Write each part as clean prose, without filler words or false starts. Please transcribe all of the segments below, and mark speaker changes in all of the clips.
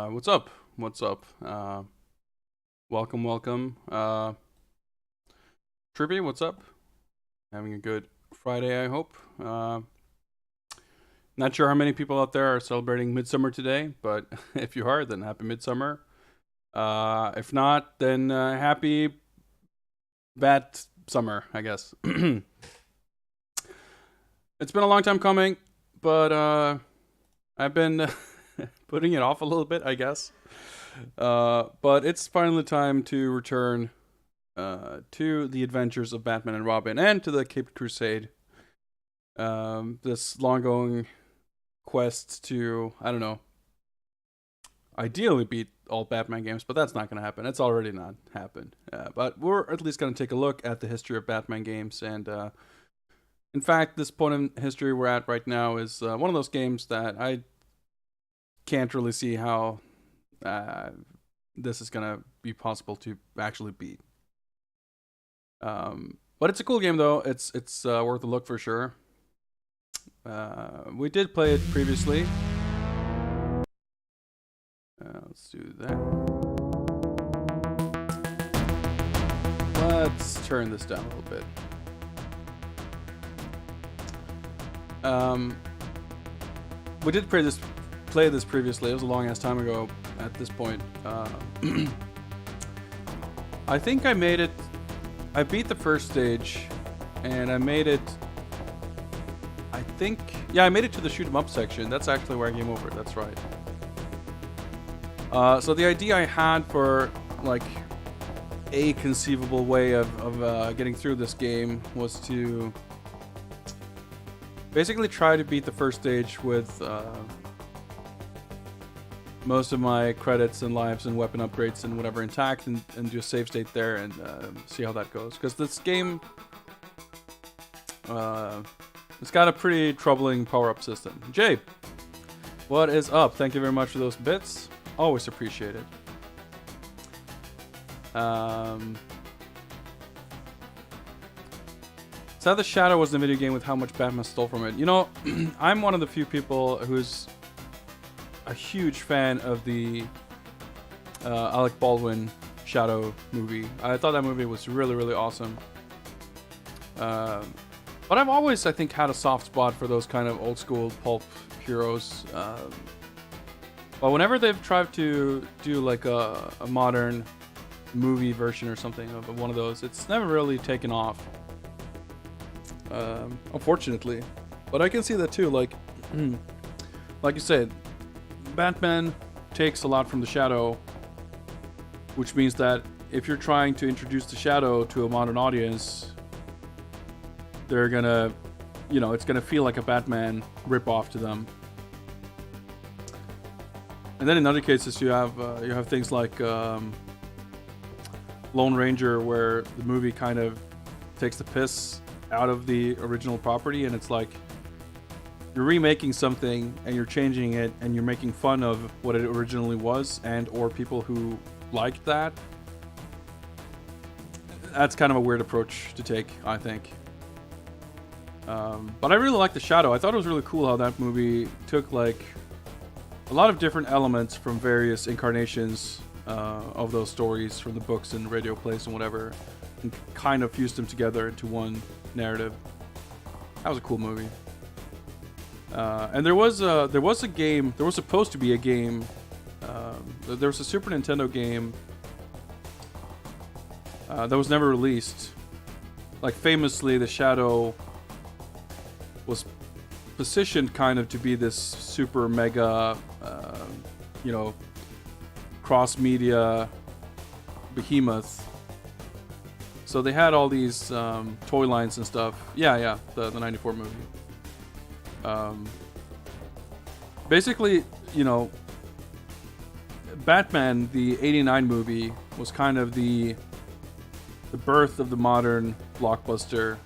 Speaker 1: What's up? What's up? Welcome, welcome. Trippy, what's up? Having a good Friday, I hope. Not sure how many people out there are celebrating Midsummer today, but if you are, then happy Midsummer. If not, then happy Bat Summer, I guess. It's been a long time coming, but I've been putting it off a little bit, I guess. But it's finally time to return to the adventures of Batman and Robin and to the Caped Crusade. This long-going quest to, I don't know, ideally beat all Batman games, but that's not going to happen. It's already not happened. But we're at least going to take a look at the history of Batman games. And in fact, this point in history we're at right now is one of those games that I can't really see how this is going to be possible to actually beat. But it's a cool game, though. It's worth a look for sure. We did play it previously. Let's do that. Let's turn this down a little bit. We did play this previously. It was a long ass time ago at this point. I think I made it. I beat the first stage, and I made it. I made it to the shoot 'em up section. That's actually where I game over. That's right. So the idea I had for like a conceivable way of getting through this game was to basically try to beat the first stage with most of my credits and lives and weapon upgrades and whatever intact, and do a save state there and see how that goes. Because this game, it's got a pretty troubling power-up system. Jay, what is up? Thank you very much for those bits. Always appreciate it. So the Shadow was the video game with how much Batman stole from it. You know, I'm one of the few people who's a huge fan of the Alec Baldwin Shadow movie. I thought that movie was really, really awesome. But I've always, I think, had a soft spot for those kind of old school pulp heroes. But whenever they've tried to do like a modern movie version or something of one of those, it's never really taken off. Unfortunately. But I can see that too. Like you said, Batman takes a lot from the Shadow, which means that if you're trying to introduce the Shadow to a modern audience, they're gonna, it's gonna feel like a Batman ripoff to them. And then in other cases, you have things like Lone Ranger, where the movie kind of takes the piss out of the original property, and it's like you're remaking something and you're changing it and you're making fun of what it originally was, and or people who liked that. That's kind of a weird approach to take, I think. But I really like The Shadow. I thought it was really cool how that movie took like a lot of different elements from various incarnations of those stories from the books and radio plays and whatever, and kind of fused them together into one narrative. That was a cool movie. And there was a game. There was supposed to be a game. There was a Super Nintendo game that was never released. Like famously, the Shadow was positioned kind of to be this super mega, cross-media behemoth. So they had all these toy lines and stuff. Yeah, the 94 movie. Basically, Batman, the 89 movie, was kind of the birth of the modern blockbuster,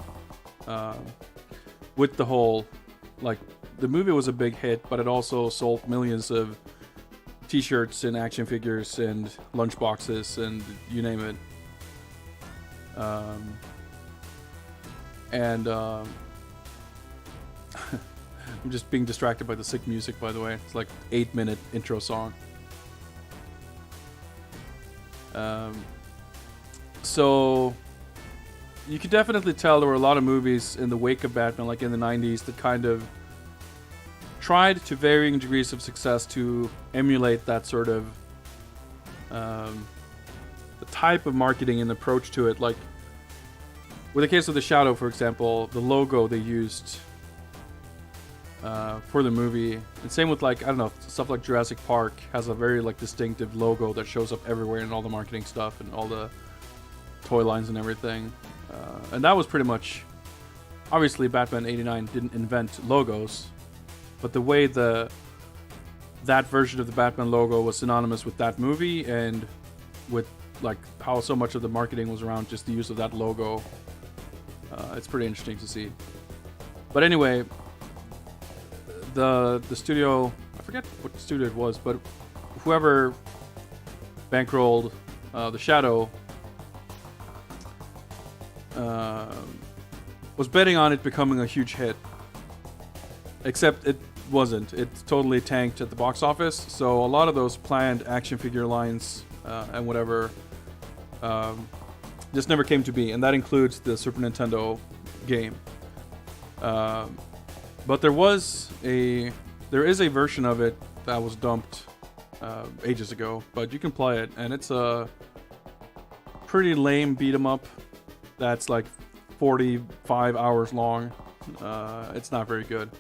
Speaker 1: with the whole, like, the movie was a big hit, but it also sold millions of t-shirts and action figures and lunchboxes and you name it. I'm just being distracted by the sick music, by the way. It's like 8-minute intro song. Um, so you could definitely tell there were a lot of movies in the wake of Batman, like in the 90s, that kind of tried to varying degrees of success to emulate that sort of the type of marketing and approach to it. Like with the case of The Shadow, for example, the logo they used for the movie, and same with, like, I don't know, stuff like Jurassic Park has a very like distinctive logo that shows up everywhere in all the marketing stuff and all the toy lines and everything. And that was pretty much, obviously Batman 89 didn't invent logos, but the way that version of the Batman logo was synonymous with that movie and with like how so much of the marketing was around just the use of that logo, it's pretty interesting to see. But anyway, the studio, I forget what studio it was, but whoever bankrolled The Shadow was betting on it becoming a huge hit. Except it wasn't. It totally tanked at the box office. So a lot of those planned action figure lines and whatever just never came to be. And that includes the Super Nintendo game. But there is a version of it that was dumped ages ago. But you can play it, and it's a pretty lame beat 'em up that's like 45 hours long. It's not very good.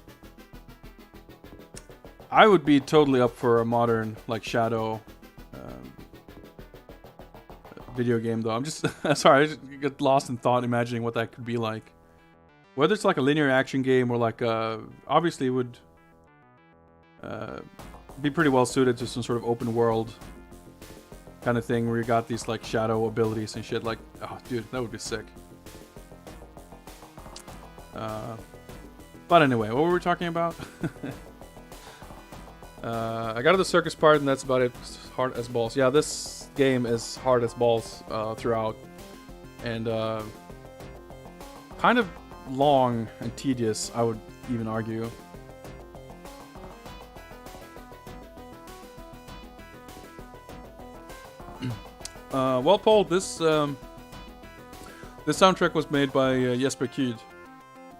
Speaker 1: I would be totally up for a modern like Shadow video game, though. I'm just sorry, I just get lost in thought imagining what that could be like. Whether it's like a linear action game or like obviously it would be pretty well suited to some sort of open world kind of thing where you got these like shadow abilities and shit. Like, oh dude, that would be sick. But anyway, what were we talking about? I got to the circus part, and that's about it. It's hard as balls. Yeah, this game is hard as balls throughout, and kind of long and tedious, I would even argue. Well, Paul, this soundtrack was made by Jesper Kyd,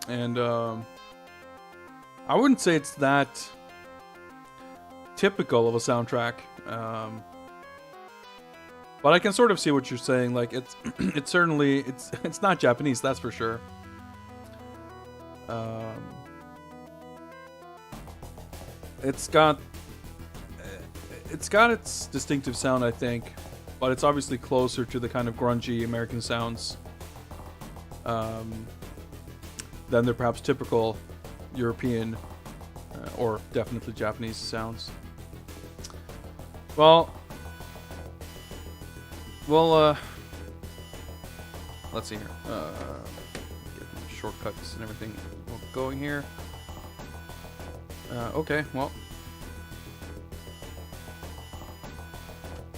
Speaker 1: and I wouldn't say it's that typical of a soundtrack, but I can sort of see what you're saying. Like it's certainly it's not Japanese, that's for sure. It's got its distinctive sound, I think, but it's obviously closer to the kind of grungy American sounds than their perhaps typical European or definitely Japanese sounds. Well, let's see here. Get shortcuts and everything going here. Okay, well,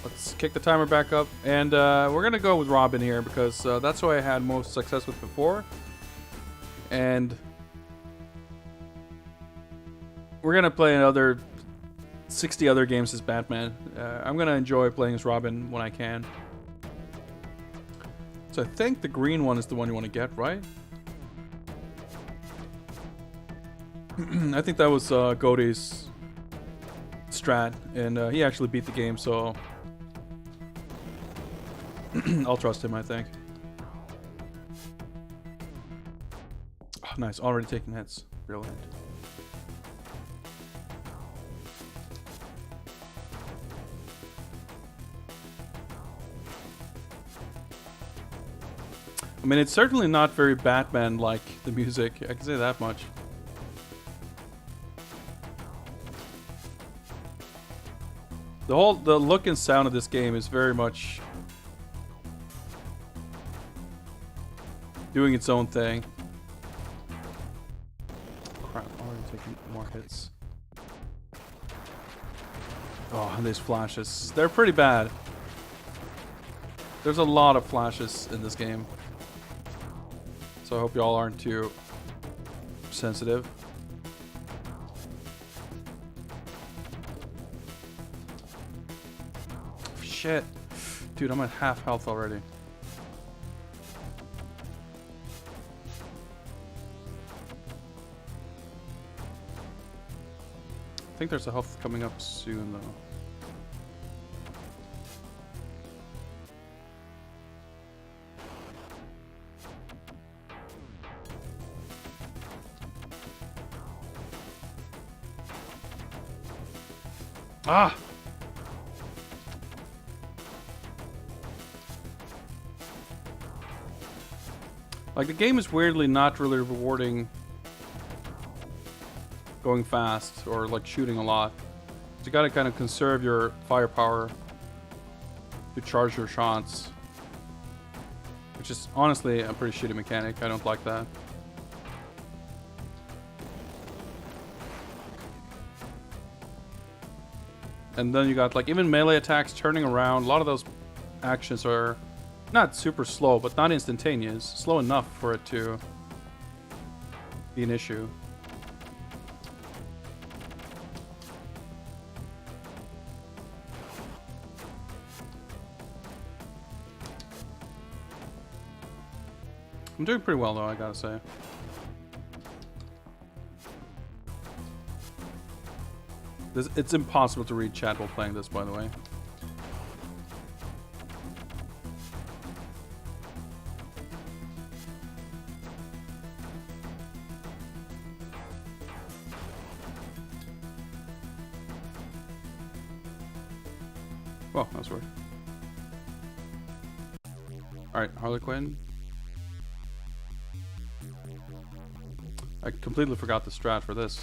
Speaker 1: let's kick the timer back up, and we're gonna go with Robin here because that's who I had most success with before, and we're gonna play another 60 other games as Batman. I'm gonna enjoy playing as Robin when I can. So I think the green one is the one you want to get, right? I think that was Godey's strat, and he actually beat the game, so I'll trust him, I think. Oh, nice, already taking hits. Brilliant. I mean, it's certainly not very Batman-like, the music. I can say that much. The look and sound of this game is very much doing its own thing. Crap, already taking more hits. Oh, and these flashes. They're pretty bad. There's a lot of flashes in this game. So I hope y'all aren't too sensitive. Shit. Dude, I'm at half health already. I think there's a health coming up soon, though. Ah! Like, the game is weirdly not really rewarding going fast or, like, shooting a lot. So you gotta kind of conserve your firepower to charge your shots. Which is, honestly, a pretty shitty mechanic. I don't like that. And then you got, like, even melee attacks turning around. A lot of those actions are not super slow, but not instantaneous. Slow enough for it to be an issue. I'm doing pretty well, though, I gotta say. It's impossible to read chat while playing this, by the way. Oh, that was weird. Alright, Harley Quinn. I completely forgot the strat for this.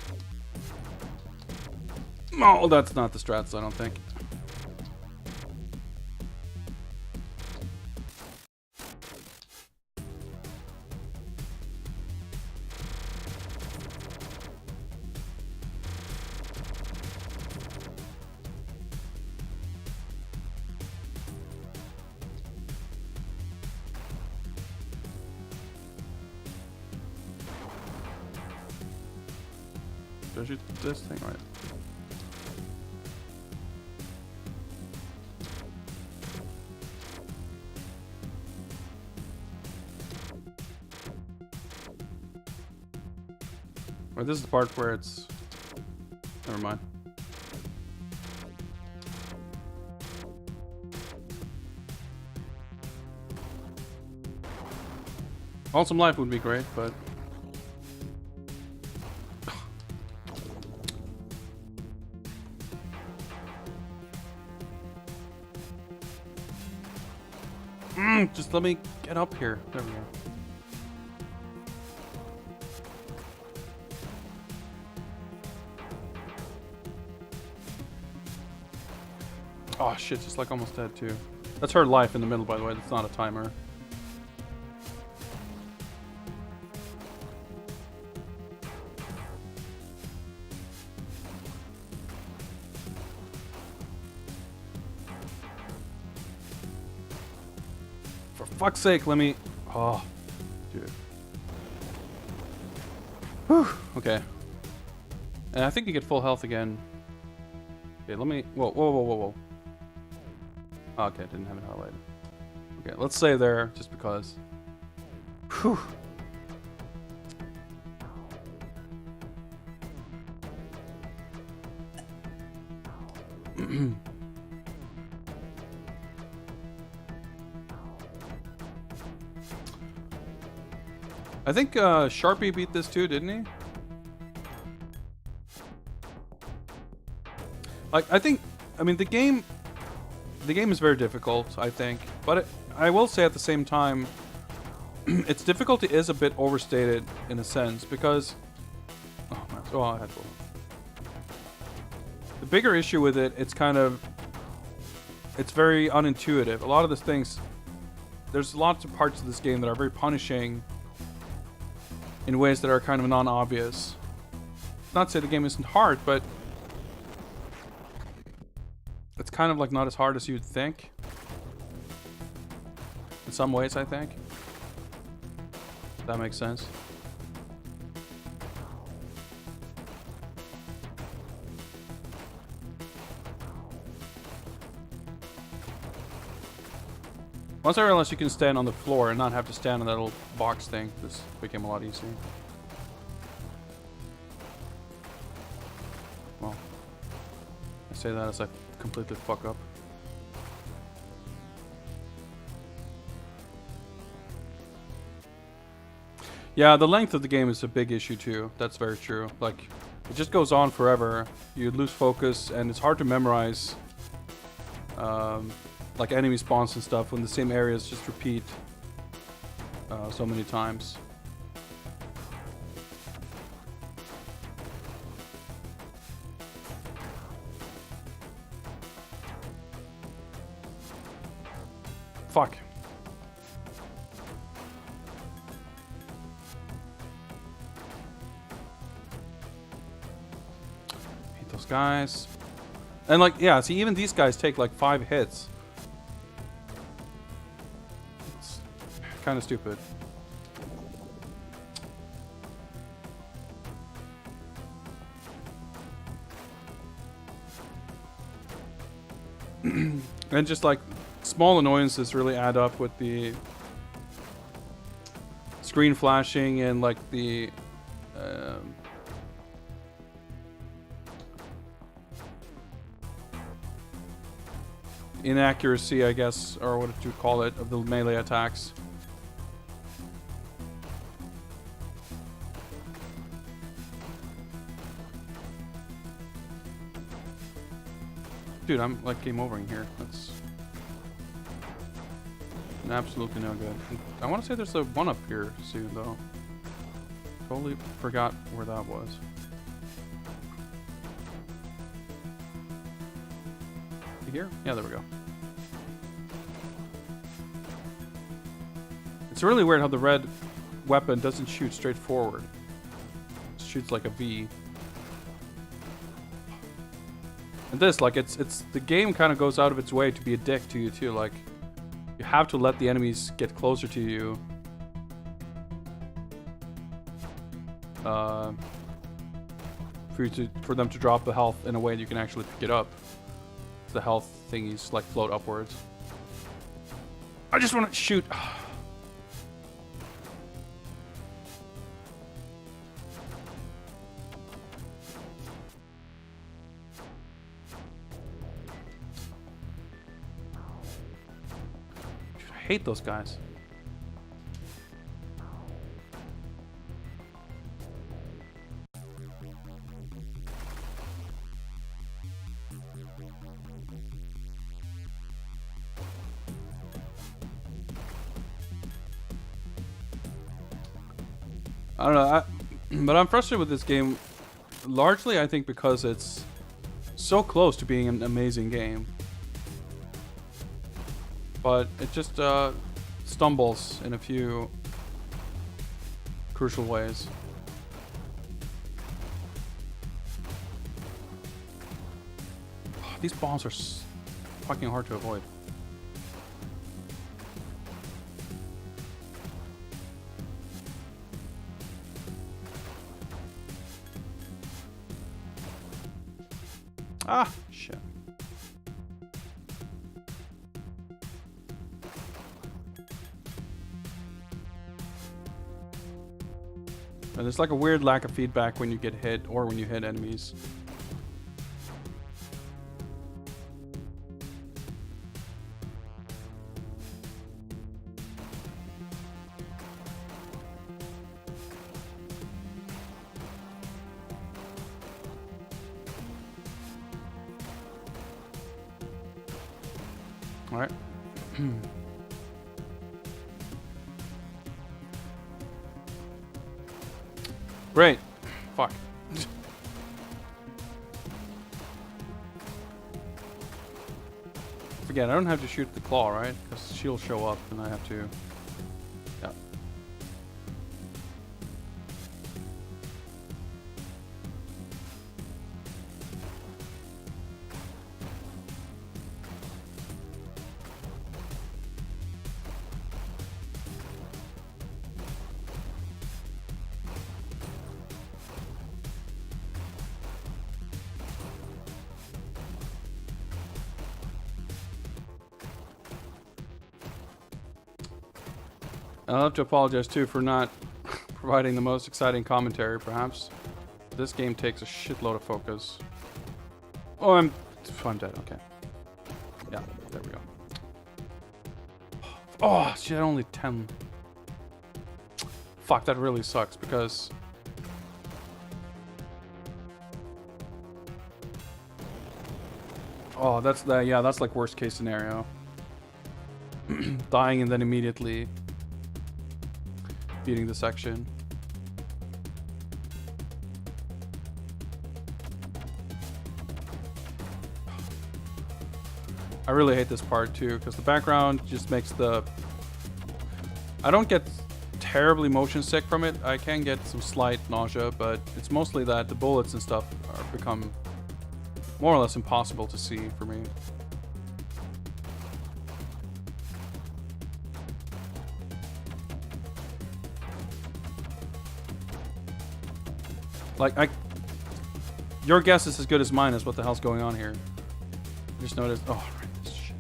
Speaker 1: Oh, that's not the strats, I don't think. Did I shoot this thing right? Or this is the part where it's... Never mind. Awesome life would be great, but... just let me get up here. There we go. Oh shit, just like almost dead too. That's her life in the middle, by the way. That's not a timer. For fuck's sake, let me... Oh, dude. Whew, okay. And I think you get full health again. Okay, let me... Whoa, whoa, whoa, whoa, whoa. Okay, I didn't have it highlighted. Okay, let's save there, just because. Whew. I think Sharpie beat this too, didn't he? Like, I mean, the game is very difficult, I think, but I will say at the same time, its difficulty is a bit overstated in a sense, because... Oh, man. Oh, I had to... The bigger issue with it, it's very unintuitive. A lot of the things... There's lots of parts of this game that are very punishing in ways that are kind of non-obvious. Not to say the game isn't hard, but... It's kind of like not as hard as you'd think. In some ways, I think. If that makes sense. Once I realized you can stand on the floor and not have to stand on that little box thing, this became a lot easier. Well, I say that as I completely fuck up. Yeah, the length of the game is a big issue too. That's very true. Like, it just goes on forever. You lose focus, and it's hard to memorize like enemy spawns and stuff when the same areas just repeat so many times. Fuck. Hate those guys. And like, yeah, see, even these guys take like 5 hits. It's kind of stupid. And just like small annoyances really add up with the screen flashing and like the inaccuracy, I guess, or what do you call it, of the melee attacks. Dude, I'm like game overing here. That's absolutely no good. I want to say there's a one up here soon, though. Totally forgot where that was. Here? Yeah, there we go. It's really weird how the red weapon doesn't shoot straight forward. It shoots like a V. And this, like, it's the game kind of goes out of its way to be a dick to you too. Like, you have to let the enemies get closer to you. For them to drop the health in a way that you can actually pick it up. The health thingies like float upwards. I just want to shoot. I hate those guys. I don't know, but I'm frustrated with this game, largely I think because it's so close to being an amazing game. But it just stumbles in a few crucial ways. These bombs are fucking hard to avoid. Ah, shit. And there's like a weird lack of feedback when you get hit or when you hit enemies. All right. Great. Fuck. Forget, I don't have to shoot the claw, right? Because she'll show up and I have to... Yeah. I'll have to apologize too for not providing the most exciting commentary, perhaps. This game takes a shitload of focus. Oh, I'm dead. Okay. Yeah, there we go. Oh, shit, only 10. Fuck, that really sucks because... Oh, that's the, yeah, that's like worst case scenario. Dying and then immediately beating the section. I really hate this part too, because the background just makes the... I don't get terribly motion sick from it. I can get some slight nausea, but it's mostly that the bullets and stuff are become more or less impossible to see for me. Like, your guess is as good as mine as what the hell's going on here. I just noticed... Oh, right, this shit.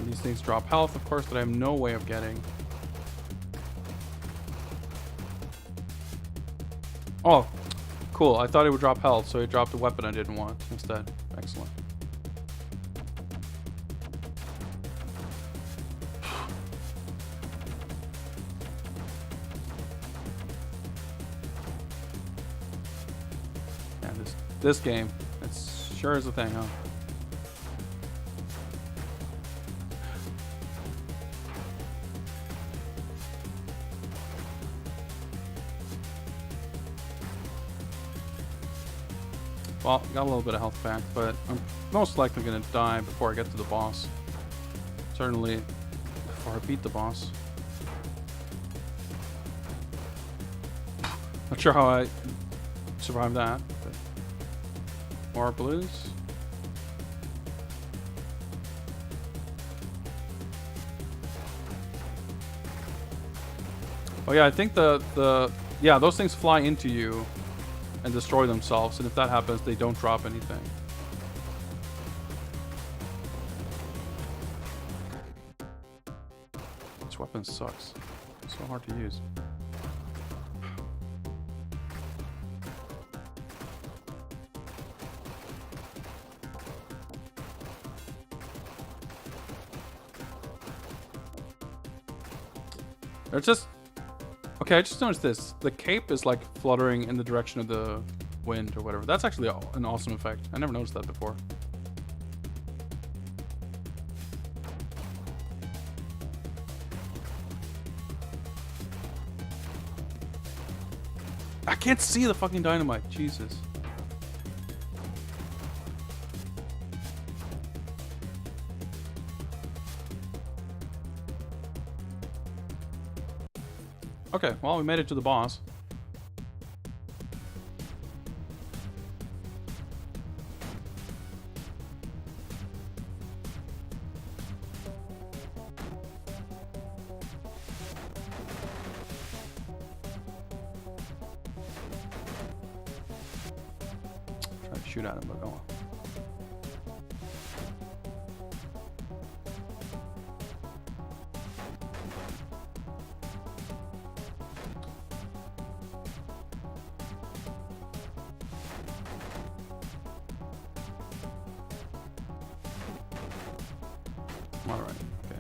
Speaker 1: These things drop health, of course, that I have no way of getting. Oh, cool. I thought it would drop health, so it dropped a weapon I didn't want instead. Excellent. Yeah, this game, it's sure is a thing, huh? Well, got a little bit of health back, but I'm most likely going to die before I get to the boss. Certainly before I beat the boss. Not sure how I survived that, but more blues. Oh yeah, I think yeah, those things fly into you and destroy themselves, and if that happens, they don't drop anything. This weapon sucks. It's so hard to use. There's just... Okay, I just noticed this. The cape is like fluttering in the direction of the wind or whatever. That's actually an awesome effect. I never noticed that before. I can't see the fucking dynamite. Jesus. Okay, well, we made it to the boss. Try to shoot at him, but oh well. All right. Okay.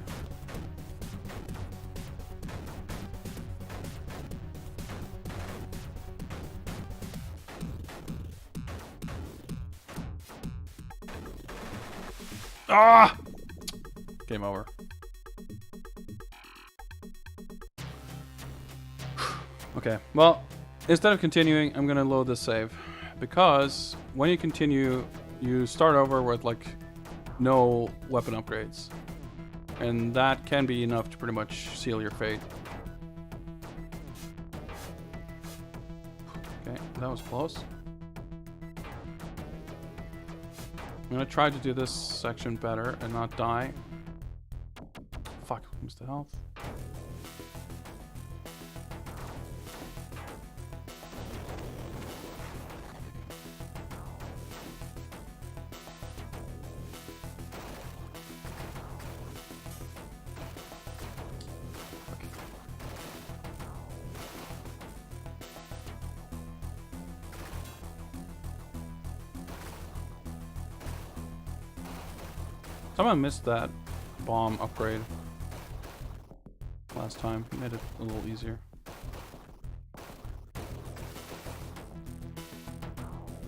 Speaker 1: Ah! Game over. Okay. Well, instead of continuing, I'm gonna load this save because when you continue, you start over with like no weapon upgrades. And that can be enough to pretty much seal your fate. Okay, that was close. I'm gonna try to do this section better and not die.
Speaker 2: fuck, missed the health. Someone missed that bomb upgrade last time. Made it a little easier.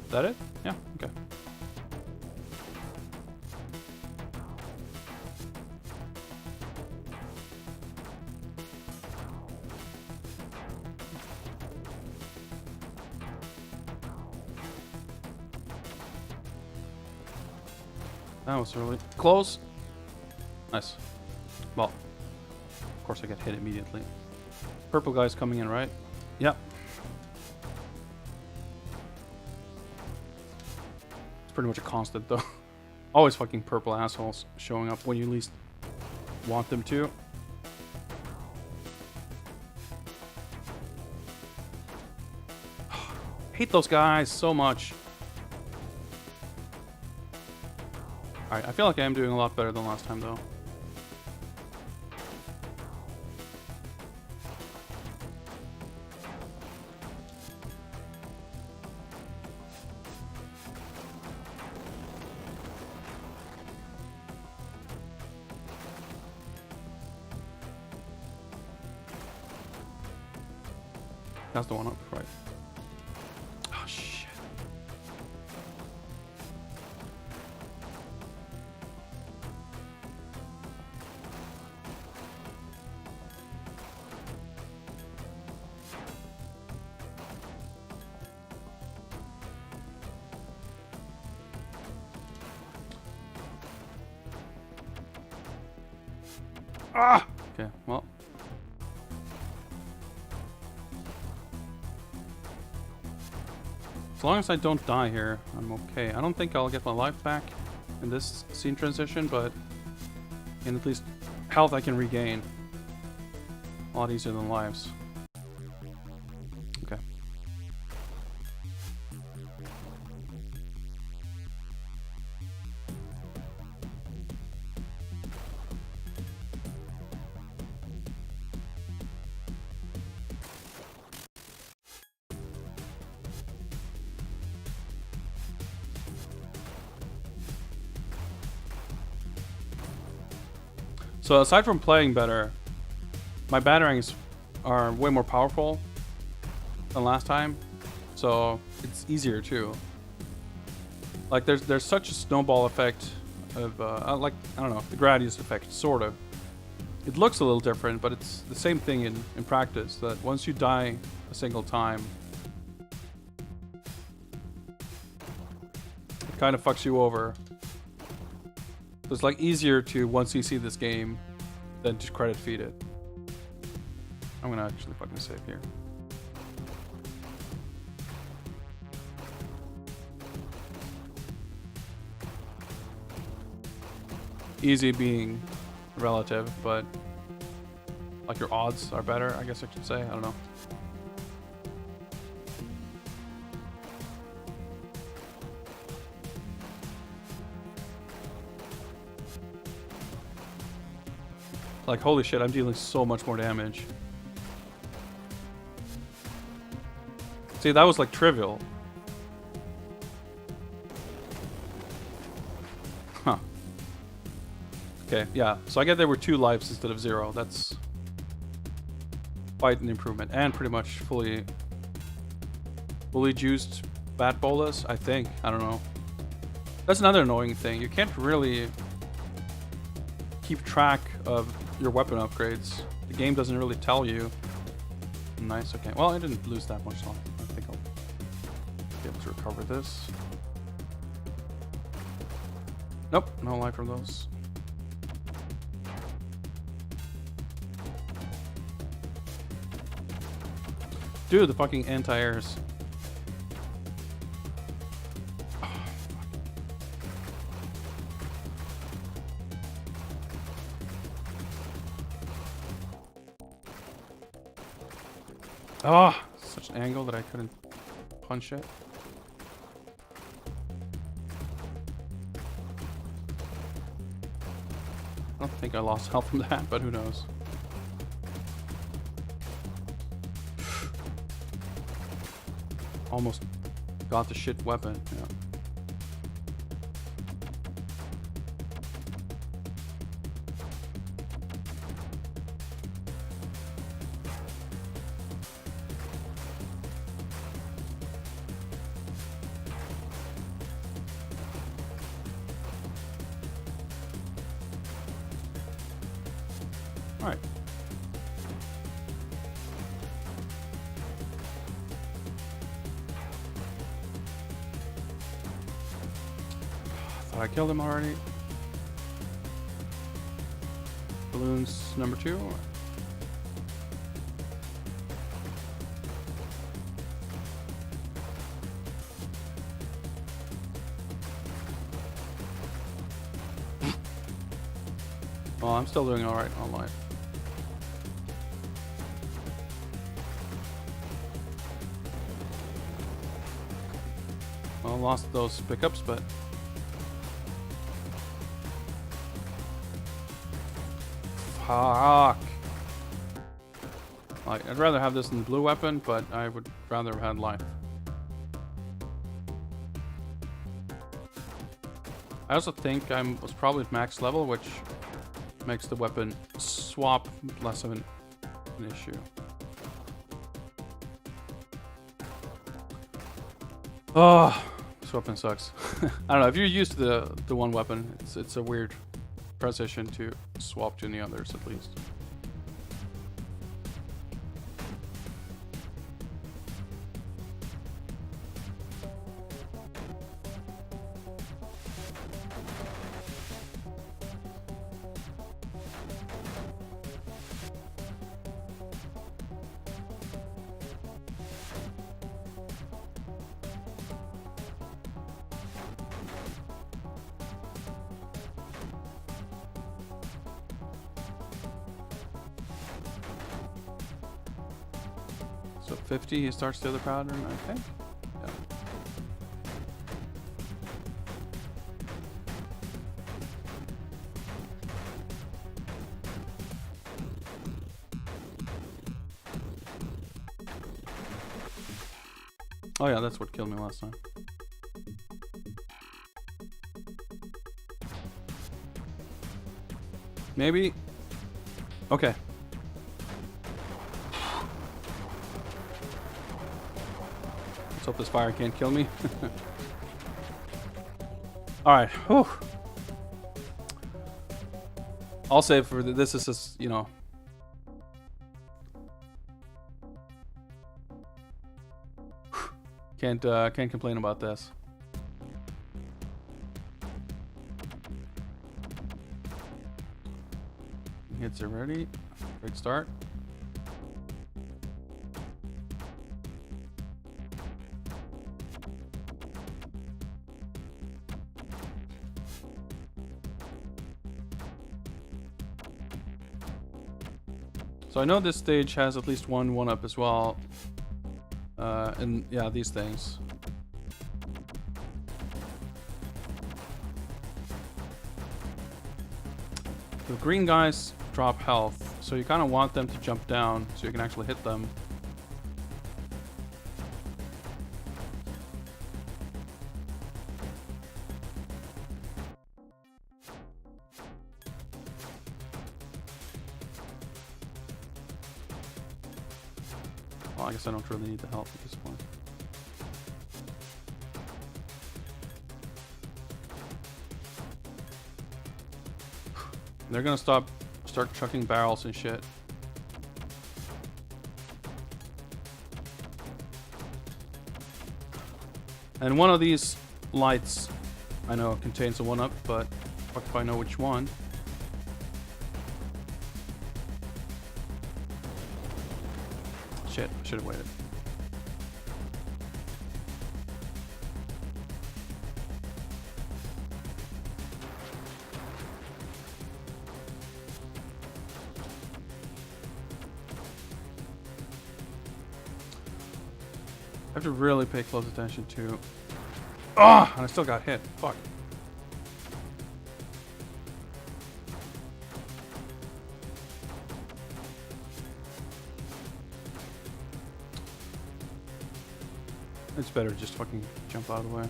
Speaker 2: Is that it? Yeah, okay. That was really close. Nice. Well, of course I get hit immediately. Purple guy's coming in, right? Yep. It's pretty much a constant though. Always fucking purple assholes showing up when you least want them to. Hate those guys so much. Alright, I feel like I am doing a lot better than last time though. That's the one up, right? Oh shit. Ah! Okay, well. As long as I don't die here, I'm okay. I don't think I'll get my life back in this scene transition, but in at least health I can regain. A lot easier than lives. Okay. So aside from playing better, my batarangs are way more powerful than last time, so it's easier too. Like there's such a snowball effect of like, I don't know, the Gradius effect, sort of. It looks a little different, but it's the same thing in practice, that once you die a single time, it kind of fucks you over. So it's like easier to, once you see this game, than just credit feed it. I'm gonna actually fucking save here. Easy being relative, but like your odds are better, I guess I should say. I don't know. Like, holy shit, I'm dealing so much more damage. See, that was like trivial. Huh. Okay, yeah. So I get there were 2 lives instead of 0. That's quite an improvement. And pretty much fully juiced Bat Bolus, I think. I don't know. That's another annoying thing. You can't really keep track of your weapon upgrades. The game doesn't really tell you. Nice, okay. Well, I didn't lose that much long. I think I'll be able to recover this. Nope, no life from those. Dude, the fucking anti-airs. Oh, such an angle that I couldn't punch it. I don't think I lost health from that, but who knows. Almost got the shit weapon, yeah. All right. Thought I killed him already. Balloons number 2. Well, I'm still doing all right on life. Well, lost those pickups, but fuck. Like, I'd rather have this than the blue weapon, but I would rather have had life. I also think I was probably at max level, which makes the weapon swap less of an issue. Oh, this weapon sucks. I don't know, if you're used to the one weapon, it's a weird transition to swap to any others at least. So 50, he starts the other pattern, I think. Yeah. Oh yeah, that's what killed me last time. Maybe. Okay. Let's hope this fire can't kill me. Alright. Whew. I'll say for this is just, you know. Can't complain about this. Hits are ready. Great start. So I know this stage has at least one up as well. And yeah, these things. The green guys drop health, so you kind of want them to jump down so you can actually hit them. Well, I guess I don't really need the help at this point. They're gonna start chucking barrels and shit. And one of these lights, I know, contains a 1-up, but fuck if I know which one. Shit, I should have waited. have to really pay close attention to. Ah, and I still got hit. Fuck. It's better to just fucking jump out of the way.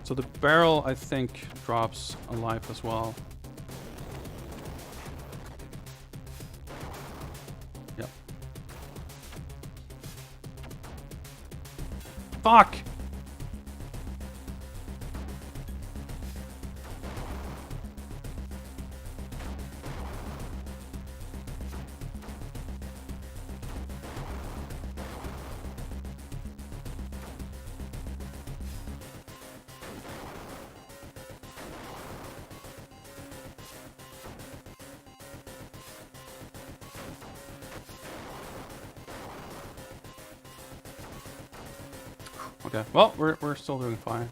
Speaker 2: So the barrel, I think, drops a life as well. Yep. Fuck! Okay, well, we're still doing fine.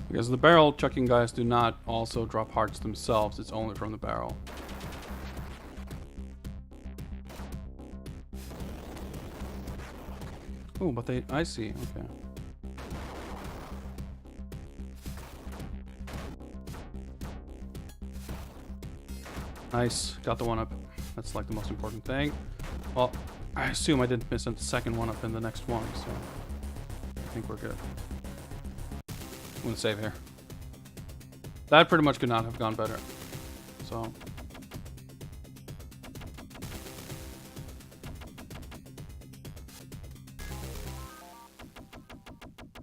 Speaker 2: Because the barrel chucking guys do not also drop hearts themselves, it's only from the barrel. Oh, but I see, okay. Nice, got the one up. That's like the most important thing. Well, I assume I didn't miss a second one up in the next one, so I think we're good. I'm gonna save here. That pretty much could not have gone better. So.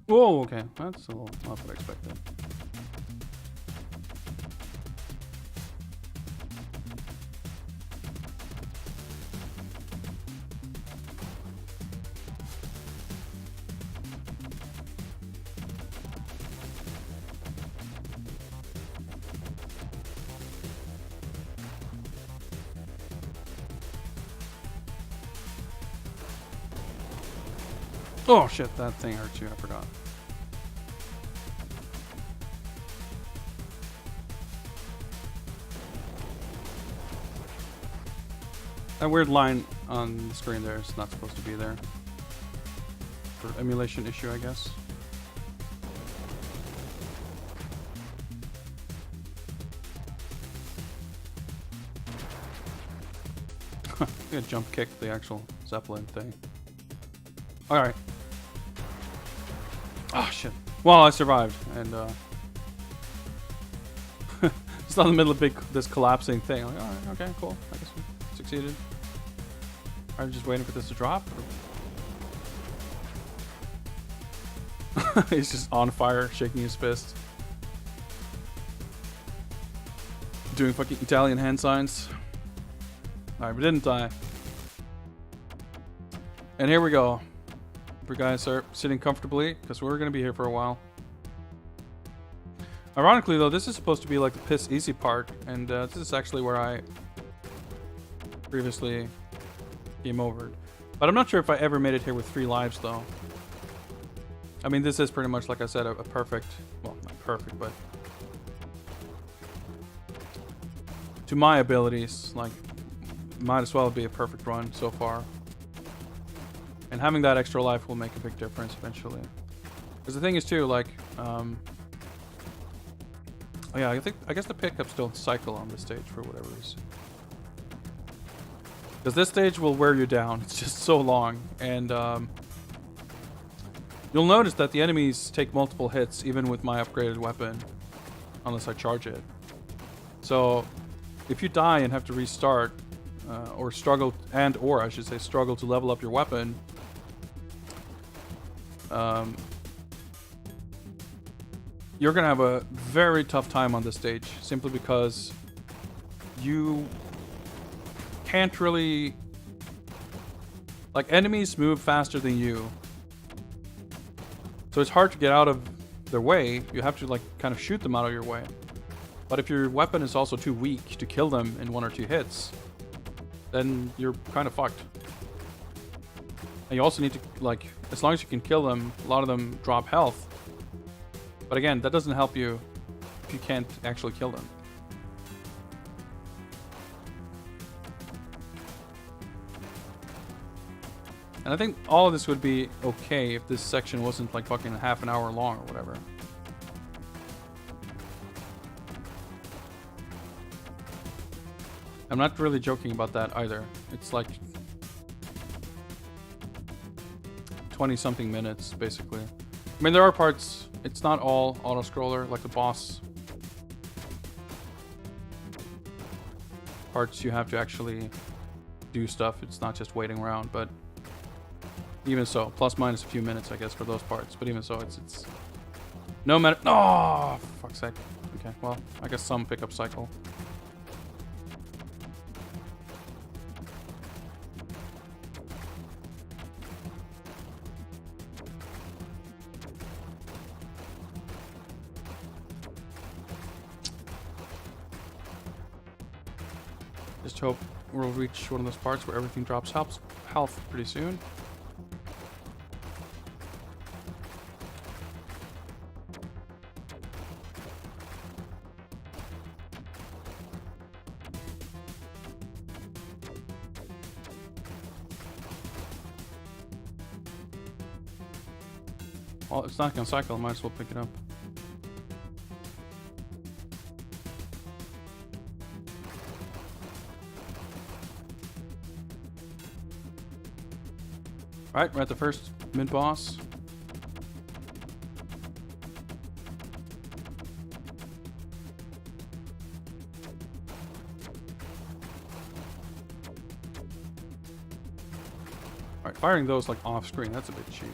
Speaker 2: Whoa, okay. That's a little not what I expected. Oh shit, that thing hurt you, I forgot. That weird line on the screen there is not supposed to be there. For emulation issue, I guess. I'm gonna jump kick the actual Zeppelin thing. Alright. Oh shit. Well, I survived, and it's not in the middle of this collapsing thing. I'm like, alright, okay, cool. I guess we succeeded. I'm just waiting for this to drop. He's just on fire, shaking his fist. Doing fucking Italian hand signs. Alright, we didn't die. And here we go. You guys are sitting comfortably, because we're going to be here for a while. Ironically, though, this is supposed to be like the piss easy part, and this is actually where I previously game over. But I'm not sure if I ever made it here with 3 lives, though. I mean, this is pretty much, like I said, a perfect, well, not perfect, but to my abilities, like, might as well be a perfect run so far. And having that extra life will make a big difference eventually. Because the thing is too, like, oh yeah, I guess the pickups don't cycle on this stage for whatever reason. Because this stage will wear you down. It's just so long, and you'll notice that the enemies take multiple hits even with my upgraded weapon, unless I charge it. So if you die and have to restart, or struggle, or I should say struggle to level up your weapon, you're gonna have a very tough time on this stage, simply because you can't really, like, enemies move faster than you, so it's hard to get out of their way. You have to, like, kind of shoot them out of your way. But if your weapon is also too weak to kill them in 1 or 2 hits, then you're kind of fucked. And you also need to, like, as long as you can kill them, a lot of them drop health. But again, that doesn't help you if you can't actually kill them. And I think all of this would be okay if this section wasn't like fucking half an hour long or whatever. I'm not really joking about that either. It's like 20-something minutes, basically. I mean, there are parts, it's not all auto-scroller, like the boss parts you have to actually do stuff. It's not just waiting around, but even so, plus minus a few minutes, I guess, for those parts. But even so, it's no matter. Oh, for fuck's sake. Okay, well, I guess some pickup cycle. Just hope we'll reach one of those parts where everything drops health pretty soon. Well, it's not gonna cycle, I might as well pick it up. Alright, we're at the first mid-boss. Alright, firing those like off-screen, that's a bit cheap.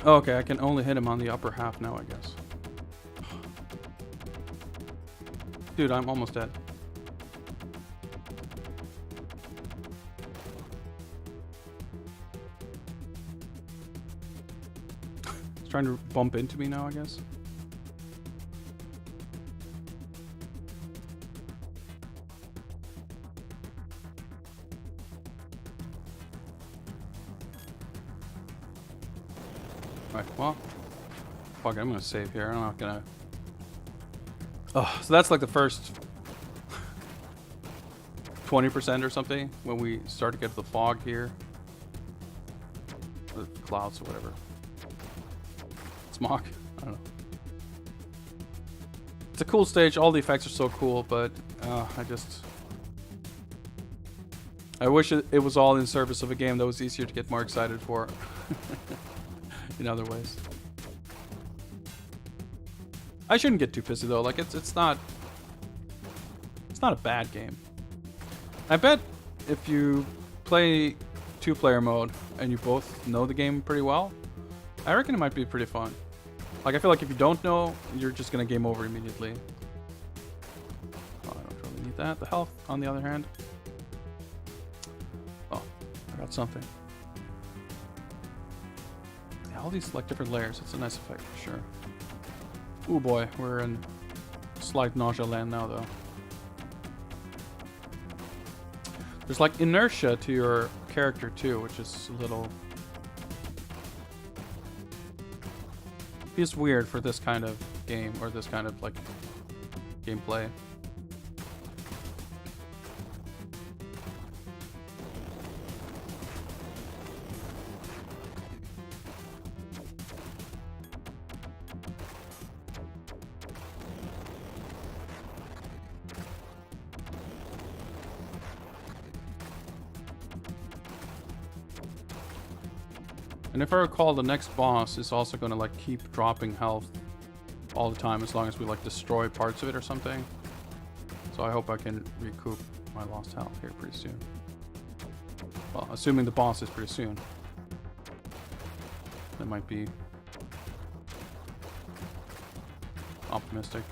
Speaker 2: Oh, okay, I can only hit him on the upper half now, I guess. Dude, I'm almost dead. He's trying to bump into me now, I guess. Alright, well. Fuck it, I'm gonna save here. I'm not gonna. Oh, so that's like the first 20% or something when we start to get the fog here. The clouds or whatever. Smog? I don't know. It's a cool stage. All the effects are so cool, but I wish it was all in service of a game that was easier to get more excited for in other ways. I shouldn't get too pissy though. Like it's not a bad game. I bet if you play 2-player mode and you both know the game pretty well, I reckon it might be pretty fun. Like I feel like if you don't know, you're just gonna game over immediately. Oh, I don't really need that. The health, on the other hand. Oh, I got something. Yeah, all these like different layers. It's a nice effect for sure. Oh boy, we're in slight nausea land now though. There's like inertia to your character too, which is a little... feels weird for this kind of game, or this kind of like gameplay. And if I recall, the next boss is also going to like keep dropping health all the time as long as we like destroy parts of it or something. So I hope I can recoup my lost health here pretty soon. Well, assuming the boss is pretty soon. That might be optimistic.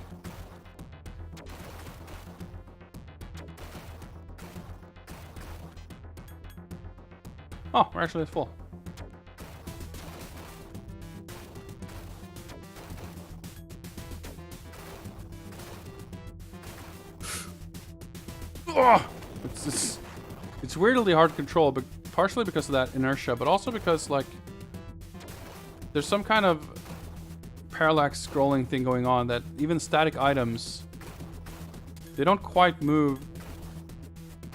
Speaker 2: Oh, we're actually at full. Oh, it's weirdly hard to control, but partially because of that inertia, but also because like there's some kind of parallax scrolling thing going on that even static items, they don't quite move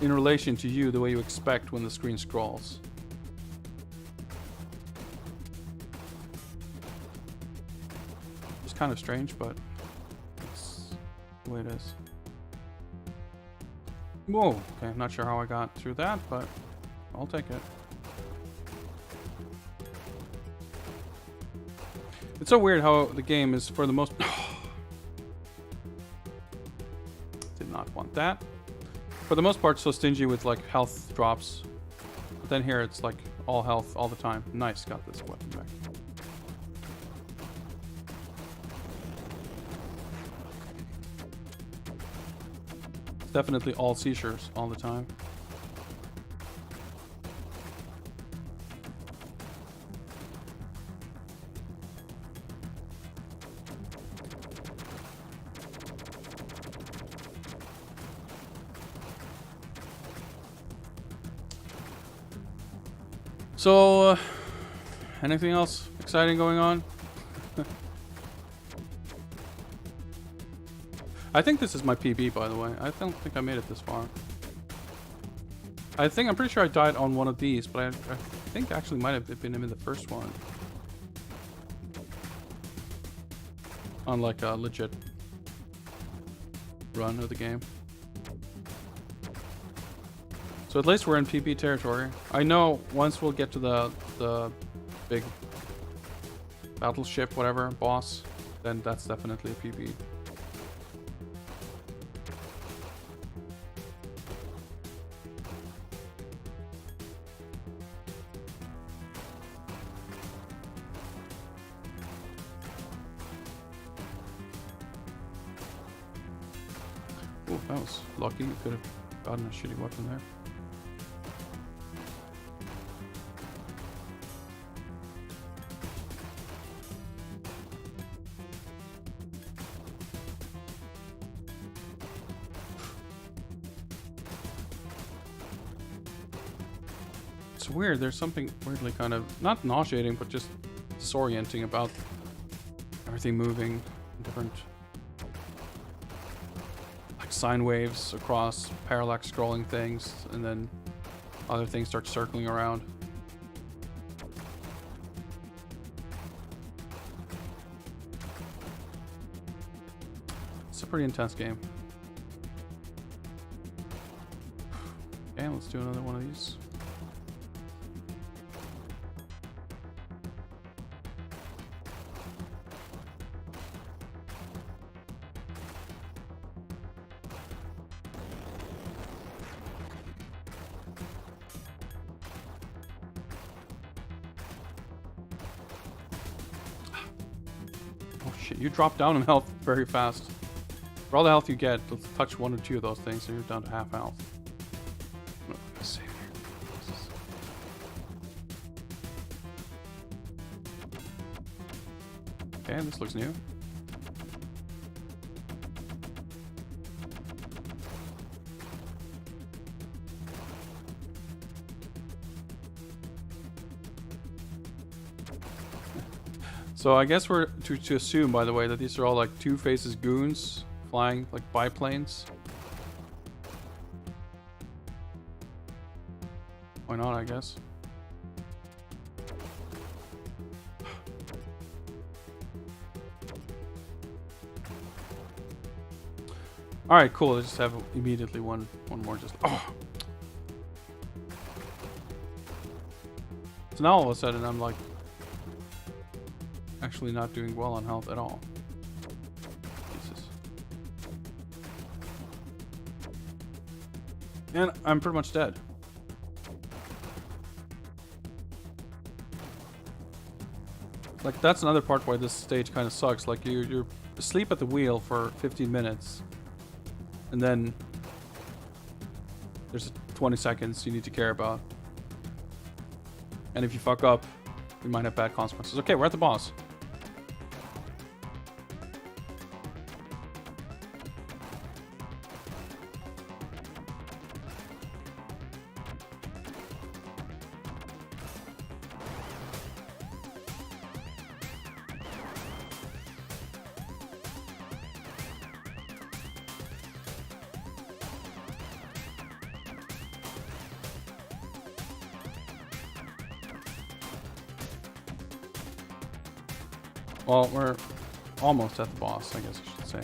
Speaker 2: in relation to you the way you expect when the screen scrolls. It's kind of strange, but it's the way it is. Whoa, okay, I'm not sure how I got through that, but I'll take it. It's so weird how the game is, for the most... Did not want that. For the most part, so stingy with like health drops. But then here it's like all health all the time. Nice, got this weapon back. It's definitely all seizures all the time. So, anything else exciting going on? I think this is my PB, by the way. I don't think I made it this far. I'm pretty sure I died on one of these, but I think actually might have been in the first one. On like a legit run of the game. So at least we're in PB territory. I know once we'll get to the big battleship, whatever, boss, then that's definitely a PB. Oh, that was lucky. You could have gotten a shitty weapon there. It's weird. There's something weirdly kind of, not nauseating, but just disorienting about everything moving in different like sine waves across parallax scrolling things, and then other things start circling around. It's a pretty intense game. Okay, let's do another one of these. Oh shit, you drop down in health very fast. For all the health you get, let's touch one or two of those things so you're down to half health. Let's save here. Okay, this looks new. So I guess we're to assume, by the way, that these are all like Two-Face's goons flying like biplanes. Why not, I guess. All right, cool. Let's just have immediately one more. Just oh. So now all of a sudden I'm like actually not doing well on health at all. Jesus. And I'm pretty much dead. Like, that's another part why this stage kind of sucks. Like, you're asleep at the wheel for 15 minutes. And then there's 20 seconds you need to care about. And if you fuck up, you might have bad consequences. Okay, we're at the boss. Well, we're almost at the boss, I guess I should say.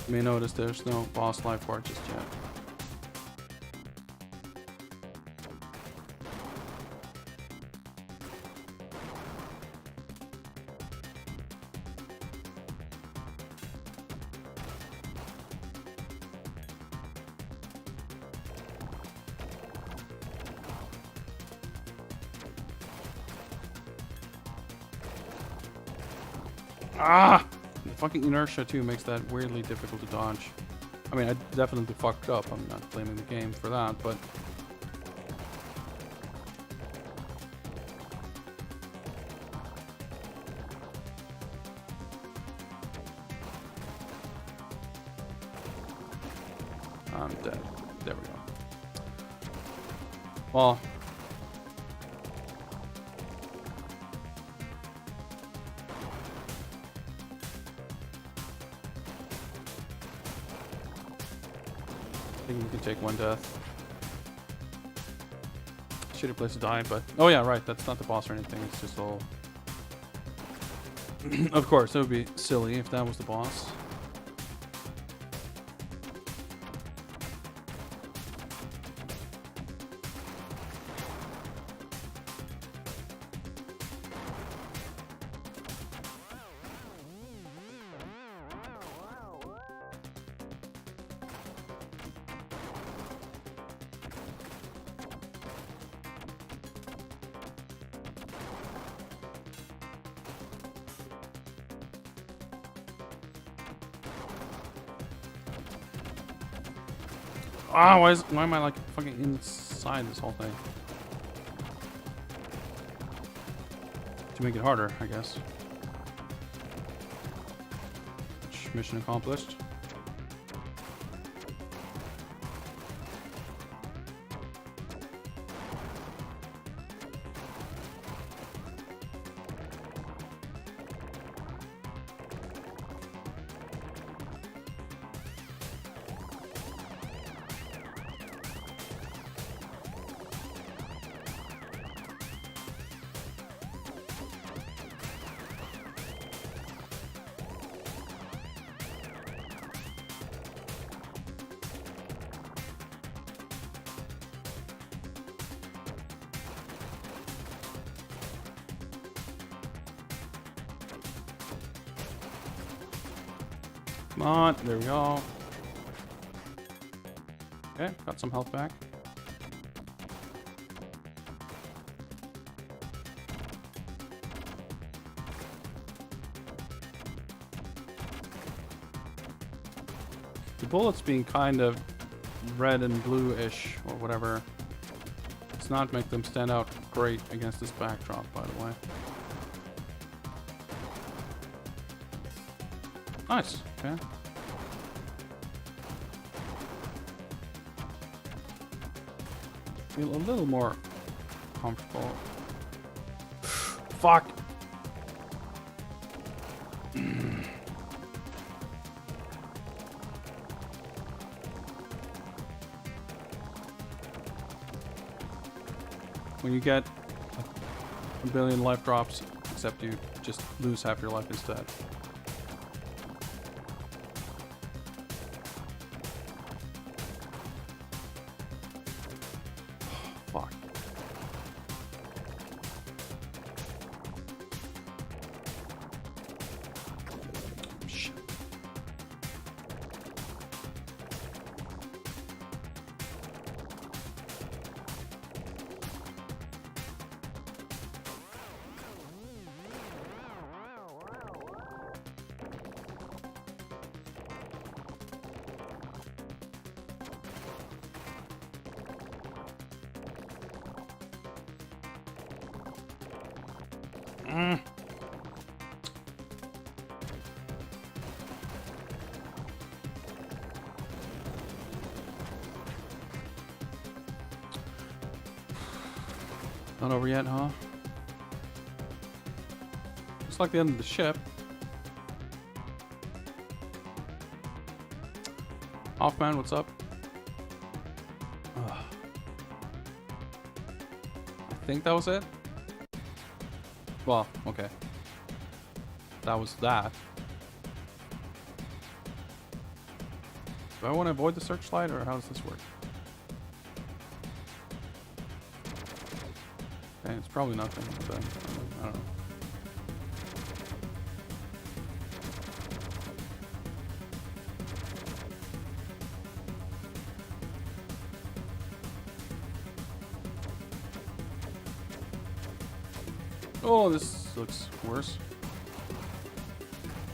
Speaker 2: You may notice there's no boss life bar just yet. Ah! The fucking inertia too makes that weirdly difficult to dodge. I mean, I definitely fucked up. I'm not blaming the game for that, but... I'm dead. There we go. Well... I think we can take one death. Shitty place to die, but... Oh yeah, right, that's not the boss or anything, it's just all... Of course, it would be silly if that was the boss. Ah, why am I like fucking inside this whole thing? To make it harder, I guess. Mission accomplished. Come on, there we go. Okay, got some health back. The bullets being kind of red and blue-ish or whatever does not make them stand out great against this backdrop, by the way. Nice. Okay. Feel a little more comfortable. Fuck. When you get a billion life drops, except you just lose half your life instead. Fuck. Not over yet, huh? Looks like the end of the ship. Hoffman, what's up? Ugh. I think that was it. Well, okay. That was that. Do I want to avoid the searchlight, or how does this work? Okay, it's probably nothing. So, I don't know. Oh, this looks worse.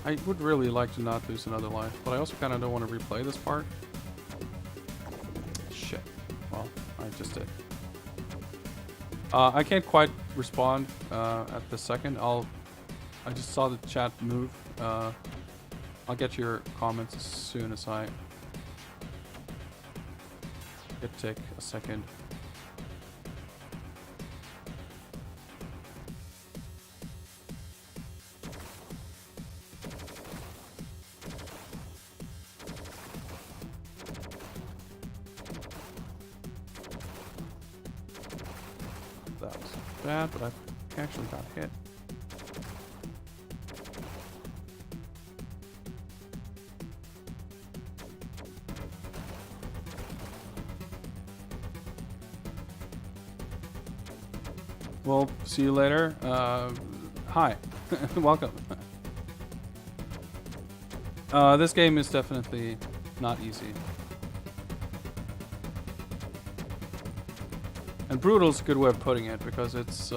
Speaker 2: I would really like to not lose another life, but I also kind of don't want to replay this part. Shit. Well, I just did. I can't quite respond at this second. I just saw the chat move. I'll get your comments as soon as I get to take a second. That was bad, but I actually got hit. Well, see you later. Hi. Welcome. This game is definitely not easy. And brutal is a good way of putting it, because it's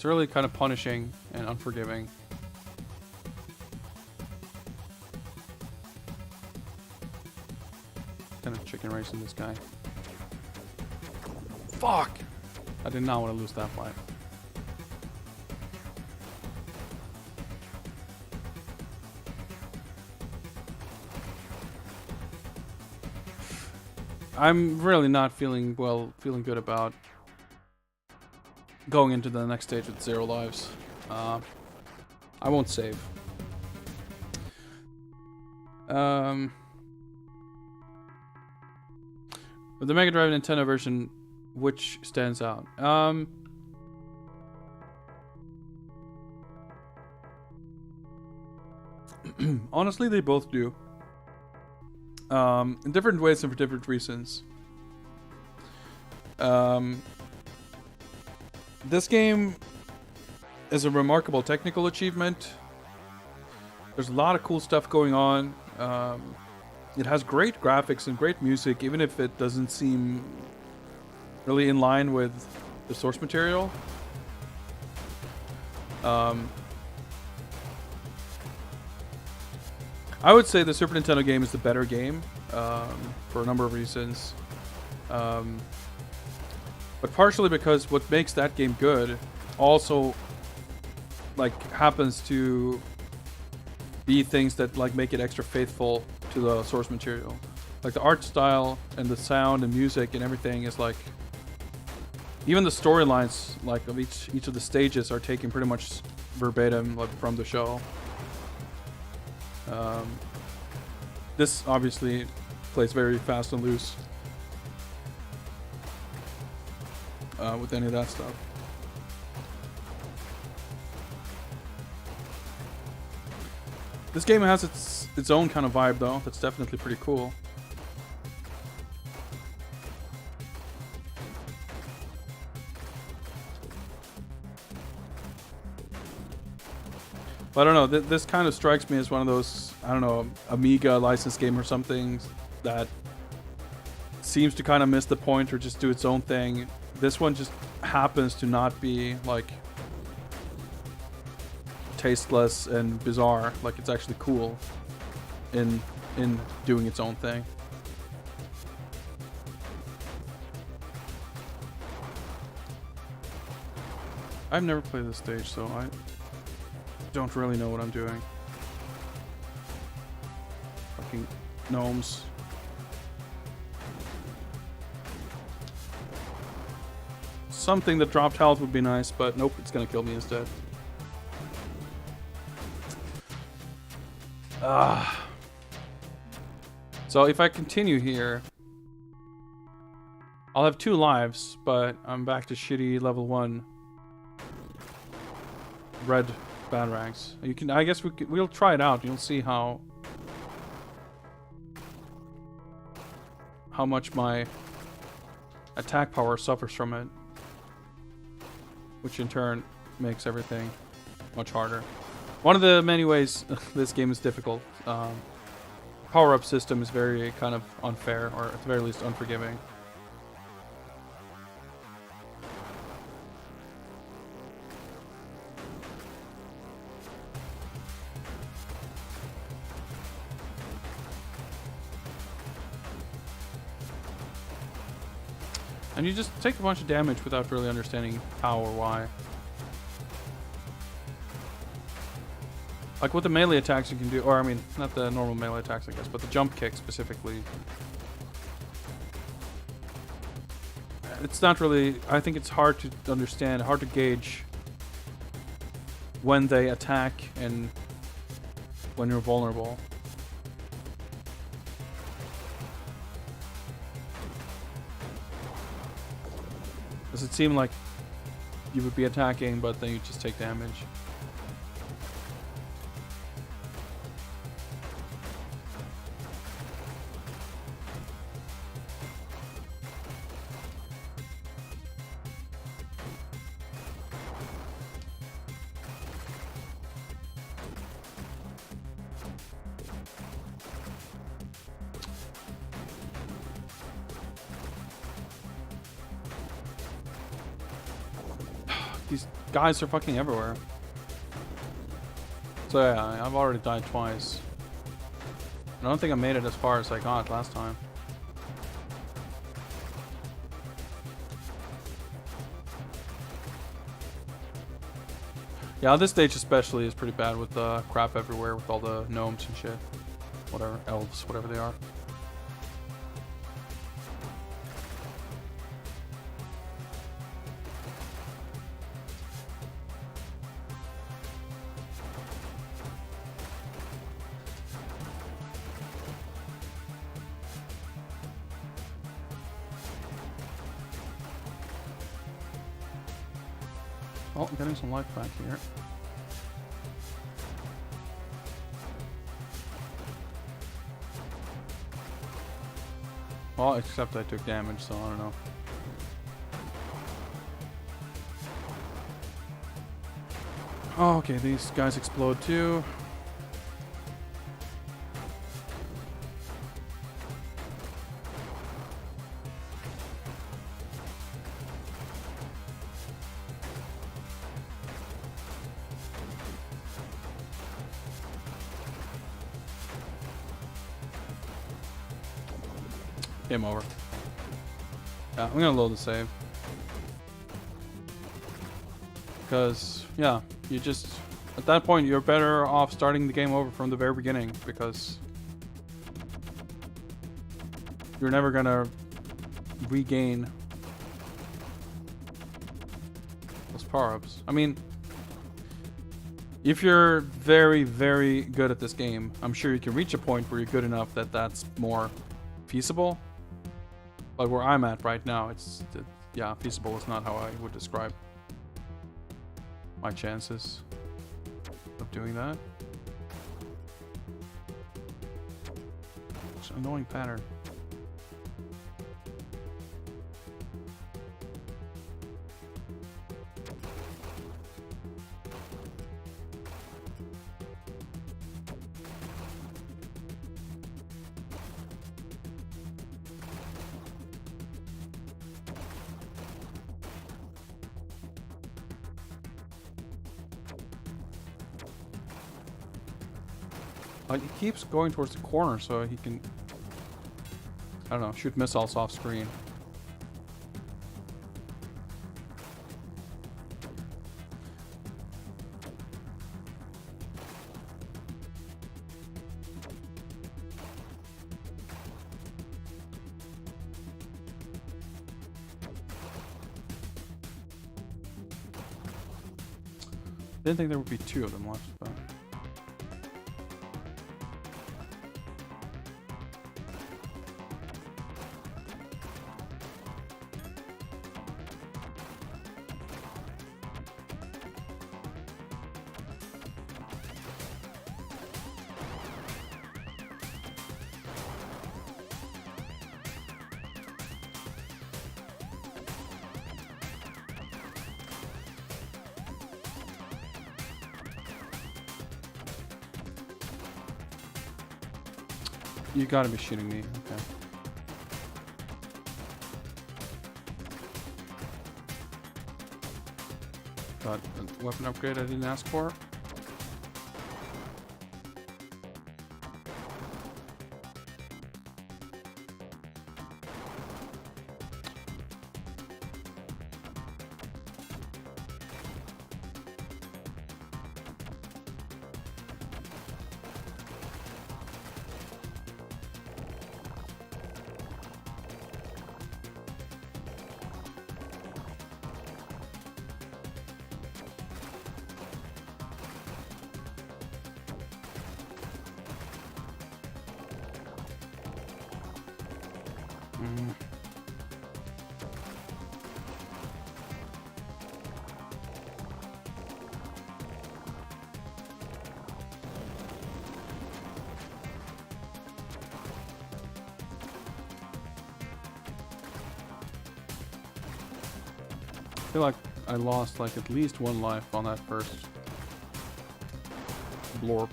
Speaker 2: really kind of punishing and unforgiving. Kind of chicken racing this guy. Fuck! I did not want to lose that fight. I'm really not feeling good about going into the next stage with 0 lives. I won't save. The Mega Drive Nintendo version, which stands out? Honestly, they both do. In different ways and for different reasons. This game is a remarkable technical achievement. There's a lot of cool stuff going on. It has great graphics and great music, even if it doesn't seem really in line with the source material. I would say the Super Nintendo game is the better game for a number of reasons. But partially because what makes that game good also happens to be things that make it extra faithful to the source material. Like the art style and the sound and music and everything is even the storylines of each of the stages are taken pretty much verbatim from the show. This obviously plays very fast and loose with any of that stuff. This game has its own kind of vibe, though. That's definitely pretty cool. But I don't know, this kind of strikes me as one of those, I don't know, Amiga licensed game or something that seems to kind of miss the point or just do its own thing. This one just happens to not be tasteless and bizarre. It's actually cool in doing its own thing.
Speaker 1: I've never played this stage, so I don't really know what I'm doing. Fucking gnomes. Something that dropped health would be nice, but nope, it's gonna kill me instead. So if I continue here, I'll have 2 lives, but I'm back to shitty level 1 red batarangs. You can, I guess we'll try it out. You'll see how much my attack power suffers from it, which in turn makes everything much harder. One of the many ways this game is difficult. Power-up system is very kind of unfair, or at the very least unforgiving. And you just take a bunch of damage without really understanding how or why. Like with the melee attacks you can do, or I mean, not the normal melee attacks I guess, but the jump kick specifically. It's not really, I think it's hard to understand, hard to gauge when they attack and when you're vulnerable. Does it seem like you would be attacking, but then you just take damage? These guys are fucking everywhere. So yeah, I've already died twice. I don't think I made it as far as I got last time. Yeah, this stage especially is pretty bad with the crap everywhere with all the gnomes and shit. Whatever, elves, whatever they are. Oh, I'm getting some life back here. Well, except I took damage, so I don't know. Oh, okay, these guys explode too. Game over. Yeah, I'm gonna load the save. Because, yeah, you just... At that point, you're better off starting the game over from the very beginning, because... you're never gonna regain those power-ups. I mean... if you're very, very good at this game, I'm sure you can reach a point where you're good enough that that's more feasible. But where I'm at right now, it's, yeah, feasible is not how I would describe my chances of doing that. It's an annoying pattern. He keeps going towards the corner so he can, I don't know, shoot missiles off screen.
Speaker 2: Didn't think there would be 2 of them left, but. You gotta be shooting me. Okay. Got a weapon upgrade I didn't ask for. I feel like I lost like at least 1 life on that first blorp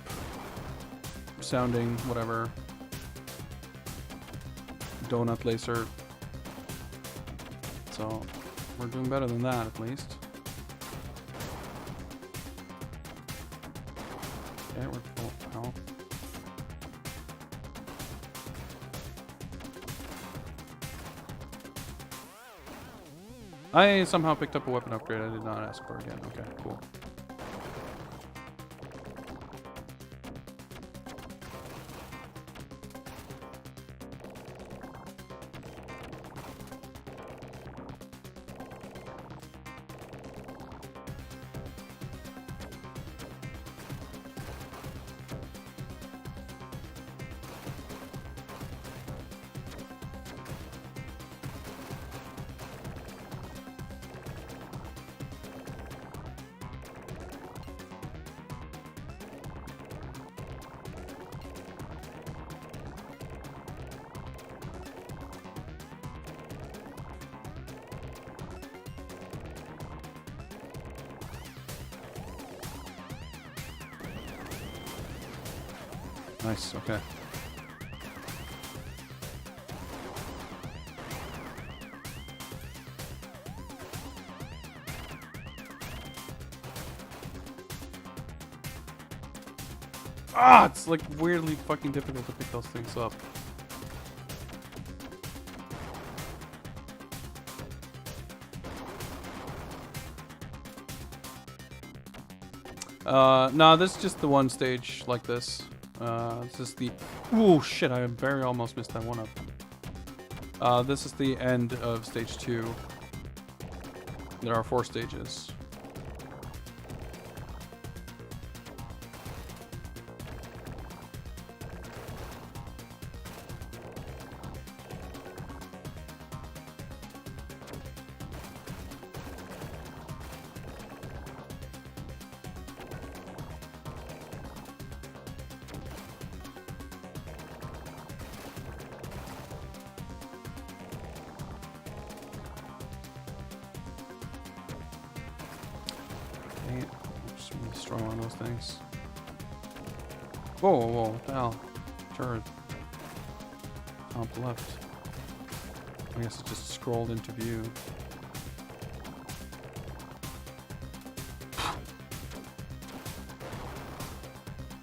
Speaker 2: sounding whatever donut laser. So we're doing better than that at least. Okay, we're full health. I somehow picked up a weapon upgrade I did not ask for again. Okay, cool. Nice, okay. Ah, it's like weirdly fucking difficult to pick those things up. No, this is just the one stage like this. This is the... Oh shit, I very almost missed that one up. This is the end of stage 2. There are 4 stages. Just destroy one of those things. Whoa, whoa, whoa, what the hell? Sure. Top left. I guess it just scrolled into view.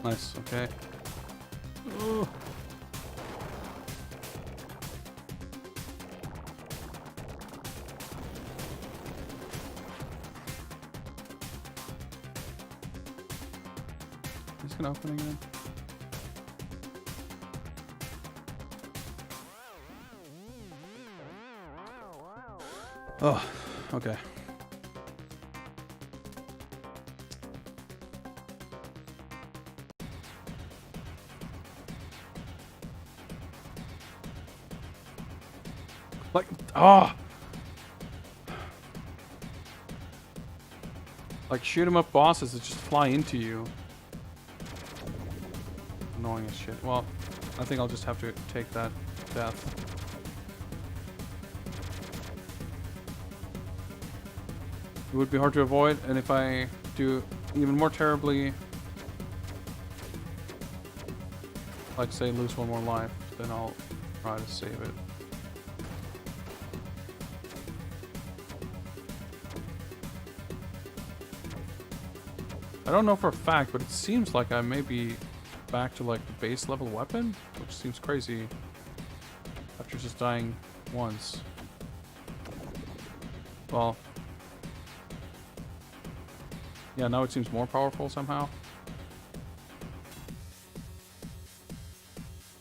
Speaker 2: Nice, okay. Ooh. Is it gonna open again? Oh, okay. Like, oh! Like, shoot 'em up bosses that just fly into you. Annoying as shit. Well, I think I'll just have to take that death. It would be hard to avoid, and if I do even more terribly, like say lose one more life, then I'll try to save it. I don't know for a fact, but it seems like I may be back to like the base level weapon, which seems crazy after just dying once. Well, yeah, now it seems more powerful somehow.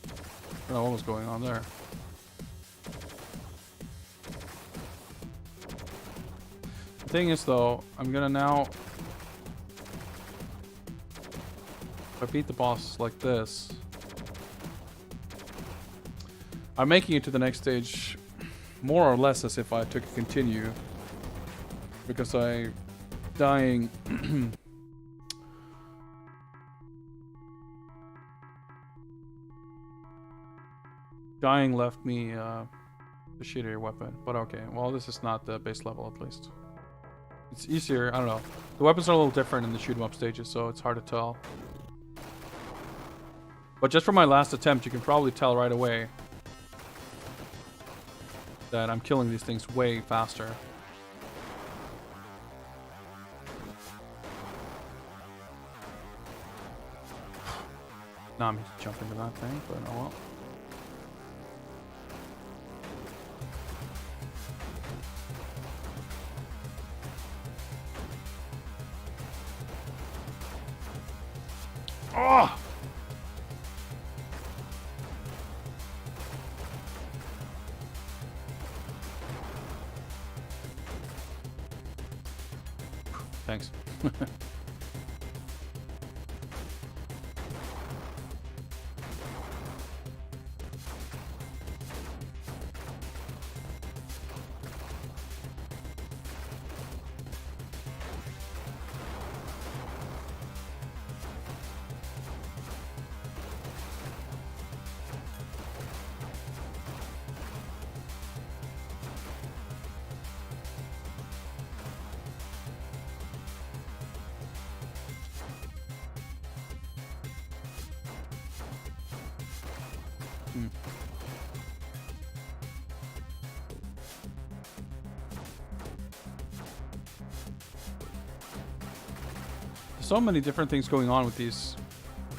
Speaker 2: I don't know what was going on there. The thing is though, I'm gonna now, if I beat the boss like this, I'm making it to the next stage more or less as if I took a continue, because dying dying left me the shittier weapon. But okay, well, this is not the base level, at least. It's easier. I don't know, the weapons are a little different in the shoot 'em up stages, so it's hard to tell. But just from my last attempt, you can probably tell right away that I'm killing these things way faster. Now I'm just jump into that thing, but oh well. Oh! Thanks. So many different things going on with these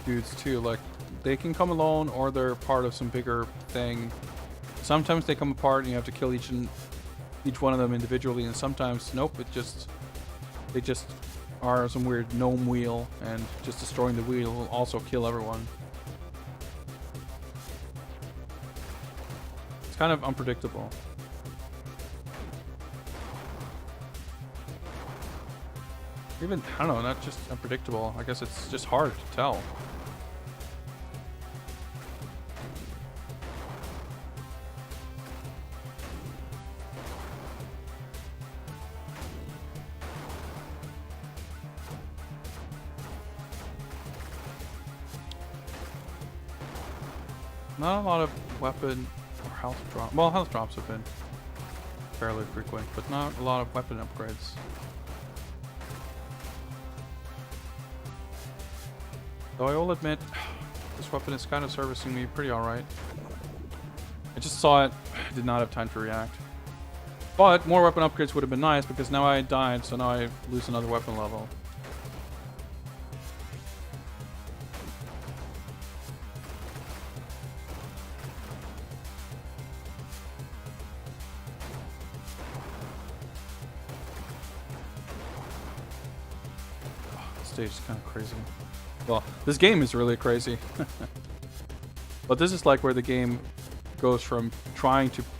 Speaker 2: dudes too. Like, they can come alone or they're part of some bigger thing. Sometimes they come apart and you have to kill each one of them individually, and sometimes nope, they just are some weird gnome wheel, and just destroying the wheel will also kill everyone. It's kind of unpredictable. Even, I don't know, not just unpredictable. I guess it's just hard to tell. Not a lot of weapon or health drop. Well, health drops have been fairly frequent, but not a lot of weapon upgrades. Though I will admit, this weapon is kind of servicing me pretty alright. I just saw it, did not have time to react. But more weapon upgrades would have been nice, because now I died, so now I lose another weapon level. This stage is kind of crazy. Well, this game is really crazy. But this is like where the game goes from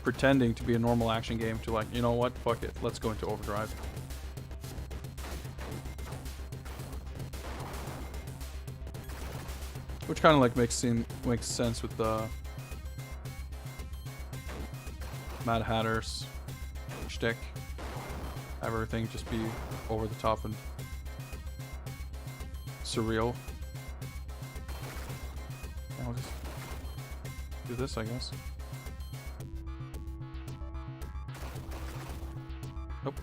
Speaker 2: pretending to be a normal action game to like, you know what, fuck it, let's go into overdrive. Which kind of like makes sense with the Mad Hatter's shtick. Have everything just be over the top and surreal. And I'll just do this, I guess. Nope.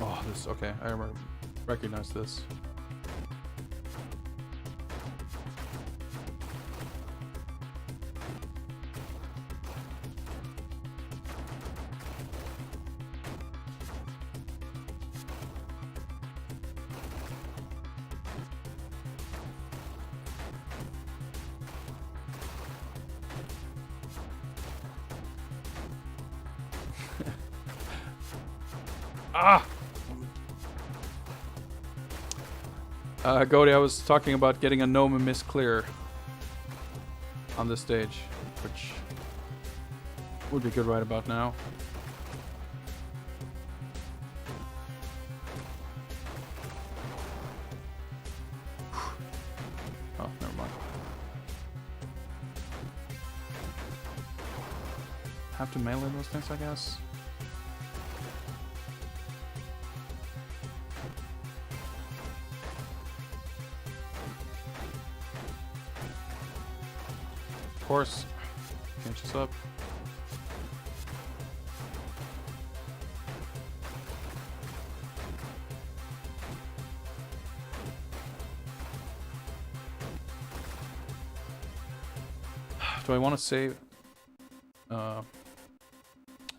Speaker 2: Oh, this, okay, I remember, recognize this. Ah! Goaty, I was talking about getting a gnome and miss clear on this stage, which would be good right about now. Oh, never mind. Have to melee those things, I guess. Of course, change this up. Do I want to save? How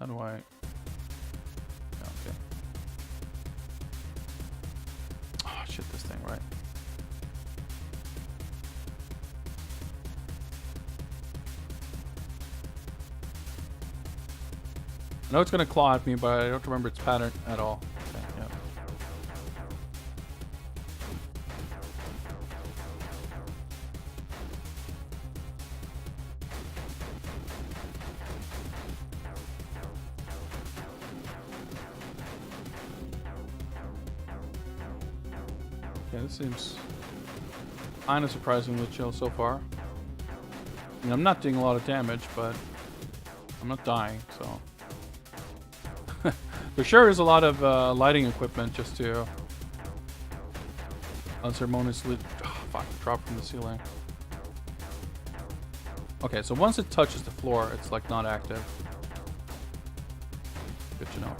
Speaker 2: do I? Yeah, okay. Oh shit! This thing, right? I know it's gonna claw at me, but I don't remember its pattern at all. Okay, yeah. Okay, this seems kind of surprisingly chill so far. I mean, I'm not doing a lot of damage, but I'm not dying, so. There sure is a lot of lighting equipment just to unceremoniously drop from the ceiling. Okay, so once it touches the floor, it's like not active. Good to know.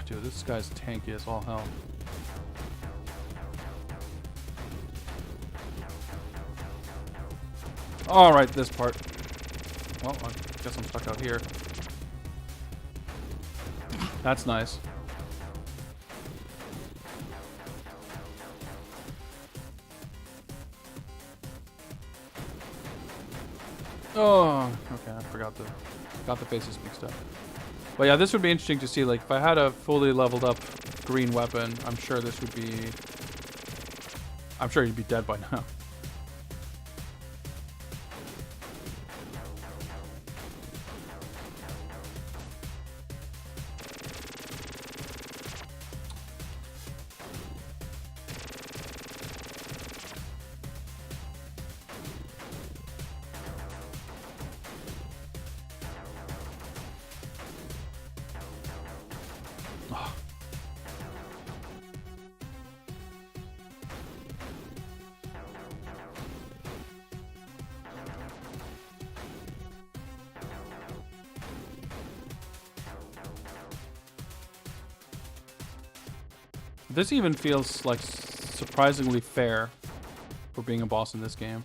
Speaker 2: Dude, this guy's tanky as all hell. Alright, this part. Well, I guess I'm stuck out here. That's nice. Oh, okay, I forgot got the faces mixed up. But yeah, this would be interesting to see. Like, if I had a fully leveled up green weapon, I'm sure this would be... I'm sure he'd be dead by now. This even feels like surprisingly fair for being a boss in this game.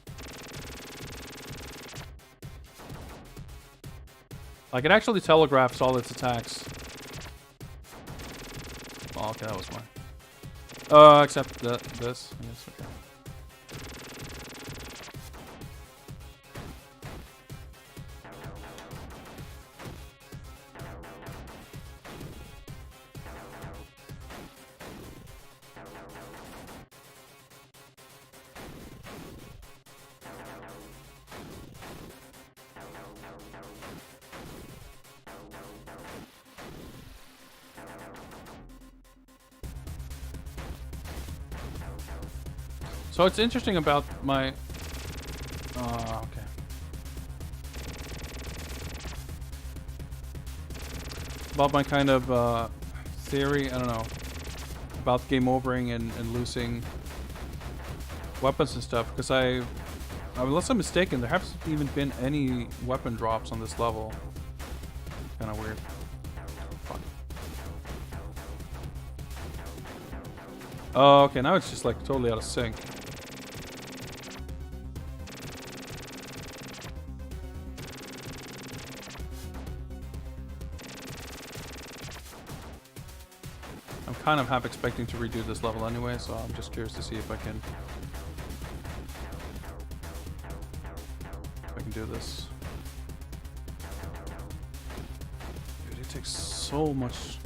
Speaker 2: Like, it actually telegraphs all its attacks. Oh, okay, that was fine. Except this. I guess, okay. So it's interesting about my... okay. About my kind of theory, I don't know, about game overing and losing weapons and stuff, because unless I'm mistaken, there haven't even been any weapon drops on this level. Kind of weird. Fuck. Oh, okay, now it's just like totally out of sync. I'm kind of half expecting to redo this level anyway, so I'm just curious to see if I can do this. Dude, it takes so much.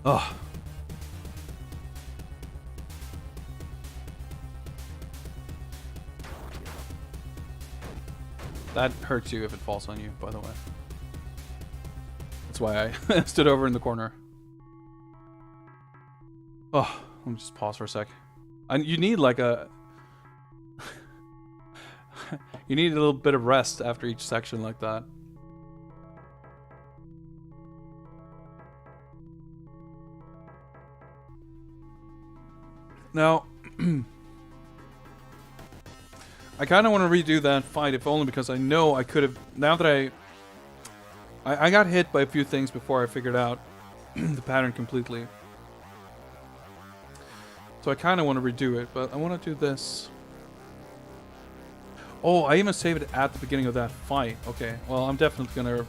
Speaker 2: Ugh. That hurts you if it falls on you, by the way. That's why I stood over in the corner. Oh, let me just pause for a sec. And you need like a... you need a little bit of rest after each section like that. Now, I kind of want to redo that fight, if only because I know I could have... Now that I got hit by a few things before I figured out the pattern completely. So I kind of want to redo it, but I want to do this. Oh, I even saved it at the beginning of that fight. Okay, well, I'm definitely going to...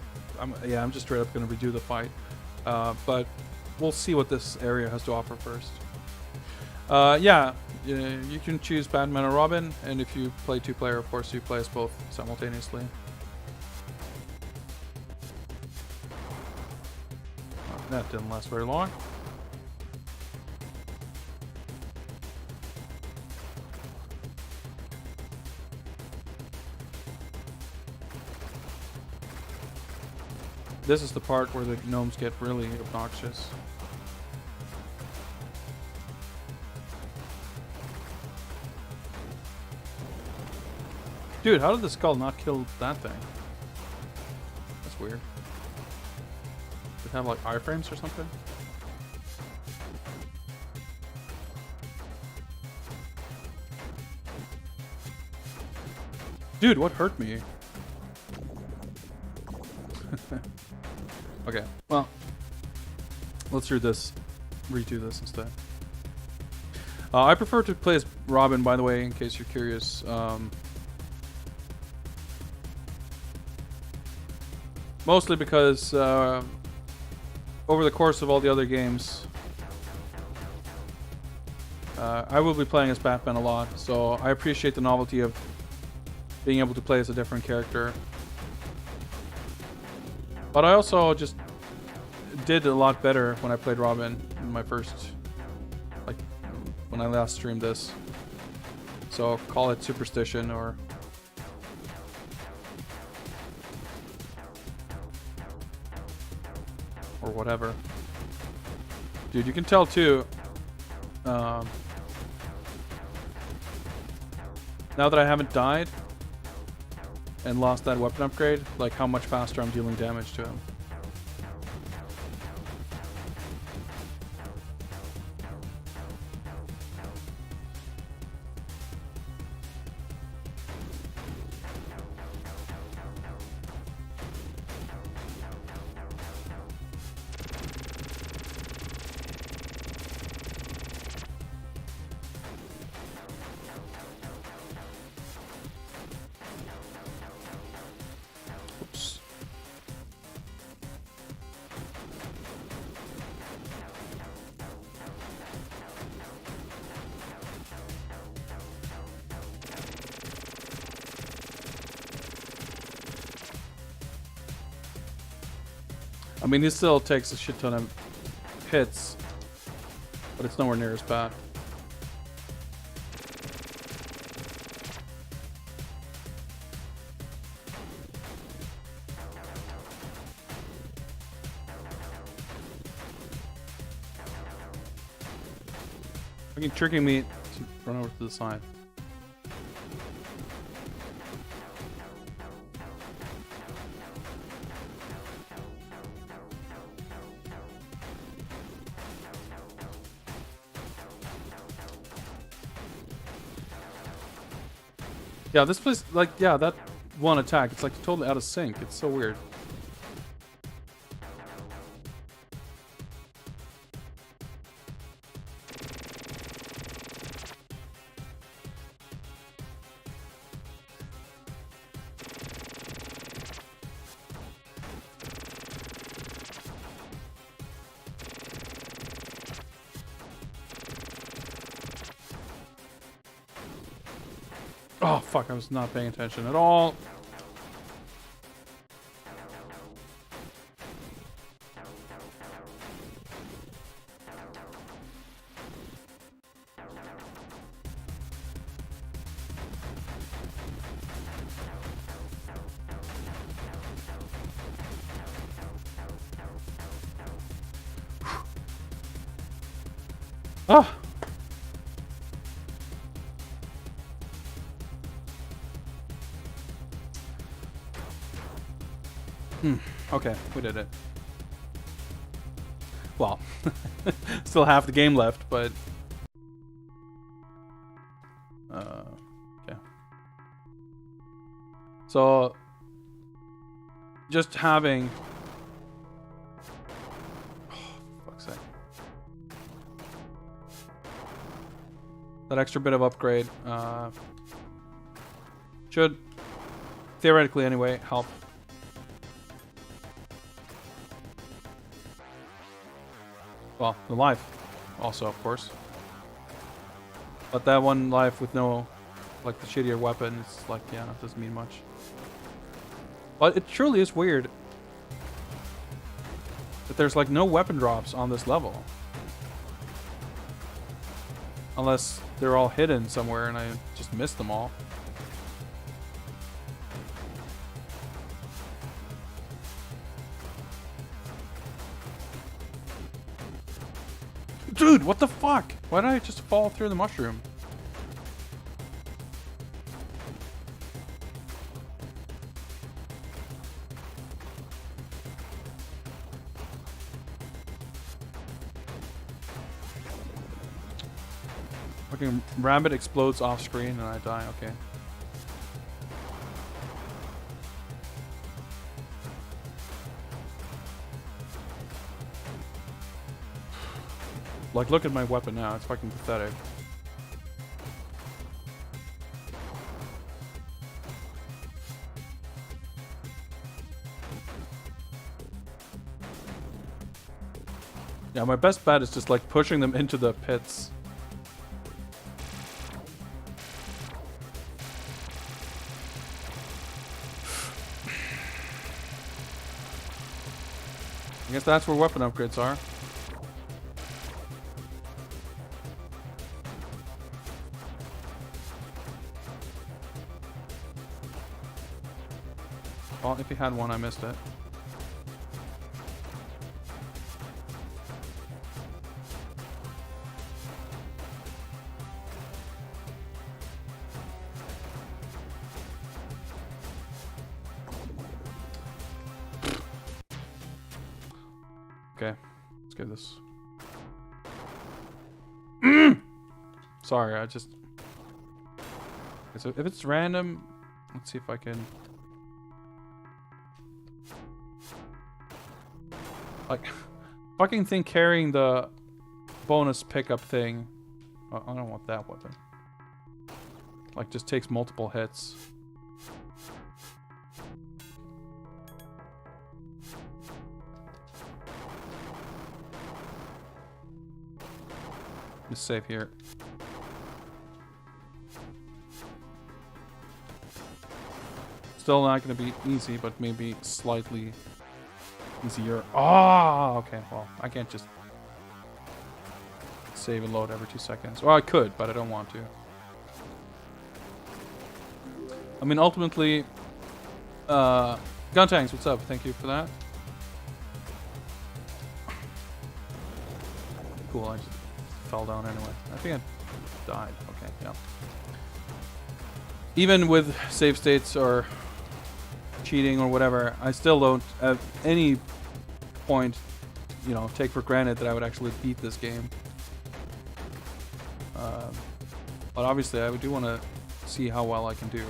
Speaker 2: I'm just straight up going to redo the fight. But we'll see what this area has to offer first. Yeah, you can choose Batman or Robin, and if you play two-player, of course, you play as both simultaneously. Oh, that didn't last very long. This is the part where the gnomes get really obnoxious. Dude, how did the skull not kill that thing? That's weird. Does it have like iframes or something? Dude, what hurt me? Okay, well, let's redo this instead. I prefer to play as Robin, by the way, in case you're curious. Mostly because over the course of all the other games, I will be playing as Batman a lot, so I appreciate the novelty of being able to play as a different character. But I also just did a lot better when I played Robin in my first, like, when I last streamed this. So call it superstition or... or whatever. Dude, you can tell too, now that I haven't died and lost that weapon upgrade, like how much faster I'm dealing damage to him. I mean, he still takes a shit ton of hits, but it's nowhere near as bad. Fucking tricking me to run over to the side. Yeah, this place, like, yeah, that one attack, it's like totally out of sync. It's so weird. Oh, fuck, I was not paying attention at all. Ah! Okay, we did it. Well, still half the game left, but... okay. So... just having... oh, for fuck's sake. That extra bit of upgrade, should, theoretically anyway, help. Well, the life, also, of course. But that one life with no, like, the shittier weapon, it's like, yeah, that doesn't mean much. But it truly is weird that there's, like, no weapon drops on this level. Unless they're all hidden somewhere and I just missed them all. Dude, what the fuck? Why did I just fall through the mushroom? Fucking rabbit explodes off screen and I die, okay. Like, look at my weapon now. It's fucking pathetic. Yeah, my best bet is just, like, pushing them into the pits. I guess that's where weapon upgrades are. Well, if he had one, I missed it. Okay, let's get this. Sorry, I just... okay, so if it's random, let's see if I can... like, fucking thing carrying the bonus pickup thing. Oh, I don't want that weapon. Like, just takes multiple hits. Just save here. Still not going to be easy, but maybe slightly easier. Oh, okay. Well, I can't just save and load every 2 seconds. Well, I could, but I don't want to. I mean, ultimately, Gun Tanks, what's up? Thank you for that. Cool. I just fell down anyway. I think I died. Okay, yeah. Even with save states or cheating or whatever, I still don't at any point, you know, take for granted that I would actually beat this game. But obviously, I do want to see how well I can do.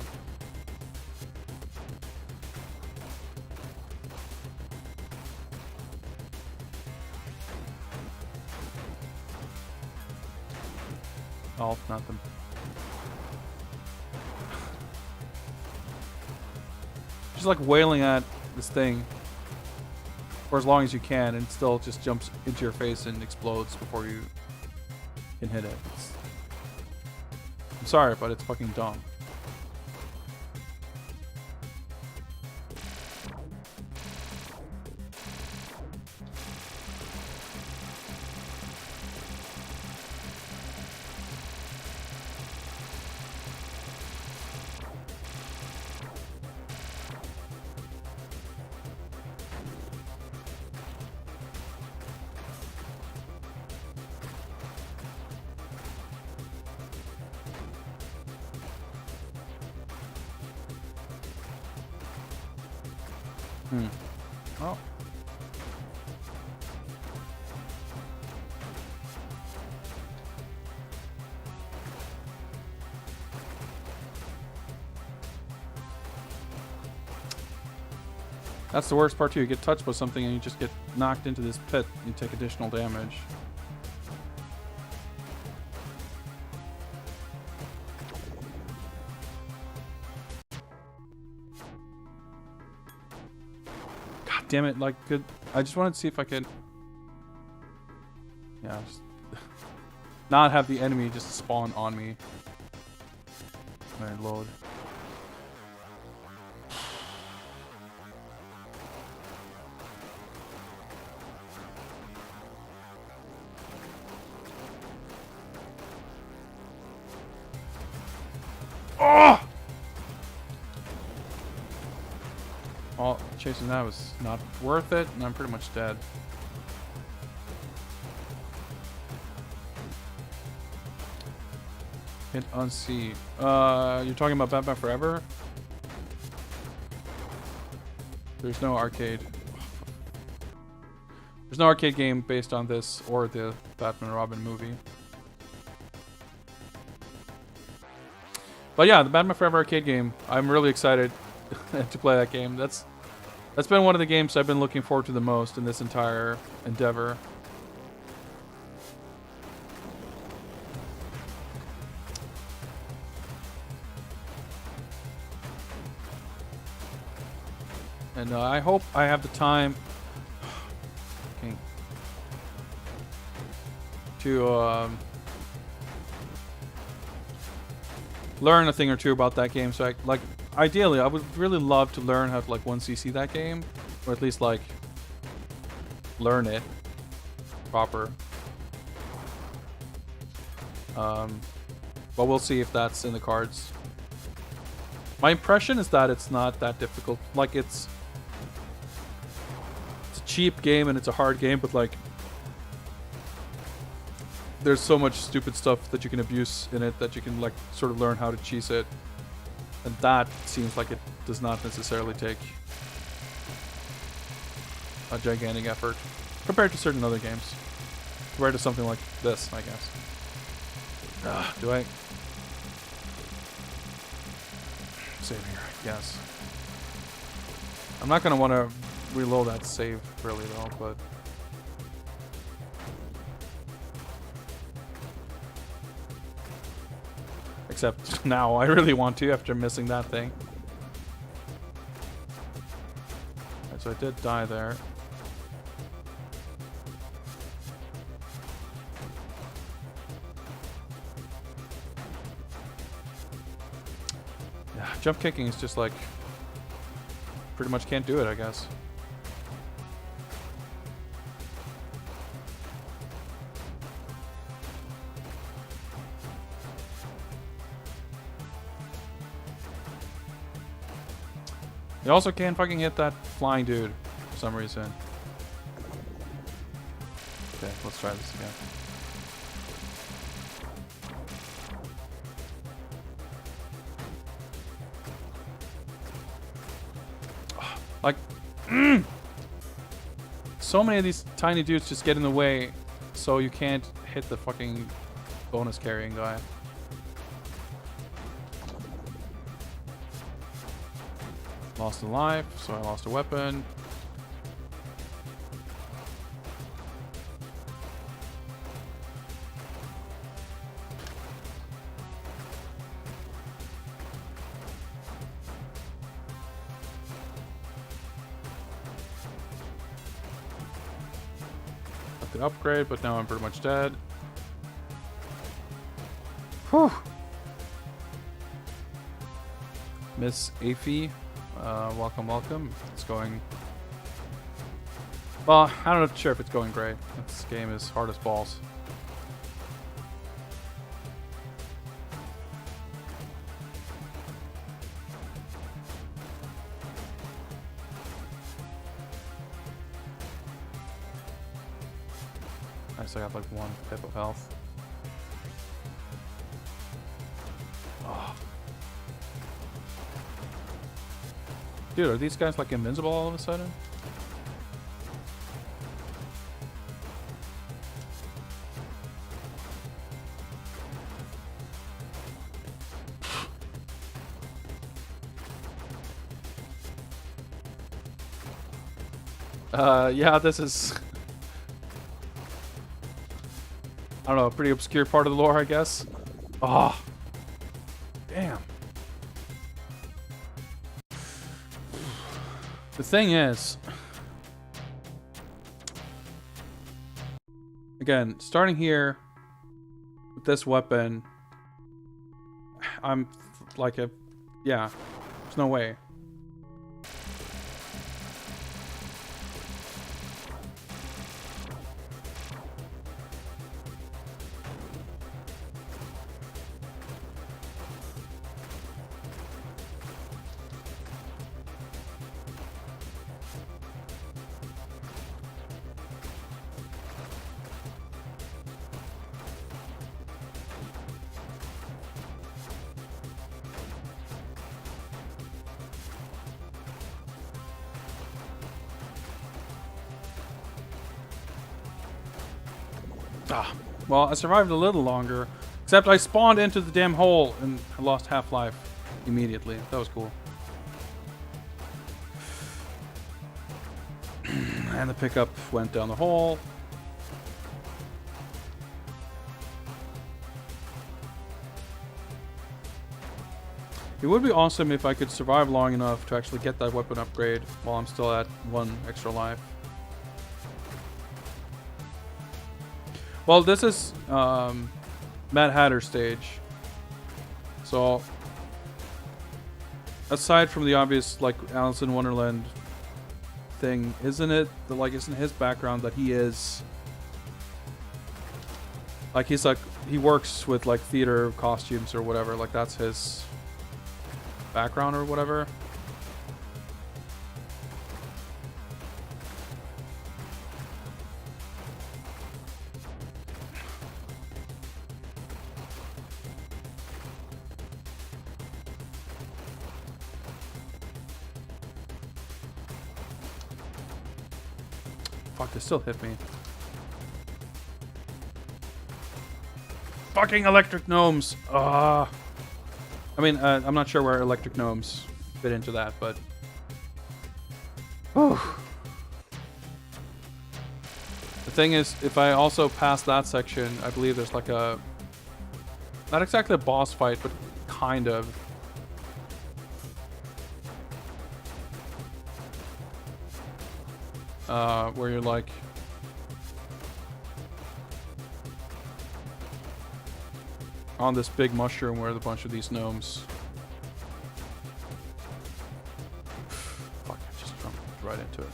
Speaker 2: Oh, nothing. Just like wailing at this thing for as long as you can, and it still just jumps into your face and explodes before you can hit it. I'm sorry, but it's fucking dumb. Oh. That's the worst part too. You get touched by something and you just get knocked into this pit. You take additional damage. God damn it! Like, good. I just wanted to see if I could. Yeah, just not have the enemy just spawn on me when I load. Oh! Well, chasing that was not worth it, and I'm pretty much dead. Hit unsee. You're talking about Batman Forever? There's no arcade. There's no arcade game based on this or the Batman and Robin movie. But yeah, the Batman Forever arcade game. I'm really excited to play that game. That's been one of the games I've been looking forward to the most in this entire endeavor. And I hope I have the time to learn a thing or two about that game. So I, like, ideally I would really love to learn how to like 1cc that game, or at least like learn it proper. But we'll see if that's in the cards. My impression is that it's not that difficult. Like, it's a cheap game and it's a hard game, but like there's so much stupid stuff that you can abuse in it that you can like sort of learn how to cheese it. And that seems like it does not necessarily take a gigantic effort compared to certain other games. Compared to something like this, I guess. Do I save here? Yes. I'm not gonna want to reload that save really though, but except now I really want to after missing that thing. Right, so I did die there. Yeah, jump kicking is just like pretty much can't do it, I guess. You also can't fucking hit that flying dude for some reason. Okay, let's try this again. So many of these tiny dudes just get in the way, so you can't hit the fucking bonus carrying guy. Lost a life, so I lost a weapon. Got the upgrade, but now I'm pretty much dead. Whew. Miss Afie. Welcome, welcome. It's going... Well, I'm not sure if it's going great. This game is hard as balls. I still have like 1 pip of health. Oh. Dude, are these guys like invincible all of a sudden? Yeah, this is... I don't know, a pretty obscure part of the lore, I guess. Oh. Damn. The thing is... Again, starting here with this weapon, I'm like a... Yeah, there's no way. Ah, well, I survived a little longer, except I spawned into the damn hole and I lost half life immediately. That was cool. And the pickup went down the hole. It would be awesome if I could survive long enough to actually get that weapon upgrade while I'm still at 1 extra life. Well, this is Mad Hatter stage. So, aside from the obvious, like, Alice in Wonderland thing, isn't it, like, isn't his background that he is, like, he's like, he works with, like, theater costumes or whatever, like, that's his background or whatever. Fuck, they still hit me. Fucking electric gnomes! I mean, I'm not sure where electric gnomes fit into that, but... Whew. The thing is, if I also pass that section, I believe there's like a... Not exactly a boss fight, but kind of. Where you're like... on this big mushroom where a bunch of these gnomes... Fuck, I just jumped right into it.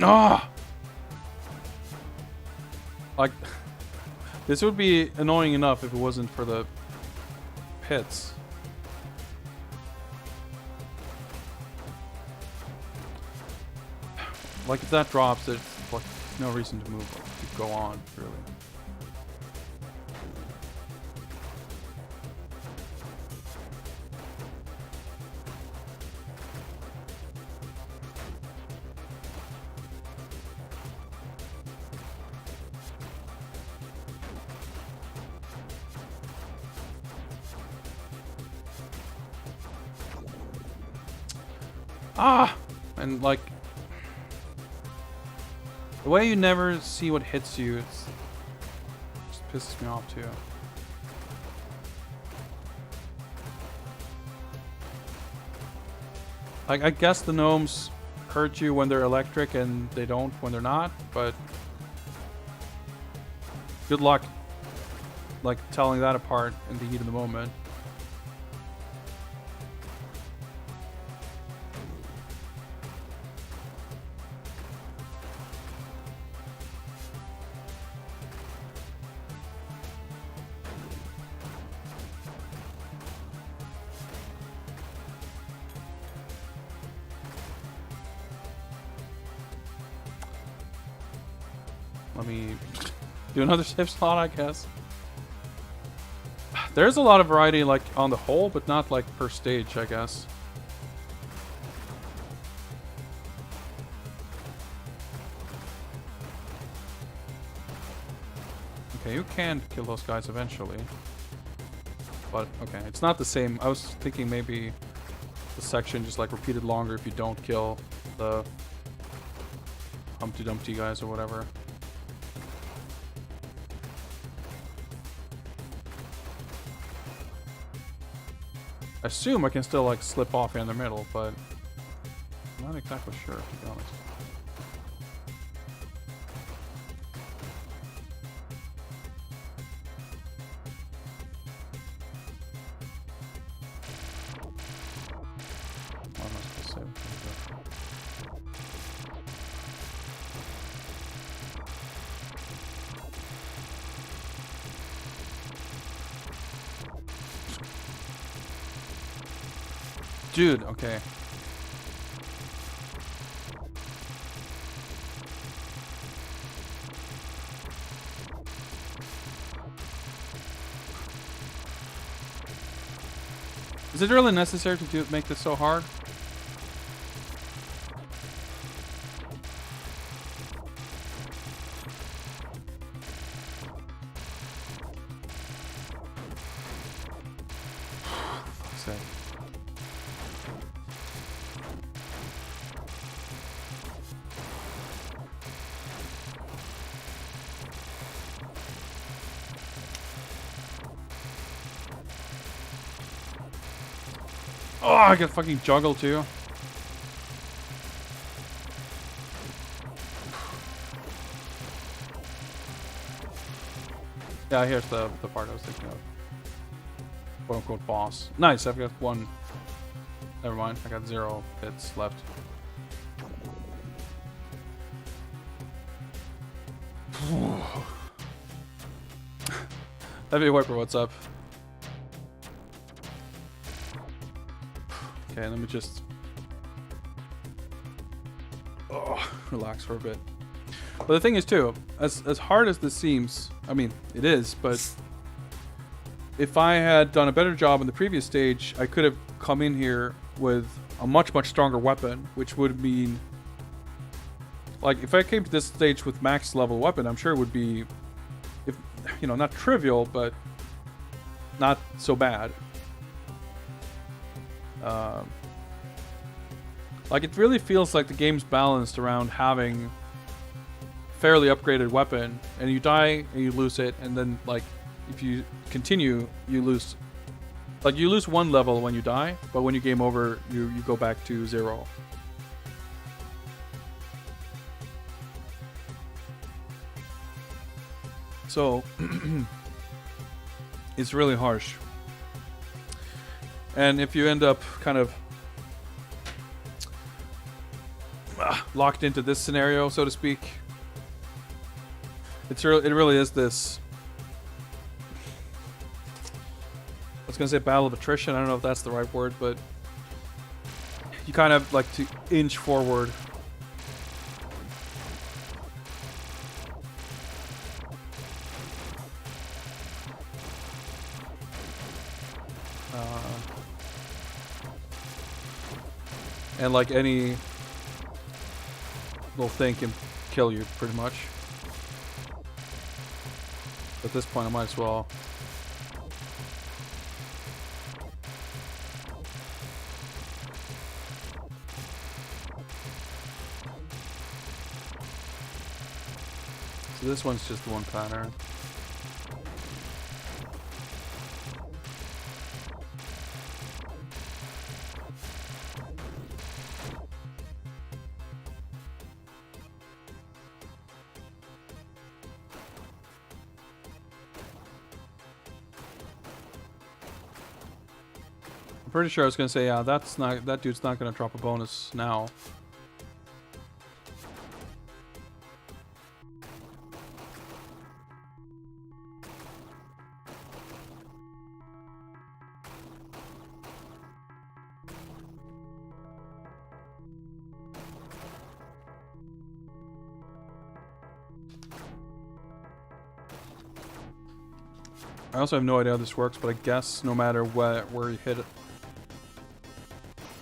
Speaker 2: Ah! Like, this would be annoying enough if it wasn't for the pits. Like if that drops, there's like no reason to move or to go on, really. Ah! And like the way you never see what hits you, it's just pisses me off too. Like I guess the gnomes hurt you when they're electric and they don't when they're not, but good luck like telling that apart in the heat of the moment. Let me do another save slot, I guess. There's a lot of variety, like, on the whole, but not, like, per stage, I guess. Okay, you can kill those guys eventually. But, okay, it's not the same. I was thinking maybe the section just, like, repeated longer if you don't kill the Humpty Dumpty guys or whatever. I assume I can still like slip off in the middle, but I'm not exactly sure, to be honest. What am I supposed to say? Dude, okay. Is it really necessary to make this so hard? Fuck's sake. Oh, I got fucking juggle too. Yeah, here's the part I was thinking of. Quote unquote boss. Nice, I've got one. Never mind, I got 0 hits left. Heavy Wiper, what's up? Okay, let me just relax for a bit. But the thing is too, as hard as this seems, I mean, it is, but if I had done a better job in the previous stage, I could have come in here with a much stronger weapon, which would mean, like, if I came to this stage with max level weapon, I'm sure it would be, if you know, not trivial, but not so bad. Like, it really feels like the game's balanced around having fairly upgraded weapon, and you die and you lose it, and then like if you continue, you lose. Like, you lose 1 level when you die, but when you game over, you go back to 0. So it's really harsh. And if you end up kind of locked into this scenario, so to speak, it really is this, I was gonna say battle of attrition. I don't know if that's the right word, but you kind of like to inch forward And like any little thing can kill you pretty much. At this point I might as well. So this one's just one pattern. I'm pretty sure I was gonna say, yeah, that dude's not gonna drop a bonus now. I also have no idea how this works, but I guess no matter where you hit it.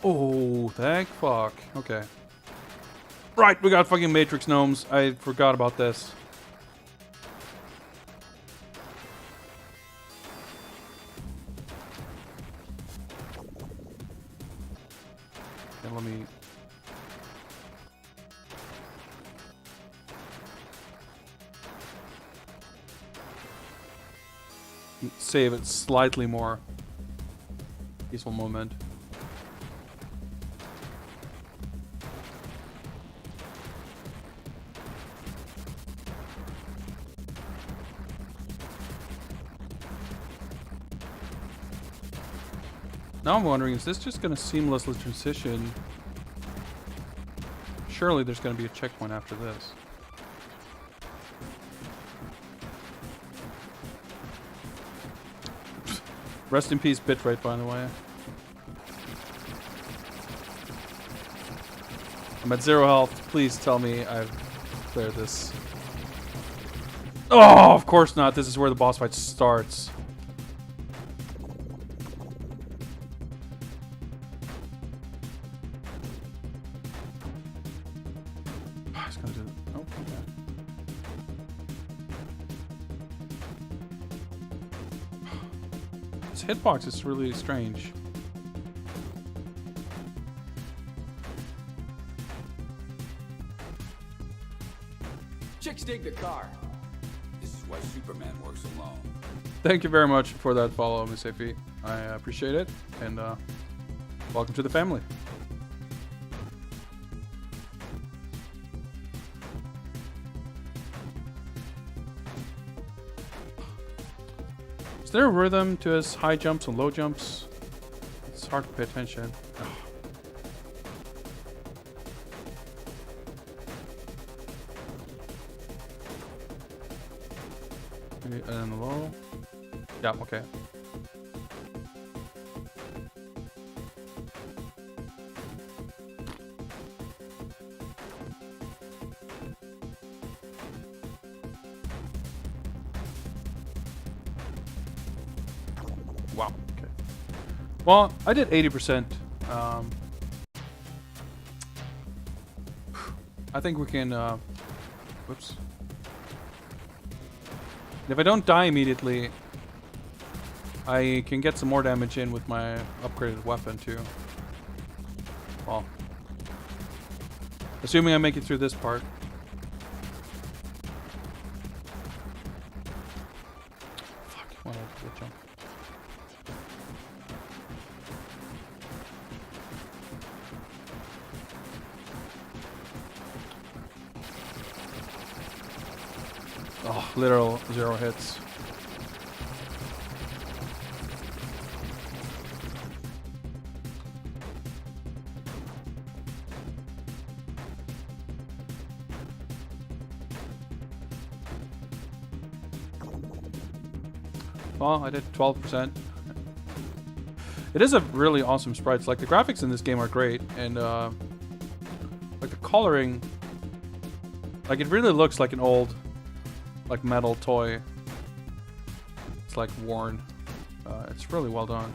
Speaker 2: Oh, thank fuck. Okay. Right, we got fucking Matrix Gnomes. I forgot about this. Okay, let me... save it slightly more. Peaceful moment. Now I'm wondering, is this just going to seamlessly transition? Surely there's going to be a checkpoint after this. Rest in peace, bitrate, by the way. I'm at 0 health. Please tell me I've cleared this. Oh, of course not. This is where the boss fight starts. It's gonna do it. Oh, okay. This hitbox is really strange.
Speaker 3: Chicks dig the car. This is why Superman works alone.
Speaker 2: Thank you very much for that follow, Miss Effie. I appreciate it, and welcome to the family. Is there a rhythm to his high jumps and low jumps? It's hard to pay attention. Ugh. And then low. Yeah, okay. Wow. Okay. Well, I did 80%. I think we can. Whoops. If I don't die immediately, I can get some more damage in with my upgraded weapon too. Well, assuming I make it through this part. Fuck, why did I jump? Oh, literal 0 hits. Well, I did 12%. It is a really awesome sprite. Like, the graphics in this game are great, and like the coloring, like it really looks like an old, like, metal toy. It's like worn. It's really well done.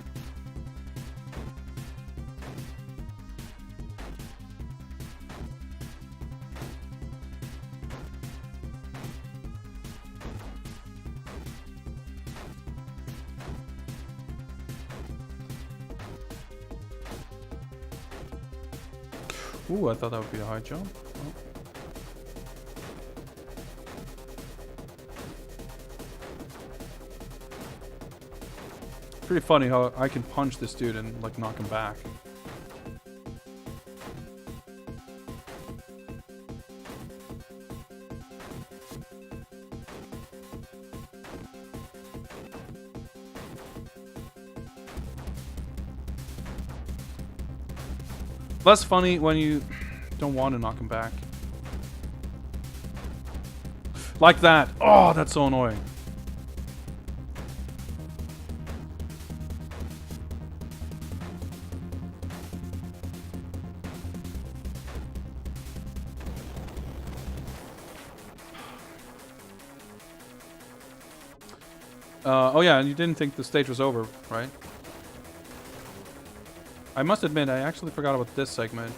Speaker 2: Ooh, I thought that would be a high jump. Oh. Pretty funny how I can punch this dude and like knock him back. Less funny when you don't want to knock him back. Like that. Oh, that's so annoying. Oh yeah, and you didn't think the stage was over, right? I must admit, I actually forgot about this segment.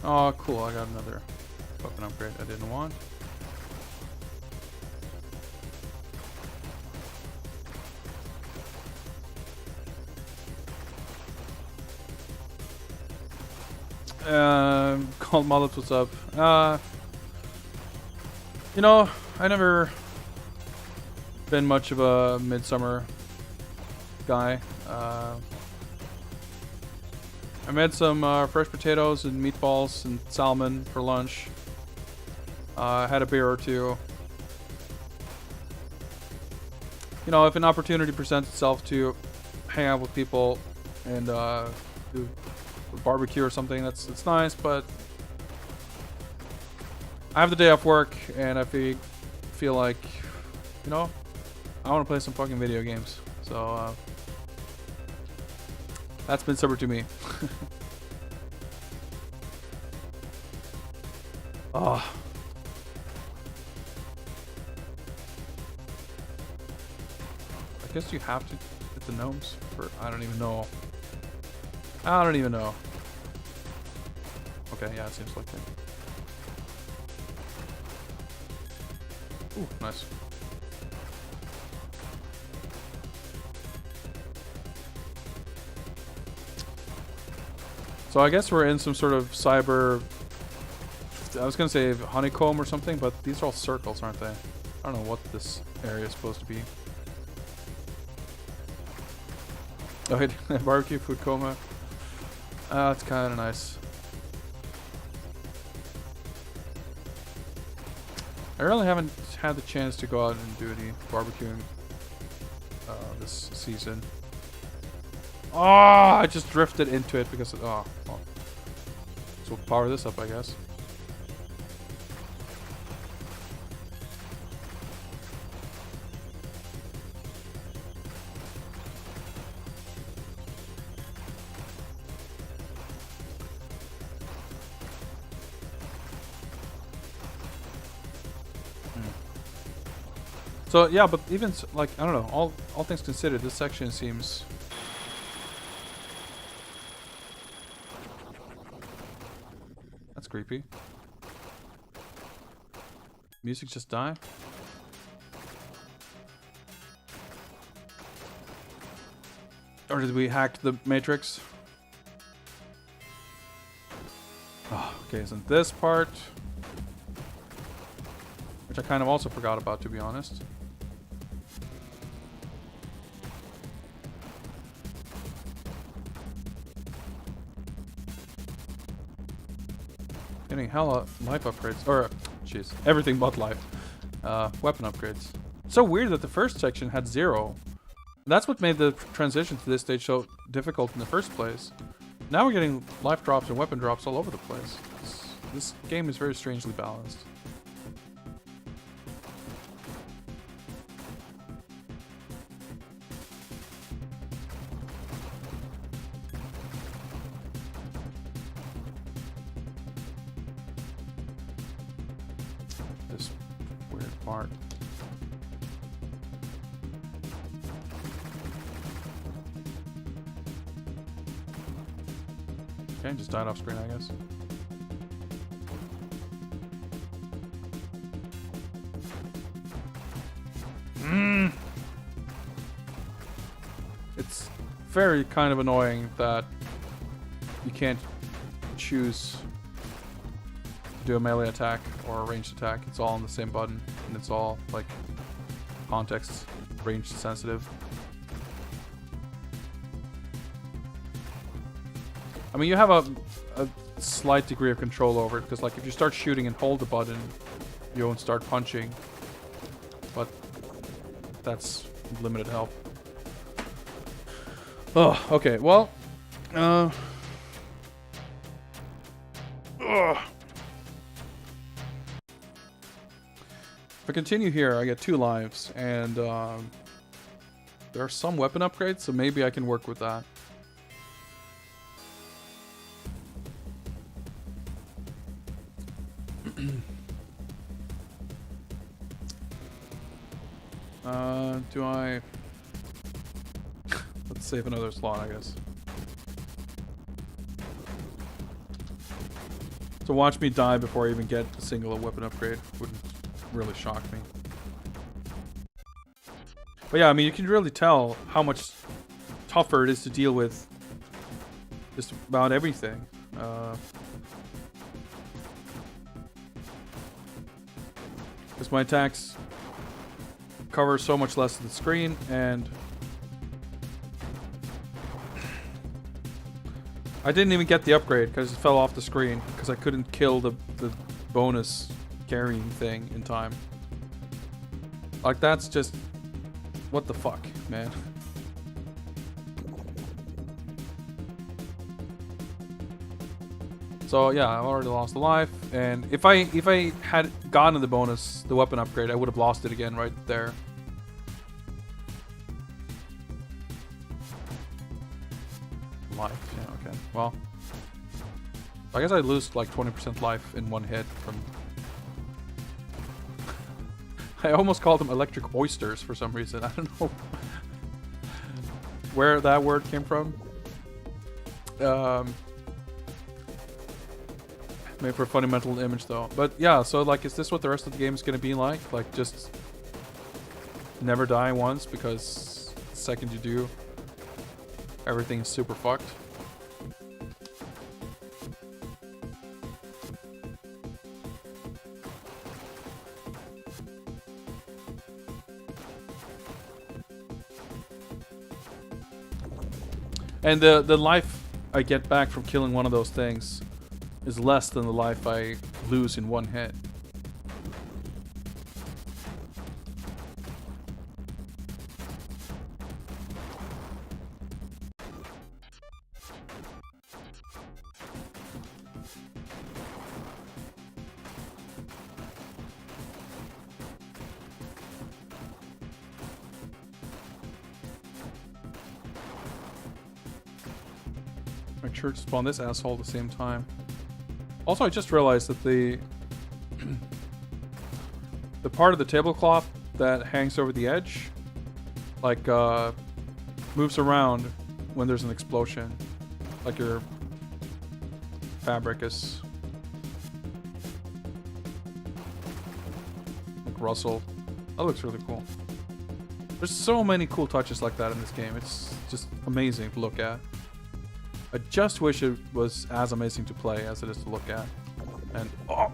Speaker 2: Oh, cool, I got another weapon upgrade I didn't want. Called Mullet, what's up? You know, I never been much of a midsummer guy. I made some fresh potatoes and meatballs and salmon for lunch. I had a beer or two. You know, if an opportunity presents itself to hang out with people and do a barbecue or something, it's nice, but I have the day off work and I feel like, you know, I want to play some fucking video games. So that's been sober to me. Oh. I guess you have to hit the gnomes for, I don't even know. I don't even know. Okay, yeah, it seems like it. Ooh, nice. So I guess we're in some sort of cyber, I was gonna say honeycomb or something, but these are all circles, aren't they? I don't know what this area is supposed to be. Oh, wait, barbecue food coma. It's kind of nice. I really haven't had the chance to go out and do any barbecuing this season. Oh, I just drifted into it because of, oh, well. So we'll power this up, I guess. So yeah, but even like, I don't know, all things considered, this section seems that's creepy. Music just die? Or did we hack the Matrix? Oh, okay, isn't this part, which I kind of also forgot about, to be honest. Getting hella life upgrades, or jeez, everything but life. Weapon upgrades. So weird that the first section had 0. That's what made the transition to this stage so difficult in the first place. Now we're getting life drops and weapon drops all over the place. This game is very strangely balanced. This weird part. Okay, just died off screen, I guess. It's very kind of annoying that you can't choose to do a melee attack or a ranged attack. It's all on the same button, and it's all like context range sensitive. I mean, you have a slight degree of control over it, because like if you start shooting and hold the button, you won't start punching, but that's limited help. Oh, okay, well, ugh. If I continue here, I get 2 lives, and there are some weapon upgrades, so maybe I can work with that. Do I... Let's save another slot, I guess. So watch me die before I even get a single weapon upgrade wouldn't really shock me. But yeah, I mean, you can really tell how much tougher it is to deal with just about everything. Because my attacks cover so much less of the screen, and I didn't even get the upgrade because it fell off the screen because I couldn't kill the bonus carrying thing in time. Like, that's just... what the fuck, man? So yeah, I've already lost a life, and if I had gotten the bonus, the weapon upgrade, I would have lost it again right there. Life, yeah, okay. Well, I guess I lose like 20% life in one hit from... I almost called them electric oysters for some reason. I don't know where that word came from. Made for a funny mental image though. But yeah, so like, is this what the rest of the game is going to be like? Like, just never die once, because the second you do, everything is super fucked. And the life I get back from killing one of those things is less than the life I lose in one hit. Make sure to spawn this asshole at the same time. Also, I just realized that the part of the tablecloth that hangs over the edge, like, moves around when there's an explosion. Like your fabric is like rustled. That looks really cool. There's so many cool touches like that in this game. It's just amazing to look at. I just wish it was as amazing to play as it is to look at. And oh,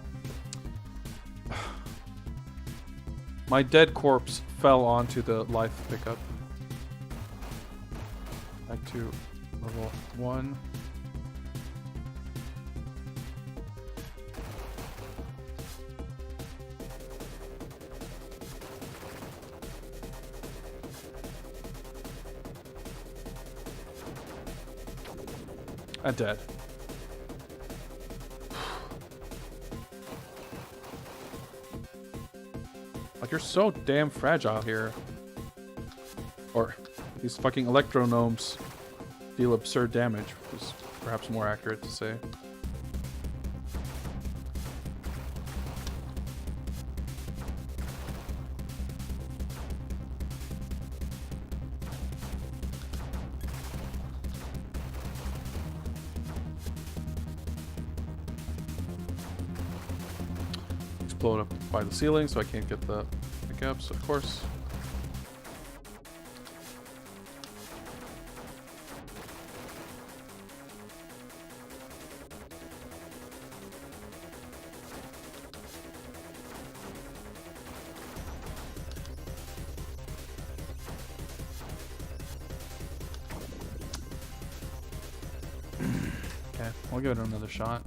Speaker 2: my dead corpse fell onto the life pickup. Back to level 1. I'm dead. Like, you're so damn fragile here. Or, these fucking electro gnomes deal absurd damage, which is perhaps more accurate to say. Explode up by the ceiling, so I can't get the pickups, of course. Okay, I'll give it another shot.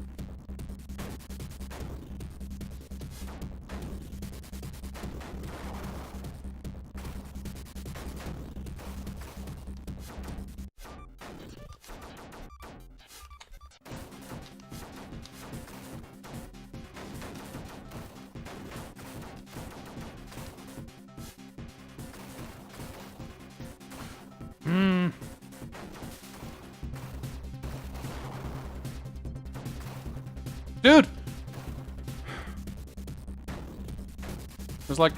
Speaker 2: Dude! There's like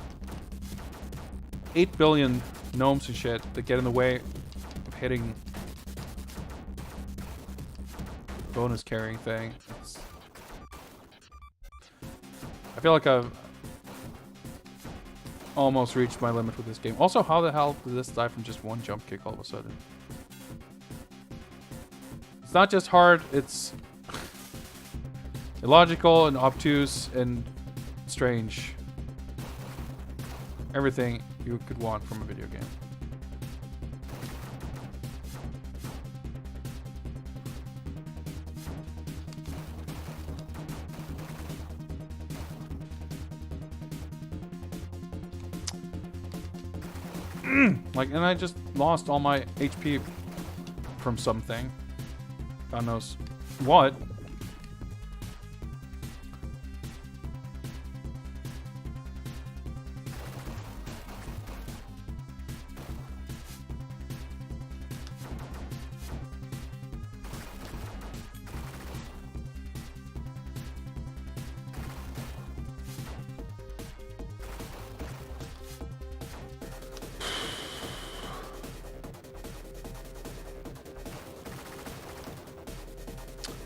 Speaker 2: 8 billion gnomes and shit that get in the way of hitting bonus carrying thing. I feel like I've almost reached my limit with this game. Also, how the hell did this die from just one jump kick all of a sudden? It's not just hard, it's illogical and obtuse and strange. Everything you could want from a video game. Like, and I just lost all my HP from something. God knows what.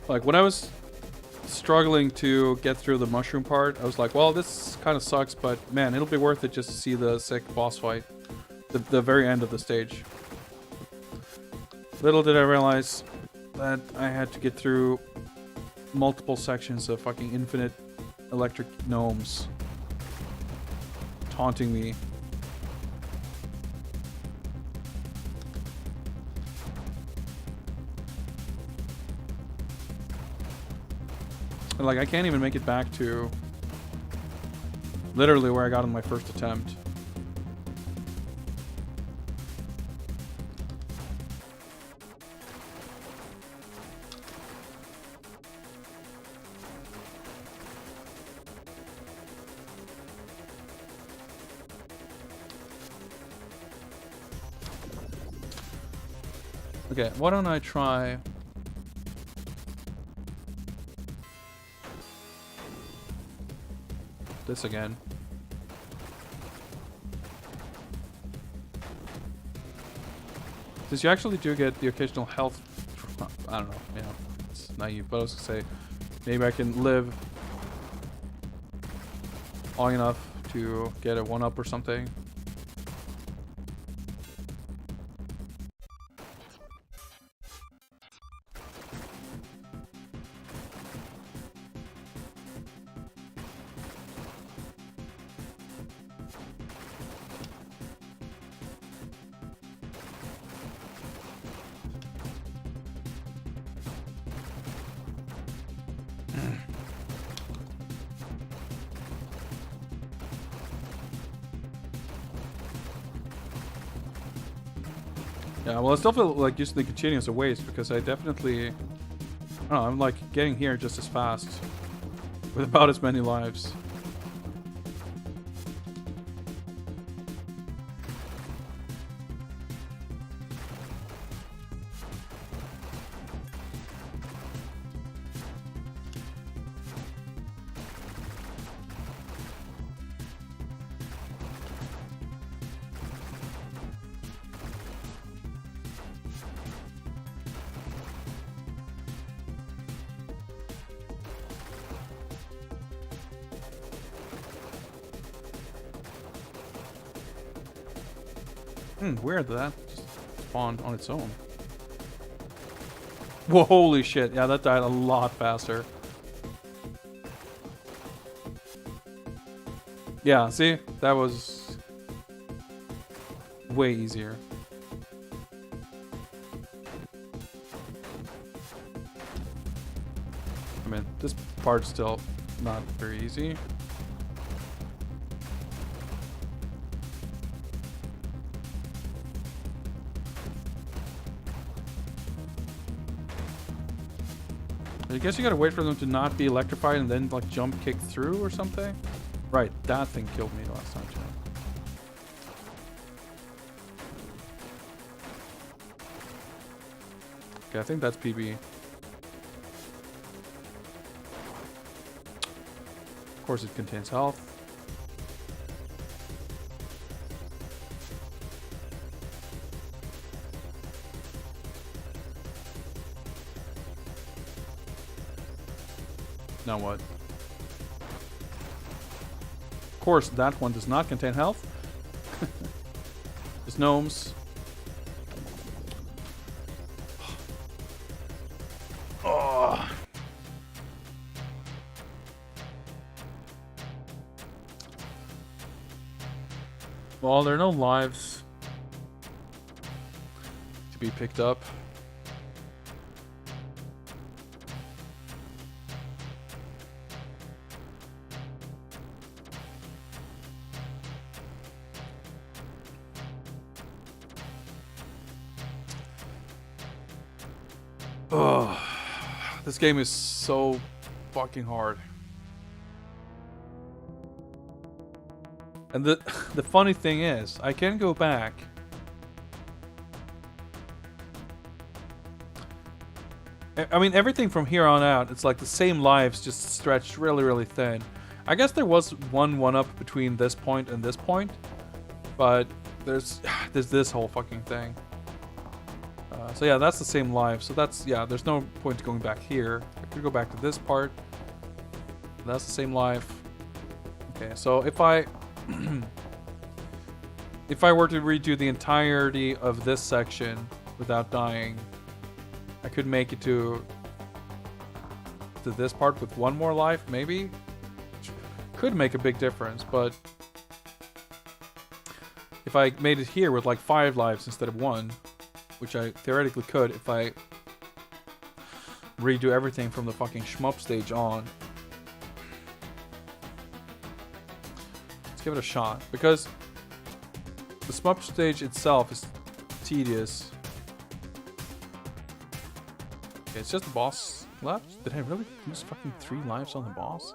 Speaker 2: Like, when I was struggling to get through the mushroom part, I was like, well, this kind of sucks, but man, it'll be worth it just to see the sick boss fight. The very end of the stage. Little did I realize that I had to get through multiple sections of fucking infinite electric gnomes taunting me. And like, I can't even make it back to literally where I got on my first attempt. Okay, why don't I try... this again. Since you actually do get the occasional health... I don't know, yeah, it's naive, but I was gonna say, maybe I can live long enough to get a 1-up or something. Yeah, well, I still feel like using the continuous a waste because I definitely, I don't know, I'm like getting here just as fast with about as many lives. Weird that just spawned on its own. Whoa, holy shit. Yeah, that died a lot faster. Yeah, see? That was way easier. I mean, this part's still not very easy. I guess you gotta wait for them to not be electrified and then like jump kick through or something. Right, that thing killed me last time too. Okay, I think that's PB. Of course it contains health. Now what? Of course, that one does not contain health. There's gnomes. Oh. Well, there are no lives to be picked up. Ugh. This game is so fucking hard. And the funny thing is, I can go back. I mean, everything from here on out, it's like the same lives just stretched really, really thin. I guess there was one up between this point and this point, but there's this whole fucking thing. So yeah, that's the same life. So that's, yeah, there's no point to going back here. I could go back to this part. That's the same life. Okay, so if I if I were to redo the entirety of this section without dying, I could make it to this part with one more life, maybe? Which could make a big difference, but if I made it here with like 5 lives instead of 1, which I theoretically could if I redo everything from the fucking shmup stage on. Let's give it a shot, because the shmup stage itself is tedious. Okay, it's just the boss left? Did I really lose fucking 3 lives on the boss?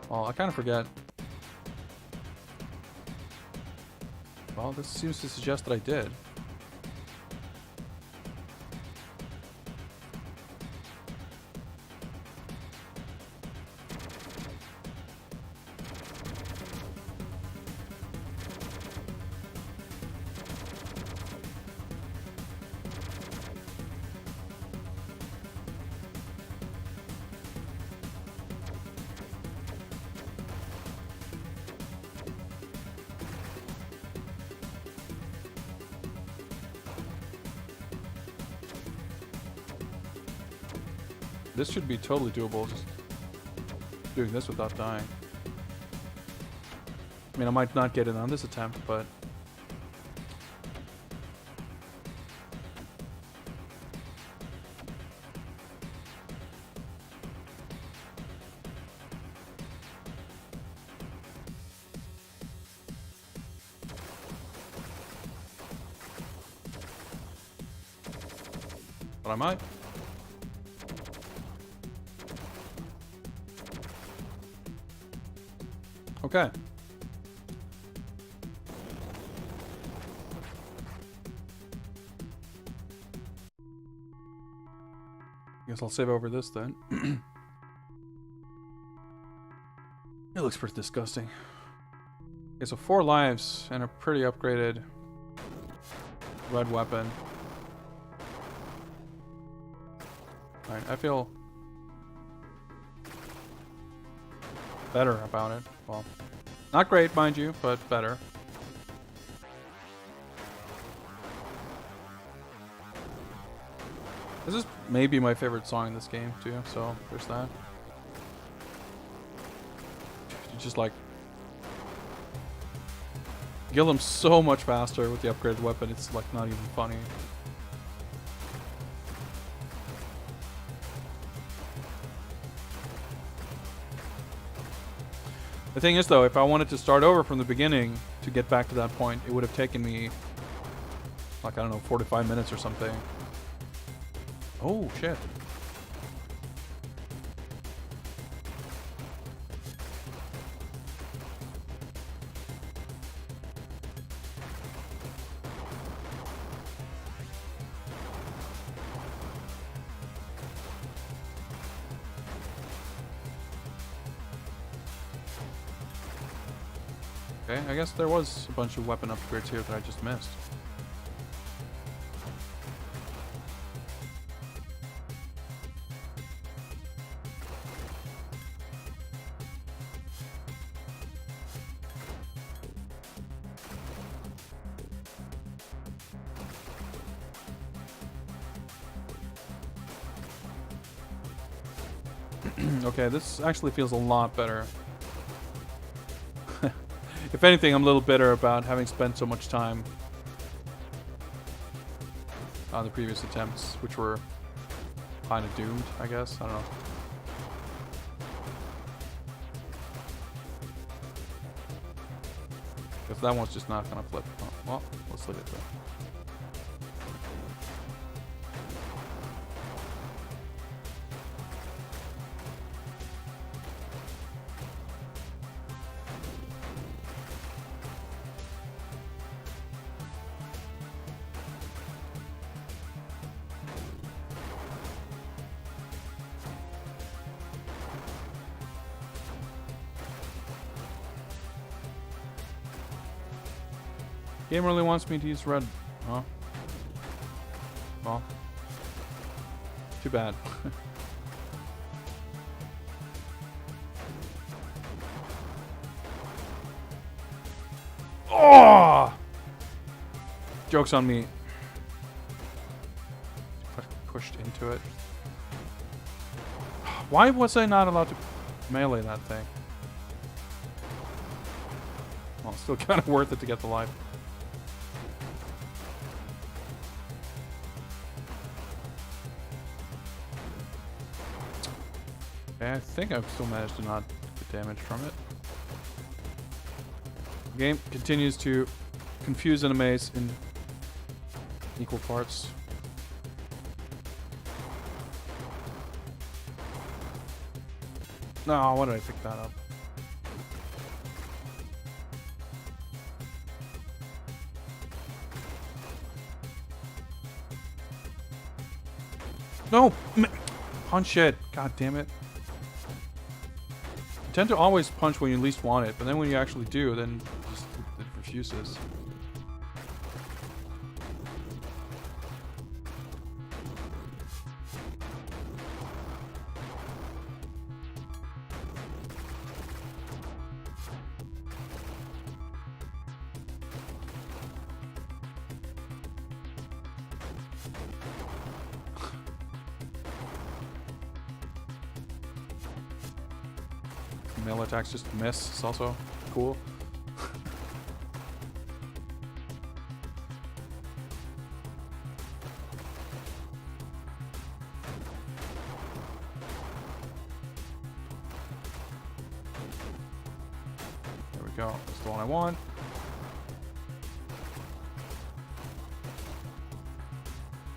Speaker 2: Well, I kind of forget. Well, this seems to suggest that I did. This should be totally doable, just doing this without dying. I mean, I might not get it on this attempt, but... But I might. Okay. Guess I'll save over this then. It looks pretty disgusting. Okay, so 4 lives and a pretty upgraded red weapon. Alright, I feel better about it. Well, not great, mind you, but better. This is maybe my favorite song in this game, too, so there's that. You just, like, kill them so much faster with the upgraded weapon, it's, like, not even funny. The thing is, though, if I wanted to start over from the beginning to get back to that point, it would have taken me, like, I don't know, 45 minutes or something. Oh, shit. Okay, I guess there was a bunch of weapon upgrades here that I just missed. Okay, this actually feels a lot better. If anything, I'm a little bitter about having spent so much time on the previous attempts, which were kind of doomed, I guess. I don't know. Because that one's just not going to flip. Oh, well, let's look at that. Game really wants me to use red. Huh? Well, too bad. Oh! Joke's on me. Pushed into it. Why was I not allowed to melee that thing? Well, it's still kind of worth it to get the life. Okay, I think I've still managed to not get damage from it. The game continues to confuse and amaze in equal parts. No, why did I pick that up? No! Punch it! God damn it. You tend to always punch when you least want it, but then when you actually do, then it refuses. Melee attacks just miss. It's also cool. There we go. That's the one I want.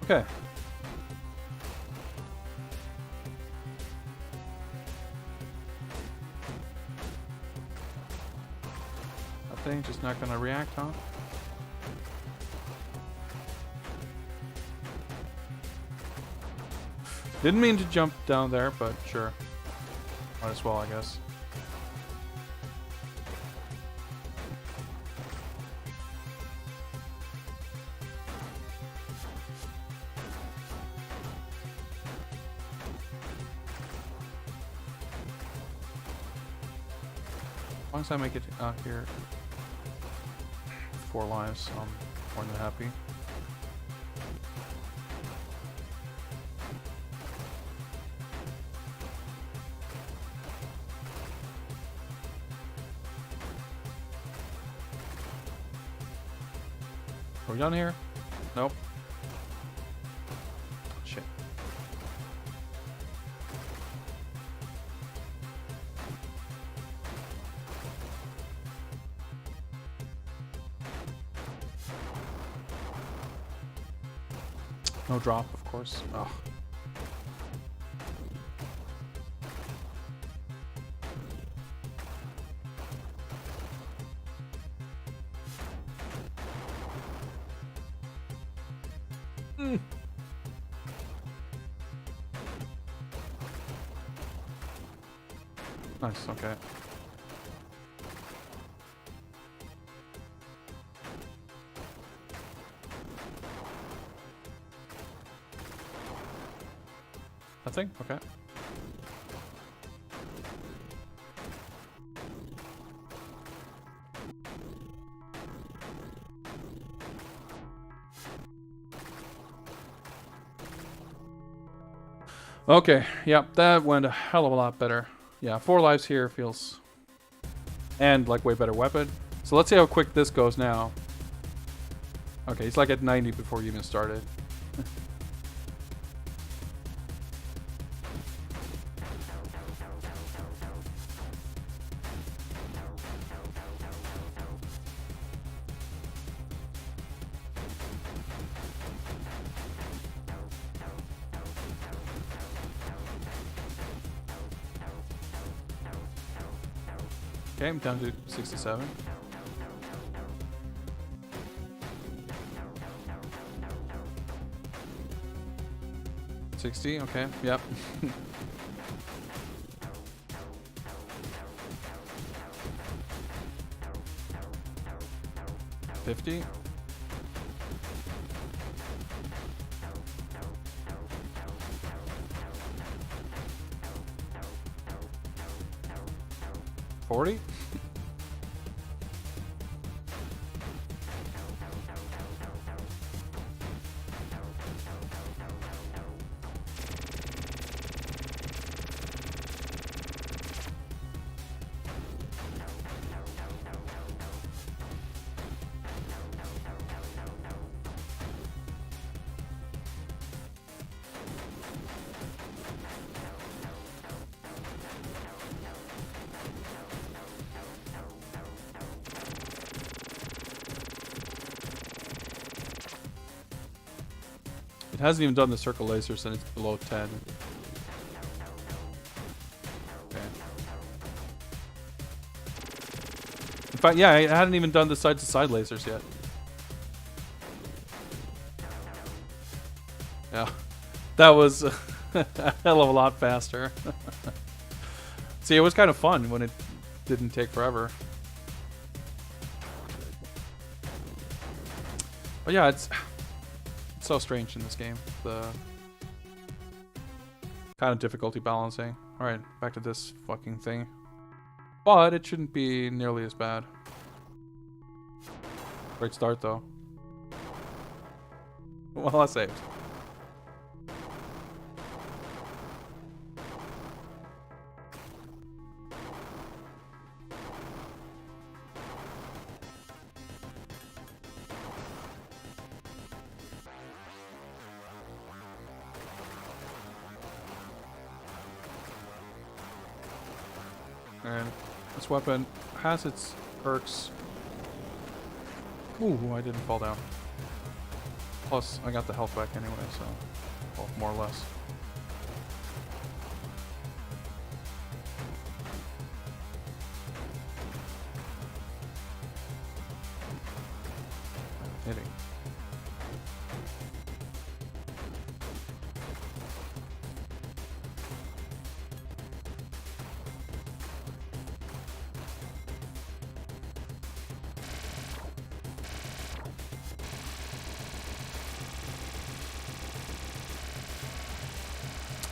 Speaker 2: Okay. Thing just not gonna react, huh? Didn't mean to jump down there, but sure. Might as well, I guess. As long as I make it out here 4 lives, I'm more than happy. Are we done here? Nope. Shit. No drop, of course. Ugh. Nice, okay. Nothing? Okay. Okay, yep, that went a hell of a lot better. Yeah, 4 lives here feels... And, like, way better weapon. So let's see how quick this goes now. Okay, he's like at 90 before he even started. Okay, I'm down to 67. $60, okay, yep. $50. $40. It hasn't even done the circle lasers and it's below 10. Okay. In fact, yeah, it hadn't even done the side-to-side lasers yet. Yeah. That was a hell of a lot faster. See, it was kind of fun when it didn't take forever. But yeah, it's so strange in this game. The kind of difficulty balancing. Alright, back to this fucking thing. But it shouldn't be nearly as bad. Great start though. Well, I saved. And this weapon has its perks. Ooh, I didn't fall down. Plus, I got the health back anyway, so... Well, more or less. Hitting.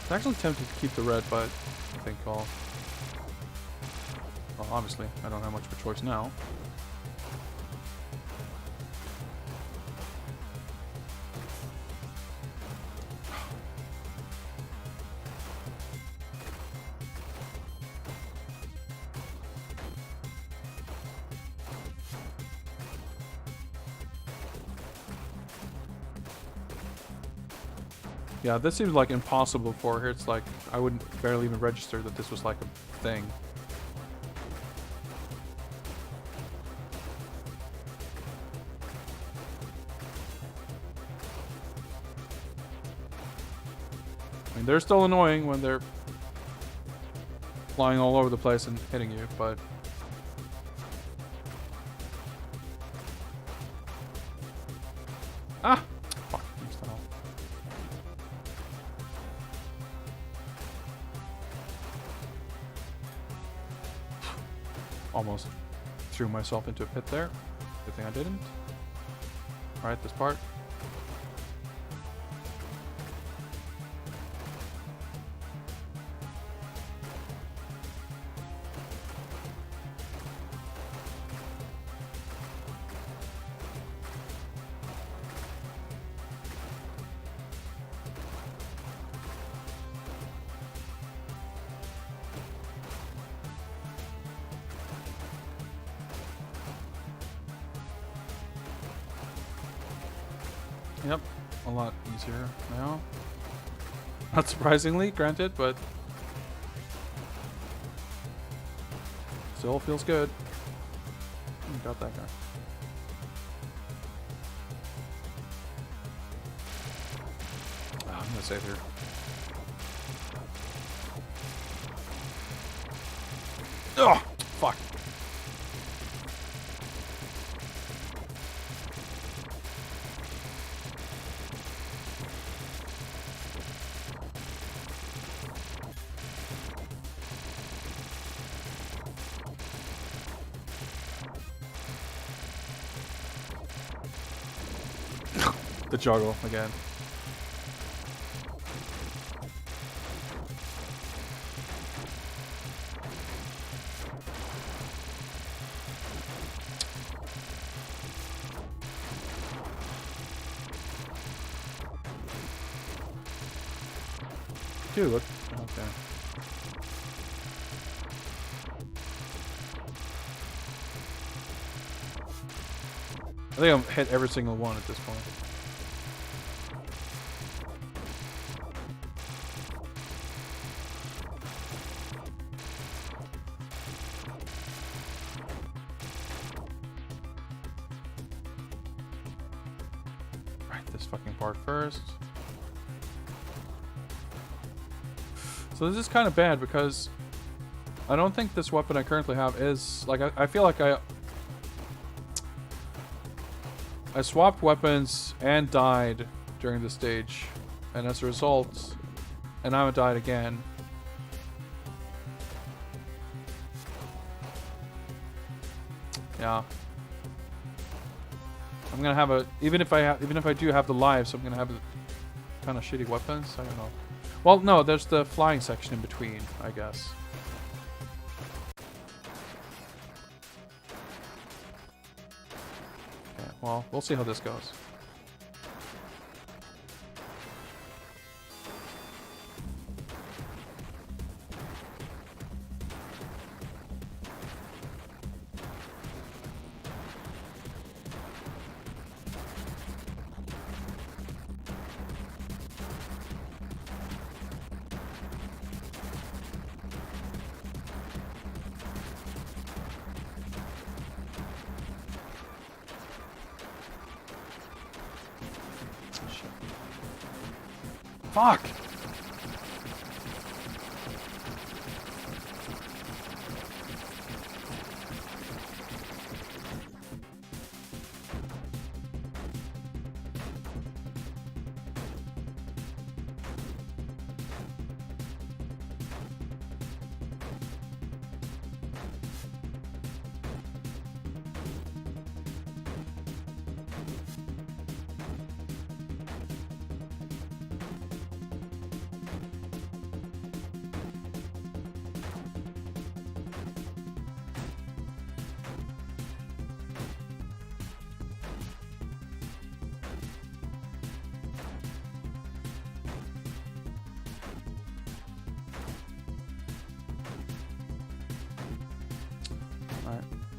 Speaker 2: I'm actually tempted to keep the red, but I think well, obviously, I don't have much of a choice now. Yeah, this seems like impossible for here. It's like I wouldn't barely even register that this was like a thing. I mean, they're still annoying when they're flying all over the place and hitting you, but... Ah! Fuck, missed that all. Almost threw myself into a pit there. Good thing I didn't. Alright, this part. Yep, a lot easier now. Not surprisingly, granted, but still feels good. Got that guy. I'm gonna save here. Oh, fuck. The juggle again. Dude, look. Okay. I think I've hit every single one at this point. This fucking part first. So this is kind of bad because I don't think this weapon I currently have is like I feel like I swapped weapons and died during this stage, and as a result, and now I died again. Yeah. I'm gonna have a even if I do have the lives, I'm gonna have a kind of shitty weapons. I don't know. Well, no, there's the flying section in between, I guess. Okay, well, we'll see how this goes. Fuck!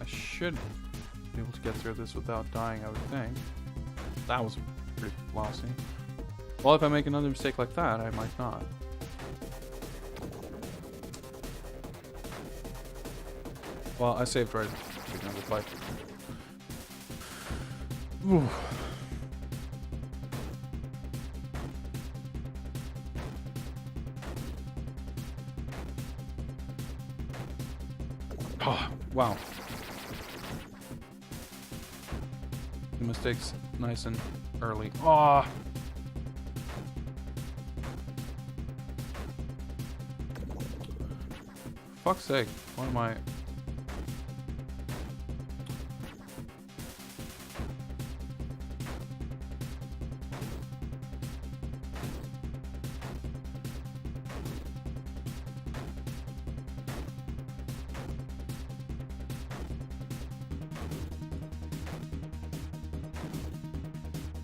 Speaker 2: Should be able to get through this without dying, I would think. That was pretty lousy. Well, if I make another mistake like that, I might not. Well, I saved right at the beginning of the fight. Ooh. Oh, wow. The mistakes nice and early. Oh. Fuck's sake. What am I?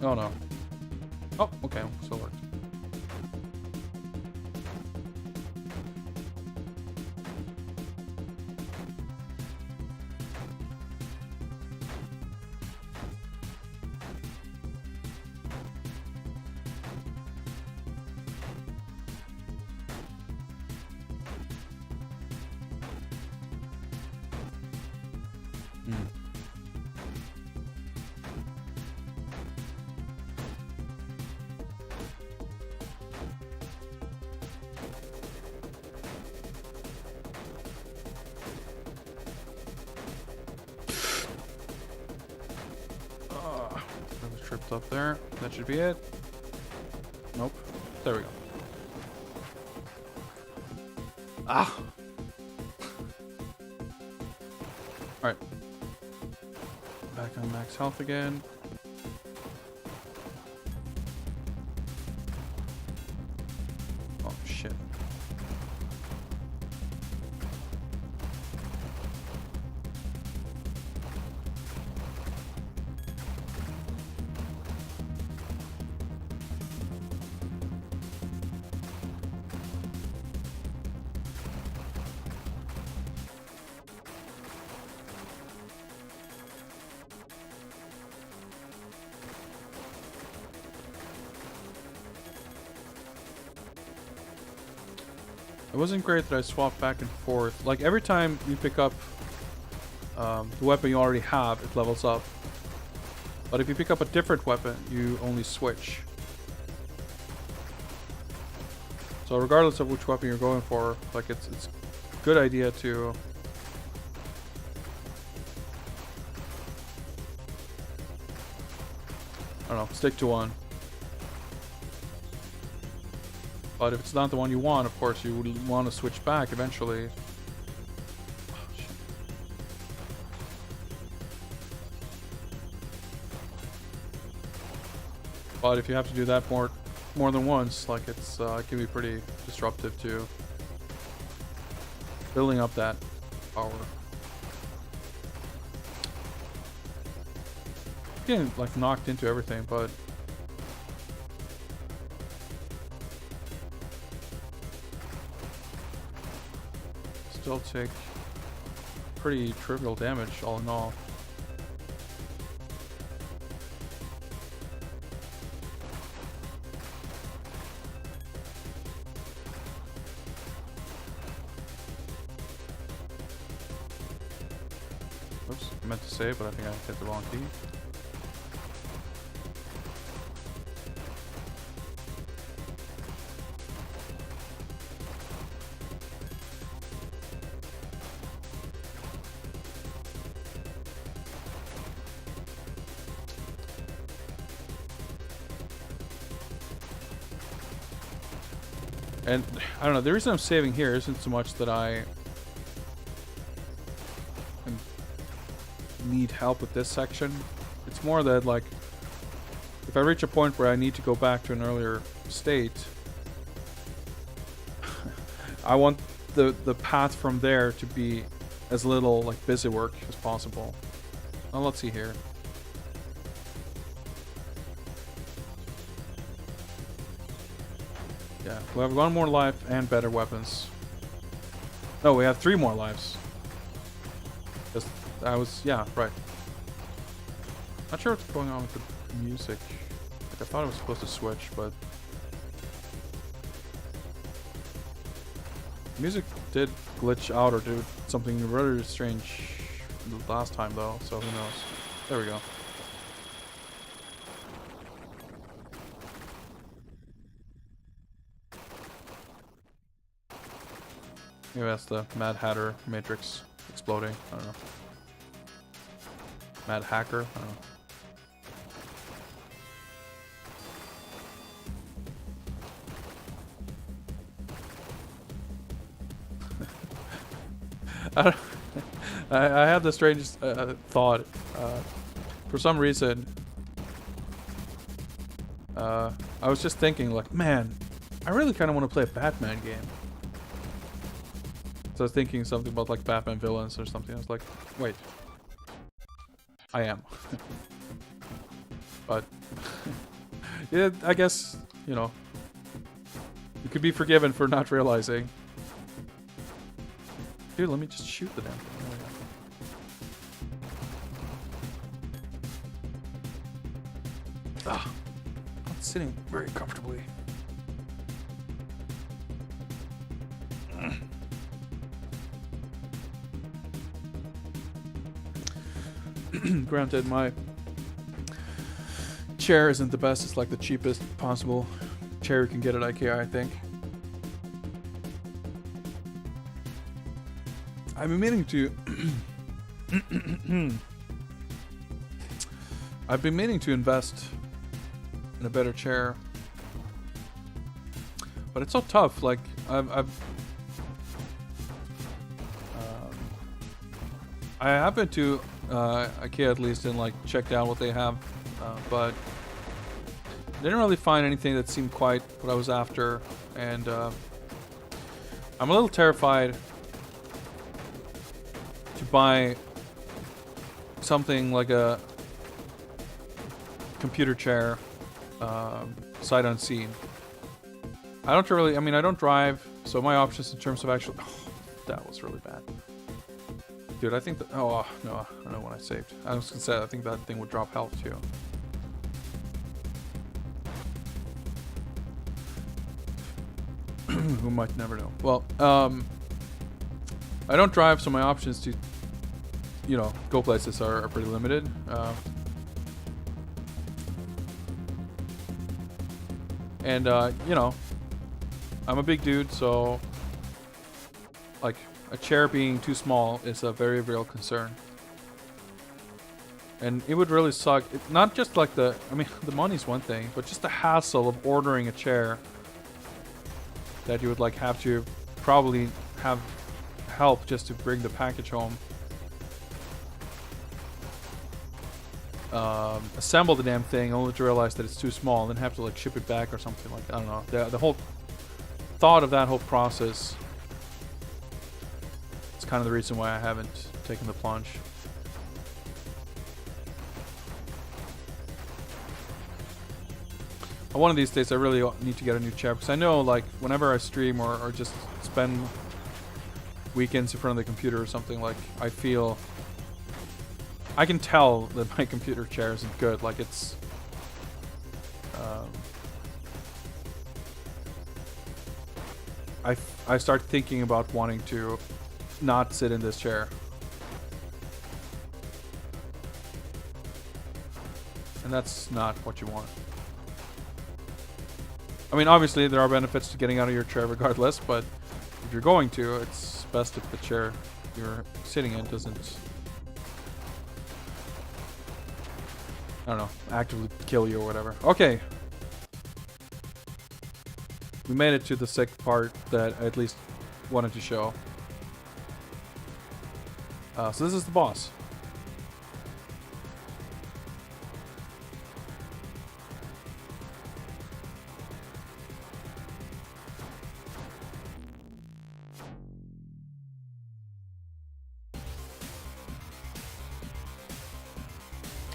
Speaker 2: Oh no. Oh, okay. Still worked. I was tripped up there. That should be it. Nope. There we go. Ah! Alright. Back on max health again. Oh, shit. It wasn't great that I swapped back and forth. Like, every time you pick up the weapon you already have, it levels up. But if you pick up a different weapon, you only switch. So regardless of which weapon you're going for, like, it's a good idea to... I don't know, stick to one. But if it's not the one you want, of course, you would want to switch back eventually. Oh, shit. But if you have to do that more than once, like it can be pretty disruptive to building up that power. Getting like knocked into everything, but still take pretty trivial damage all in all. Oops, I meant to save, but I think I hit the wrong key. And I don't know, the reason I'm saving here isn't so much that I need help with this section. It's more that, like, if I reach a point where I need to go back to an earlier state, I want the path from there to be as little like busy work as possible. Now let's see here. Yeah, we have 1 more life and better weapons. No, we have 3 more lives. Just, yeah, right. Not sure what's going on with the music. Like, I thought it was supposed to switch, but music did glitch out or do something really strange last time though, so who knows. There we go. Maybe that's the Mad Hatter Matrix
Speaker 1: exploding. I don't know. Mad hacker. I don't know. I had the strangest thought. For some reason, I was just thinking, like, man, I really kind of want to play a Batman game. So I was thinking something about like Batman villains or something. I was like, wait, I am. But yeah, I guess, you know, you could be forgiven for not realizing. Dude, let me just shoot the damn thing. Ah, not sitting very comfortably. Granted, my chair isn't the best. It's like the cheapest possible chair you can get at IKEA, I think. I've been meaning to I've been meaning to invest in a better chair, but it's so tough. Like I happened to IKEA at least and like checked out what they have, but didn't really find anything that seemed quite what I was after, and I'm a little terrified to buy something like a computer chair sight unseen. I don't really, I mean, I don't drive, so my options in terms of actually, oh, that was really bad. Dude, I think that, oh, no, I don't know what I saved. I was gonna say, I think that thing would drop health too. Who might never know. Well, I don't drive, so my options to, you know, go places are pretty limited. And, you know, I'm a big dude, so, like, a chair being too small is a very real concern. And it would really suck. Not just like the, I mean, the money's one thing, but just the hassle of ordering a chair that you would like have to probably have help just to bring the package home. Assemble the damn thing only to realize that it's too small and then have to like ship it back or something. Like, I don't know. The whole thought of that whole process is kind of the reason why I haven't taken the plunge. One of these days I really need to get a new chair, because I know like whenever I stream or just spend weekends in front of the computer or something, like I feel, I can tell that my computer chair isn't good. Like it's I start thinking about wanting to not sit in this chair. And that's not what you want. I mean, obviously there are benefits to getting out of your chair regardless, but if you're going to, it's best if the chair you're sitting in doesn't, I don't know, actively kill you or whatever. Okay. We made it to the sick part that I at least wanted to show. So this is the boss.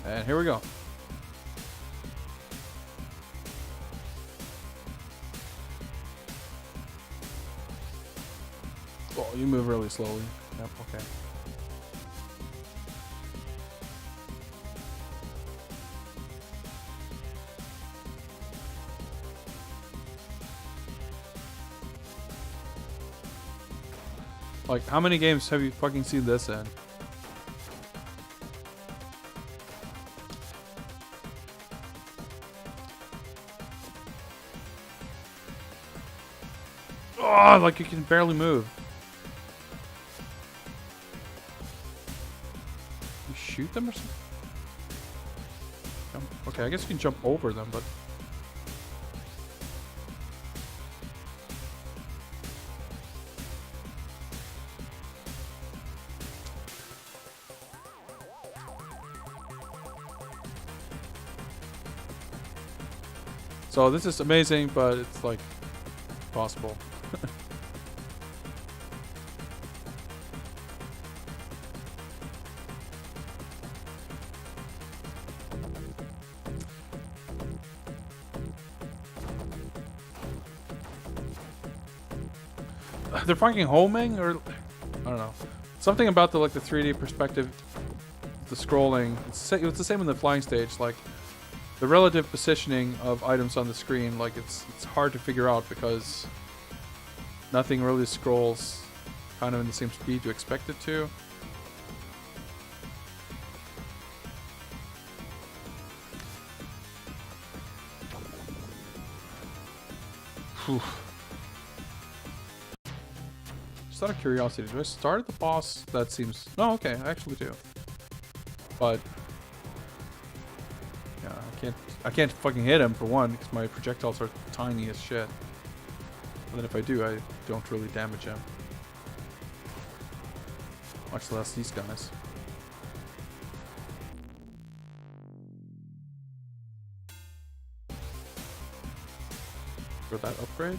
Speaker 1: And here we go. Oh, you move really slowly. Yep, okay. Like, how many games have you fucking seen this in? Oh, like you can barely move.
Speaker 2: shoot them or something? Okay, I guess you can jump over them, but... So this is amazing, but it's like possible. They're fucking homing, or I don't know. Something about the 3D perspective, the scrolling. It's the same in the flying stage. Like the relative positioning of items on the screen, like it's hard to figure out because nothing really scrolls kind of in the same speed you expect it to. Whew. Just out of curiosity, do I start at the boss? That seems... No, okay, I actually do. But... yeah, I can't fucking hit him for one, because my projectiles are tiny as shit. And then if I do, I don't really damage him. Much less these guys. For that upgrade?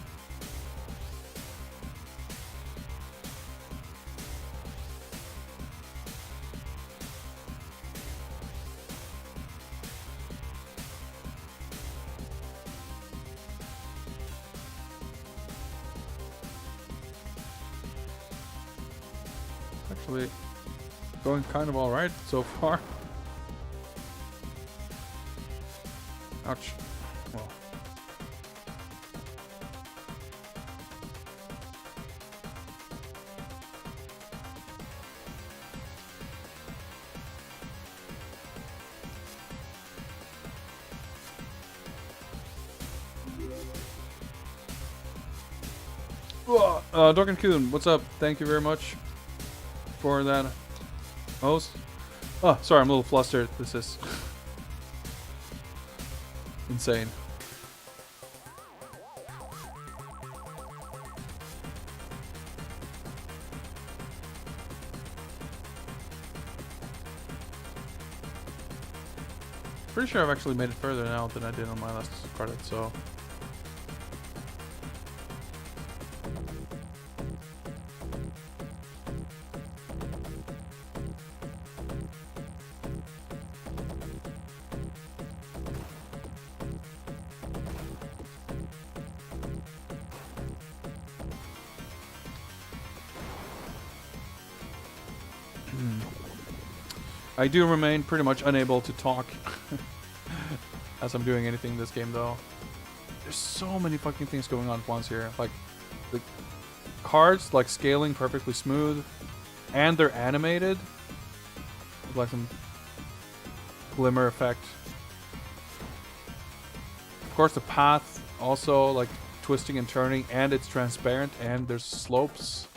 Speaker 2: Actually going kind of alright so far. Ouch. Well. Dorkin Kuhn, what's up? Thank you very much for that host. Oh, sorry, I'm a little flustered. This is insane. Pretty sure I've actually made it further now than I did on my last credit, so... I do remain pretty much unable to talk as I'm doing anything in this game, though. There's so many fucking things going on at once here. Like, the cards, like, scaling perfectly smooth, and they're animated. With, like, some glimmer effect. Of course, the path also, like, twisting and turning, and it's transparent, and there's slopes.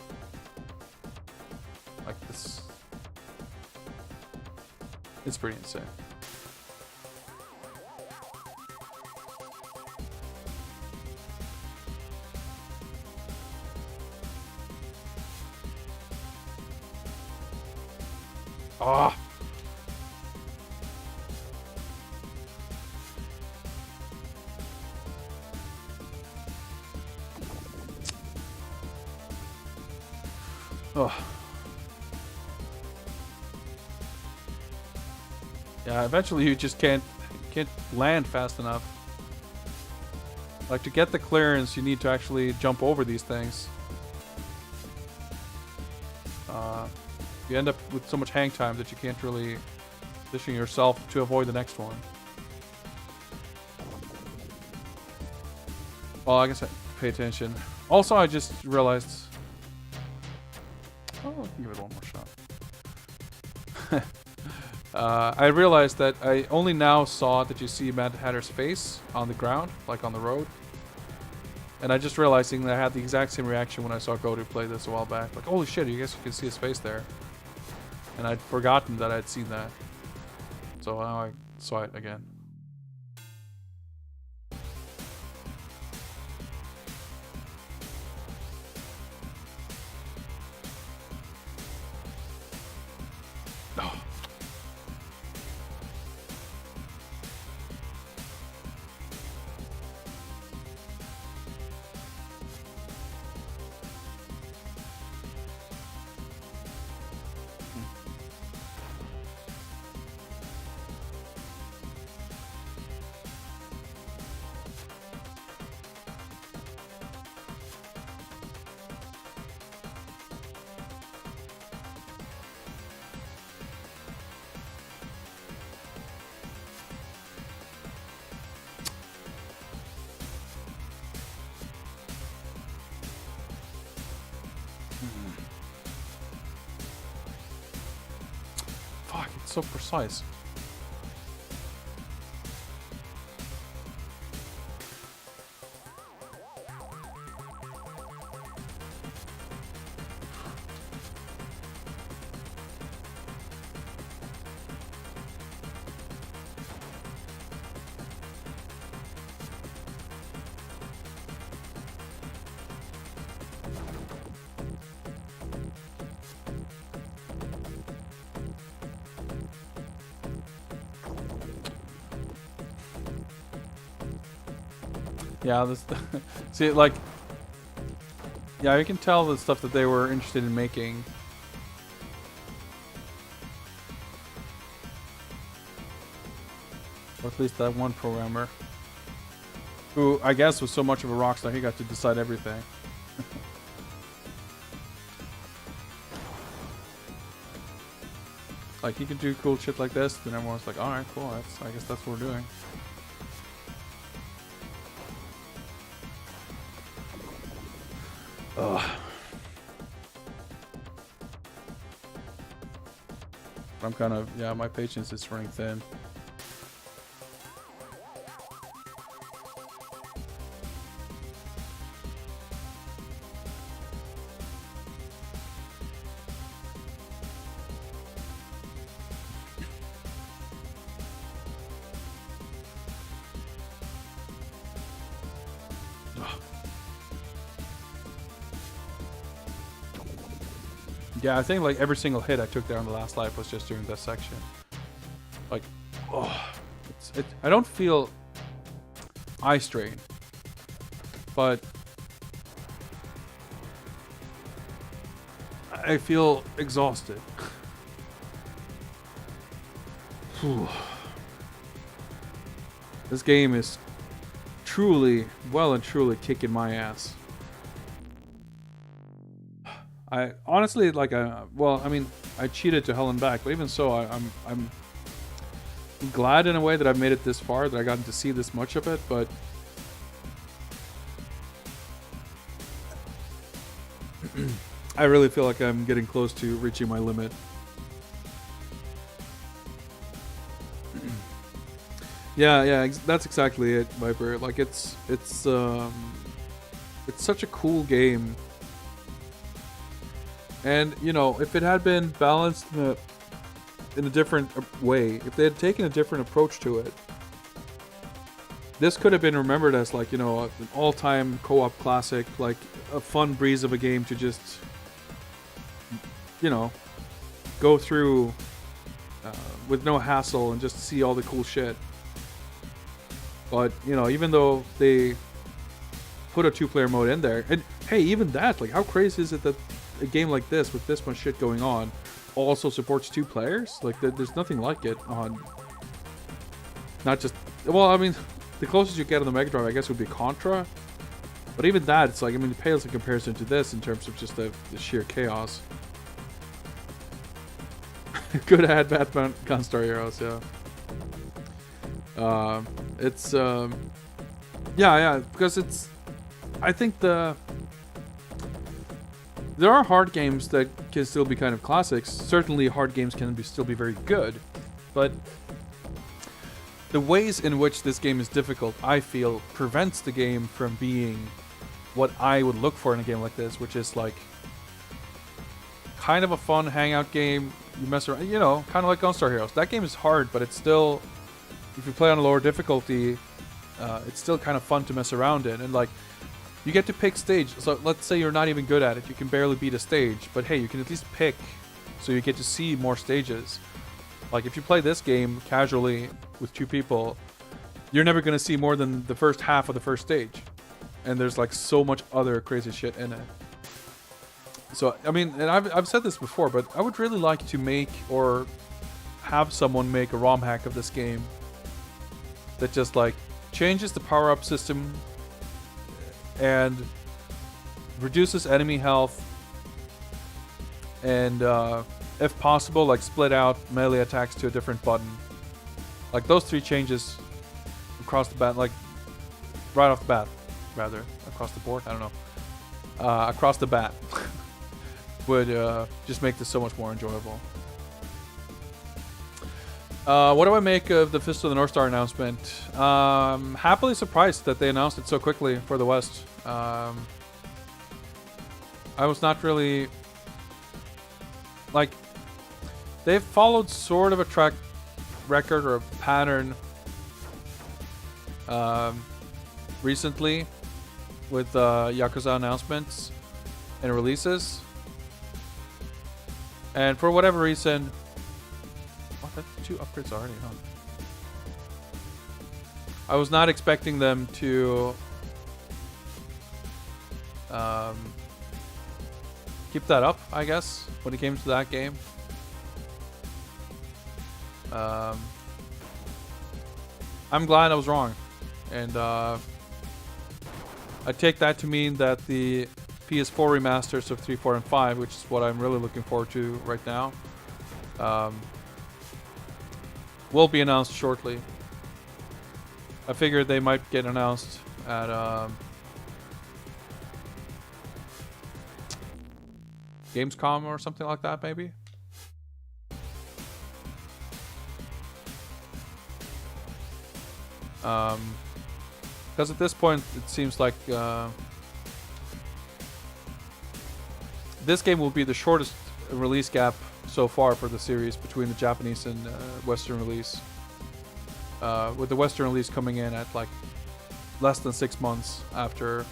Speaker 2: Like, this... It's pretty insane. Ah! Oh. Yeah, eventually you just can't land fast enough. Like, to get the clearance, you need to actually jump over these things. You end up with so much hang time that you can't really position yourself to avoid the next one. Well, I guess I pay attention. Also, I just realized... Oh, I can give it one more shot. I realized that I only now saw that you see Mad Hatter's face on the ground, like on the road. And I just realizing that I had the exact same reaction when I saw Godu play this a while back. Like, holy shit, you guys can see his face there. And I'd forgotten that I'd seen that. So now I saw it again. Oh. Fuck, it's so precise. Yeah, this see like yeah, you can tell the stuff that they were interested in making. Or at least that one programmer. Who I guess was so much of a rock star he got to decide everything. Like he could do cool shit like this, then everyone's like, alright, cool, I guess that's what we're doing. Ugh. I'm kind of, yeah, my patience is running thin. Yeah, I think like every single hit I took there on the last life was just during this section. Like, oh, I don't feel eye strain, but I feel exhausted. This game is truly, well and truly kicking my ass. I honestly like well, I mean, I cheated to hell and back, but even so, I'm glad in a way that I've made it this far, that I gotten to see this much of it. But I really feel like I'm getting close to reaching my limit. Yeah, that's exactly it, Viper. Like it's such a cool game. And, you know, if it had been balanced in a different way, if they had taken a different approach to it, this could have been remembered as, like, you know, an all-time co-op classic, like a fun breeze of a game to just, you know, go through with no hassle and just see all the cool shit. But, you know, even though they put a two-player mode in there, and hey, even that, like, how crazy is it that a game like this with this much shit going on also supports 2 players? Like there's nothing like it on, not just, well, I mean, the closest you get on the Mega Drive I guess would be Contra, but even that, it's like, I mean, it pales in comparison to this in terms of just the sheer chaos. Good ad, bad Gunstar Heroes, yeah. It's yeah, because it's, I think there are hard games that can still be kind of classics. Certainly hard games can still be very good. But the ways in which this game is difficult, I feel, prevents the game from being what I would look for in a game like this, which is like kind of a fun hangout game,
Speaker 1: you mess around. You know, kind of like Gunstar Heroes. That game is hard, but it's still, if you play on a lower difficulty, it's still kind of fun to mess around in. And like, you get to pick stage. So let's say you're not even good at it. You can barely beat a stage, but hey, you can at least pick, so you get to see more stages. Like if you play this game casually with 2 people, you're never going to see more than the first half of the first stage. And there's like so much other crazy shit in it. So, I mean, and I've said this before, but I would really like to make or have someone make a ROM hack of this game that just like changes the power-up system and reduces enemy health and if possible, like split out melee attacks to a different button. Like those 3 changes across the bat, like right off the bat, rather across the board. I don't know. Across the bat would just make this so much more enjoyable. What do I make of the Fist of the North Star announcement? Happily surprised that they announced it so quickly for the West. I was not really like, they've followed sort of a track record or a pattern recently with Yakuza announcements and releases, and for whatever reason, that's 2 upgrades already, huh? I was not expecting them to keep that up, I guess, when it came to that game. I'm glad I was wrong, and I take that to mean that the PS4 remasters of 3, 4, and 5, which is what I'm really looking forward to right now, will be announced shortly. I figured they might get announced at Gamescom or something like that, maybe. Because at this point, it seems like this game will be the shortest release gap so far for the series between the Japanese and Western release. With the Western release coming in at like less than 6 months after,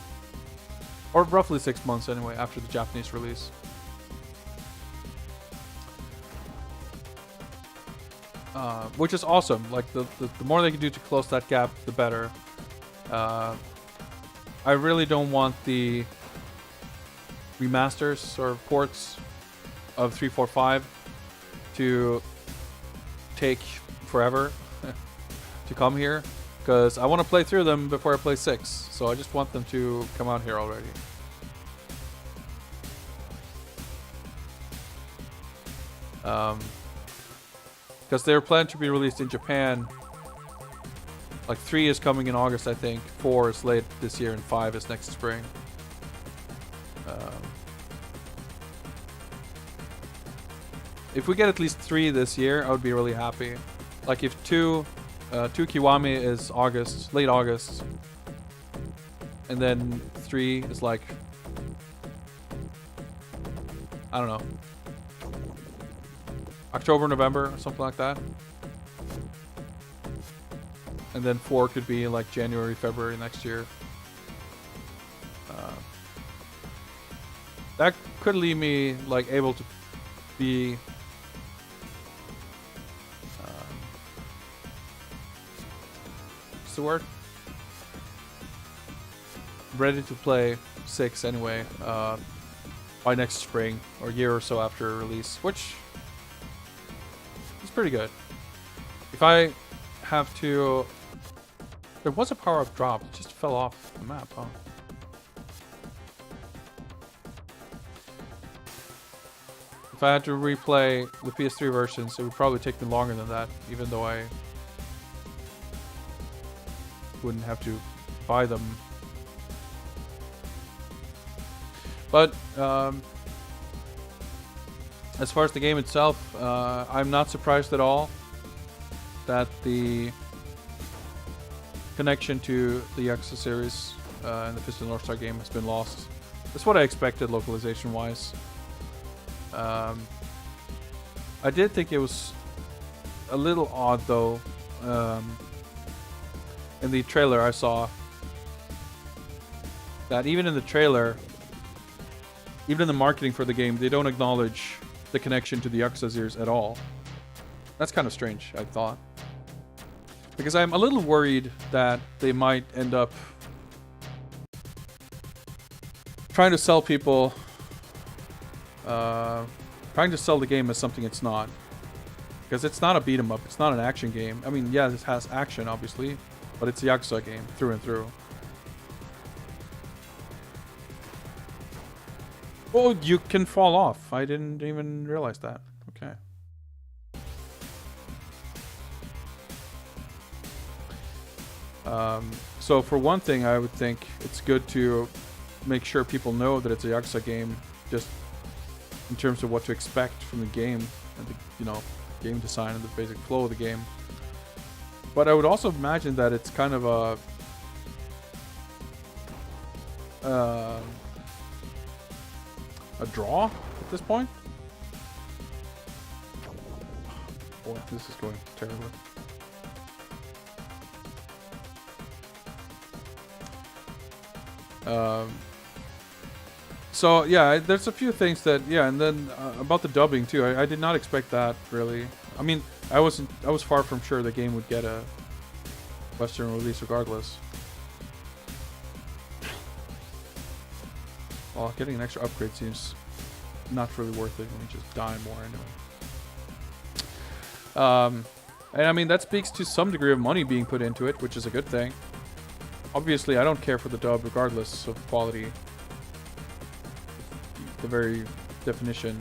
Speaker 1: or roughly 6 months anyway, after the Japanese release. Which is awesome. Like the more they can do to close that gap, the better. I really don't want the remasters or ports of 3, 4, 5 to take forever to come here, because I want to play through them before I play 6. So I just want them to come out here already. Because they're planned to be released in Japan. Like 3 is coming in August, I think. 4 is late this year, and 5 is next spring. If we get at least 3 this year, I would be really happy. Like if 2 Kiwami is August, late August, and then 3 is like, I don't know, October, November, or something like that. And then 4 could be like January, February next year. That could leave me like able to be what's the word? Ready to play 6 anyway, by next spring or a year or so after release, which is pretty good. If I have to, there was a power-up drop, it just fell off the map, huh? If I had to replay the PS3 versions, it would probably take me longer than that, even though I wouldn't have to buy them. But as far as the game itself, I'm not surprised at all that the connection to the Yakuza series and the Fist of the North Star game has been lost. That's what I expected localization-wise. I did think it was a little odd though. In the trailer I saw that even in the trailer, even in the marketing for the game, they don't acknowledge the connection to the Yakuza series at all. That's kind of strange, I thought. Because I'm a little worried that they might end up trying to sell people, trying to sell the game as something it's not. Because it's not a beat 'em up, it's not an action game. I mean, yeah, this has action, obviously, but it's a Yakuza game through and through. Oh, you can fall off. I didn't even realize that. Okay. So for one thing, I would think it's good to make sure people know that it's a Yakuza game, just in terms of what to expect from the game and the, you know, game design and the basic flow of the game. But I would also imagine that it's kind of a draw at this point. Boy, this is going terribly. So yeah, there's a few things that and then about the dubbing too. I did not expect that really. I mean, I was far from sure the game would get a Western release regardless. Well, getting an extra upgrade seems not really worth it. Let me just die more anyway. And I mean that speaks to some degree of money being put into it, which is a good thing. Obviously, I don't care for the dub regardless of quality. The very definition.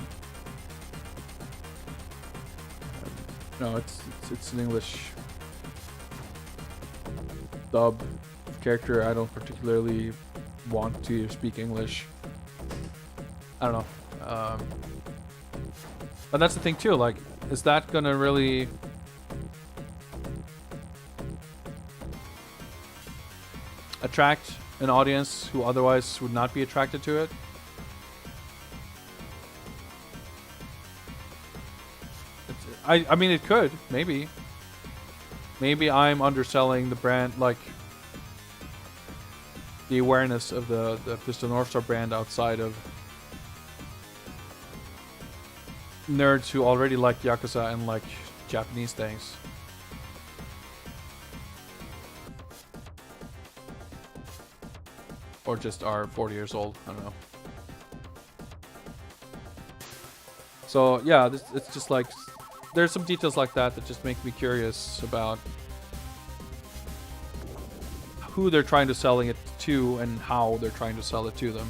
Speaker 1: No, it's an English dub character. I don't particularly want to speak English. I don't know. But that's the thing too. Like, is that gonna really attract an audience who otherwise would not be attracted to it? I mean, it could, maybe. Maybe I'm underselling the brand, like the awareness of the Pistol Northstar brand outside of nerds who already like Yakuza and like Japanese things. Or just are 40 years old, I don't know. So yeah, it's just like, there's some details like that that just make me curious about who they're trying to sell it to and how they're trying to sell it to them.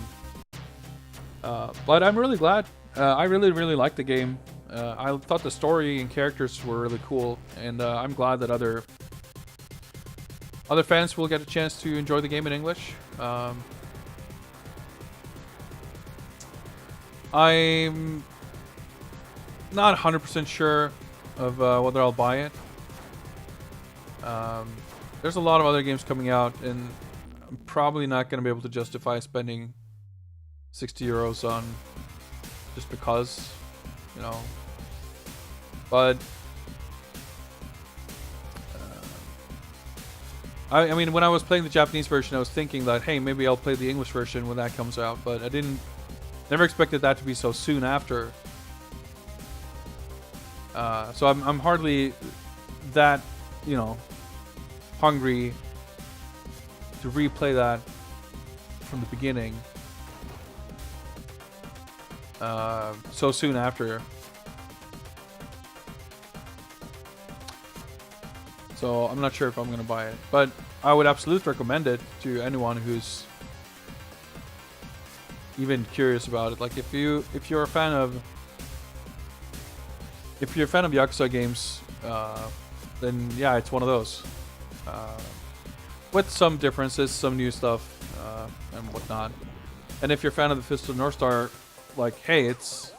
Speaker 1: But I'm really glad. I really liked the game. I thought the story and characters were really cool, and I'm glad that other fans will get a chance to enjoy the game in English. I'm not 100% sure of whether I'll buy it. There's a lot of other games coming out, and I'm probably not going to be able to justify spending 60 euros on just because, you know. But I mean, when I was playing the Japanese version, I was thinking that, hey, maybe I'll play the English version when that comes out, but I never expected that to be so soon after. So I'm hardly that, you know, hungry to replay that from the beginning so soon after. So I'm not sure if I'm going to buy it, but I would absolutely recommend it to anyone who's even curious about it. Like if you're a fan of Yakuza games, then yeah, it's one of those. With some differences, some new stuff, and whatnot. And if you're a fan of the Fist of the North Star, like, hey, it's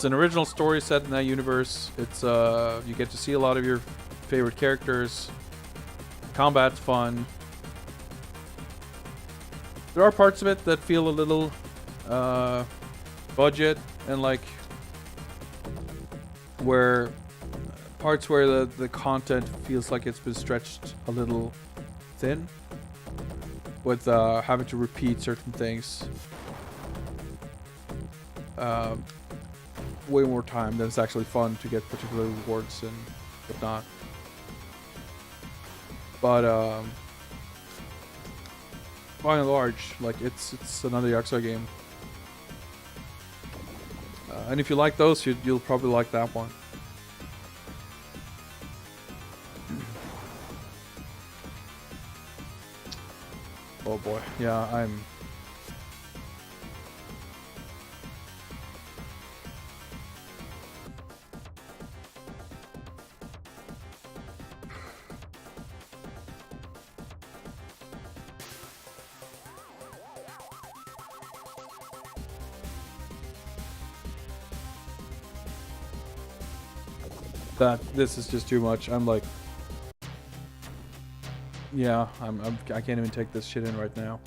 Speaker 1: an original story set in that universe. It's you get to see a lot of your favorite characters. Combat's fun. There are parts of it that feel a little budget and like where parts where the content feels like it's been stretched a little thin, with having to repeat certain things way more time than it's actually fun to get particular rewards and whatnot. But by and large, like it's another Yakuza game, and if you like those, you'll probably like that one. Oh boy, yeah, I'm. This is just too much. I'm like, yeah, I can't even take this shit in right now.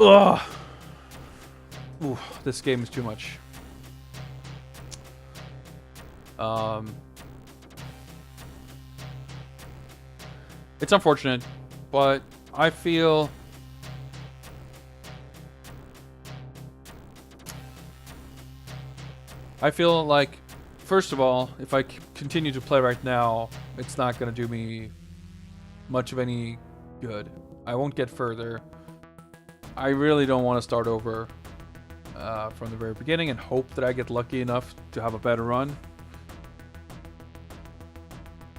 Speaker 1: Ugh. Ooh, this game is too much. It's unfortunate, but I feel like, first of all, if I continue to play right now, it's not going to do me much of any good. I won't get further. I really don't want to start over from the very beginning and hope that I get lucky enough to have a better run.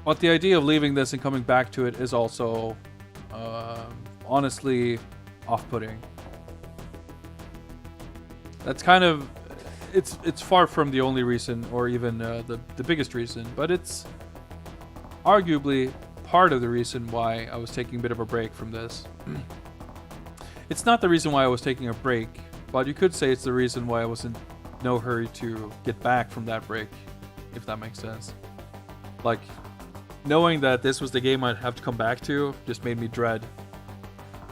Speaker 1: But the idea of leaving this and coming back to it is also honestly off-putting. That's kind of... It's far from the only reason, or even the biggest reason, but it's arguably part of the reason why I was taking a bit of a break from this. It's not the reason why I was taking a break, but you could say it's the reason why I was in no hurry to get back from that break, if that makes sense. Like, knowing that this was the game I'd have to come back to just made me dread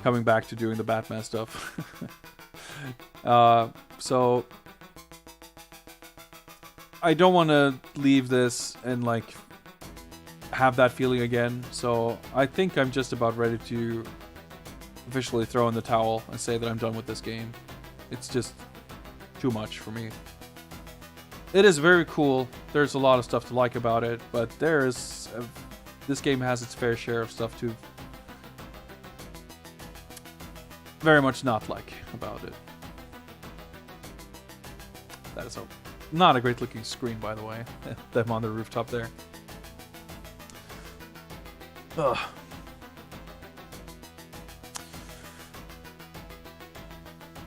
Speaker 1: coming back to doing the Batman stuff. So I don't want to leave this and like have that feeling again. So I think I'm just about ready to officially throw in the towel and say that I'm done with this game. It's just too much for me. It is very cool. There's a lot of stuff to like about it, but this game has its fair share of stuff to very much not like about it. That is not a great looking screen, by the way. Them on the rooftop there. Ugh.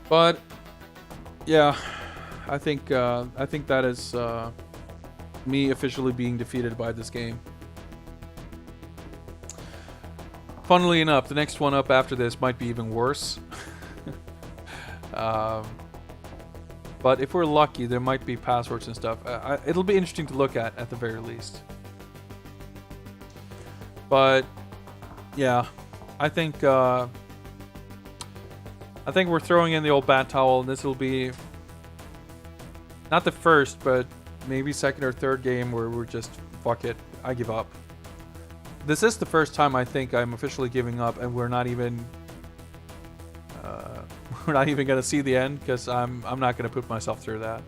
Speaker 1: But yeah, I think that is me officially being defeated by this game. Funnily enough, the next one up after this might be even worse. But if we're lucky, there might be passwords and stuff. It'll be interesting to look at the very least. But yeah, I think we're throwing in the old bat towel, and this will be not the first, but maybe second or third game where we're just fuck it, I give up. This is the first time I think I'm officially giving up, and we're not even gonna see the end, because I'm not gonna put myself through that.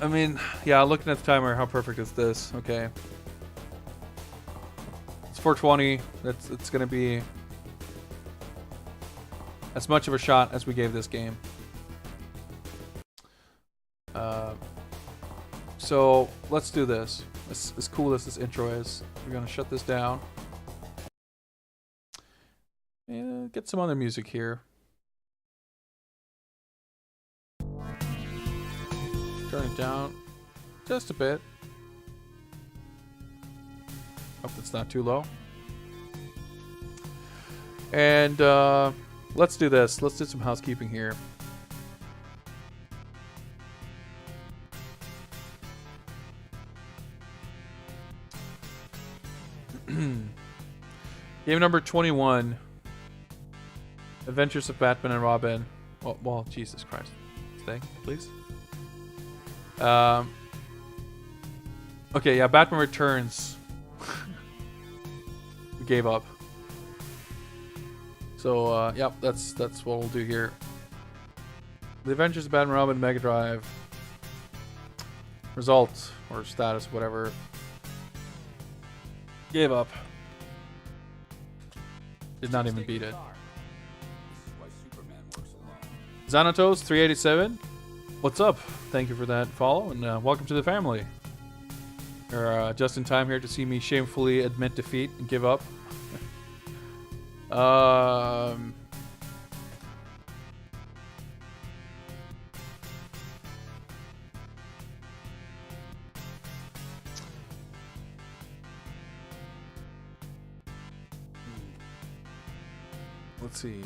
Speaker 1: I mean, yeah, looking at the timer, how perfect is this? Okay, it's 4:20. It's gonna be as much of a shot as we gave this game. So let's do this. As cool as this intro is, we're gonna shut this down. And get some other music here. Turn it down just a bit. Hope that's not too low. And let's do this. Let's do some housekeeping here. Game number 21
Speaker 2: Adventures of Batman and Robin. Well, Jesus Christ. Stay, please. Okay, yeah, Batman Returns. We gave up. So, yep, that's what we'll do here. The Adventures of Batman and Robin Mega Drive. Result or status, whatever. Gave up. Did not even beat it. Xanatos 387. What's up? Thank you for that follow and welcome to the family. You're just in time here to see me shamefully admit defeat and give up. Let's see.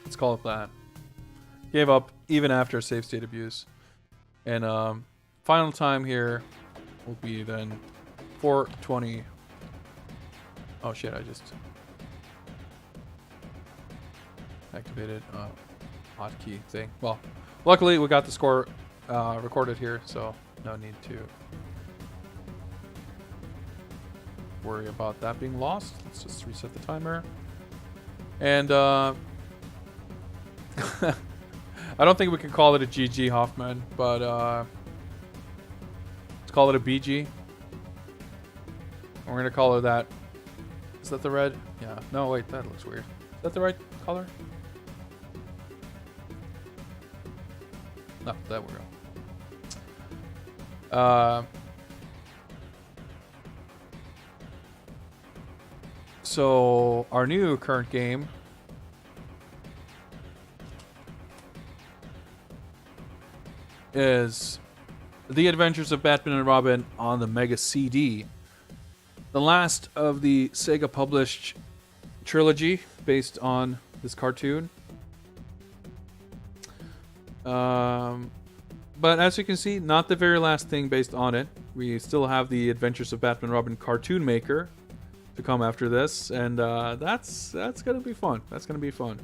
Speaker 2: Let's call it that. Gave up even after save state abuse. And final time here will be then 420. Oh shit, I just activated hotkey thing. Well, luckily we got the score recorded here, so no need to worry about that being lost. Let's just reset the timer. And I don't think we can call it a GG, Hoffman, but let's call it a BG. We're gonna call it that. Is that the red? Yeah. No, wait, that looks weird. Is that the right color? No, there we go. So our new current game is The Adventures of Batman and Robin on the Mega CD. The last of the Sega published trilogy based on this cartoon. But as you can see, not the very last thing based on it. We still have the Adventures of Batman and Robin cartoon maker to come after this, and that's gonna be fun. That's gonna be fun.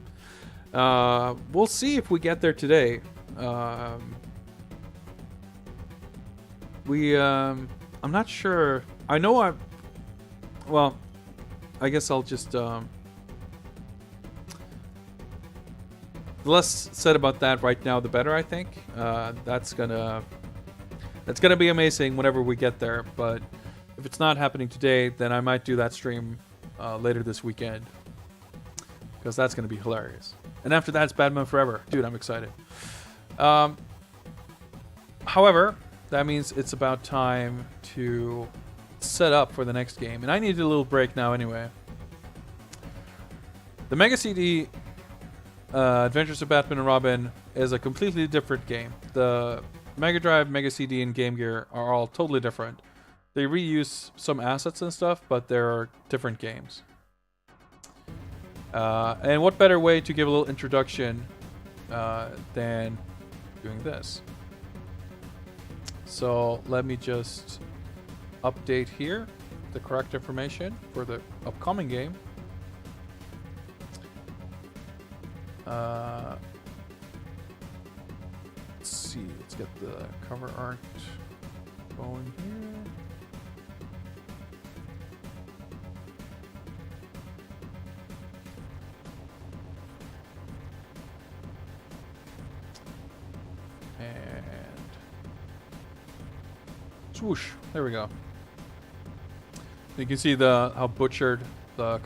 Speaker 2: We'll see if we get there today. I'm not sure. I know well, I guess I'll just the less said about that right now, the better. I think that's gonna be amazing whenever we get there. But if it's not happening today, then I might do that stream later this weekend, because that's gonna be hilarious. And after that, it's Batman Forever, dude. I'm excited. However, that means it's about time to set up for the next game, and I need a little break now anyway. The Mega CD Adventures of Batman and Robin is a completely different game. The Mega Drive, Mega CD, and Game Gear are all totally different. They reuse some assets and stuff, but they're different games. And what better way to give a little introduction than doing this? So let me just update here the correct information for the upcoming game. Let's see, let's get the cover art going here. And swoosh, there we go. You can see how butchered the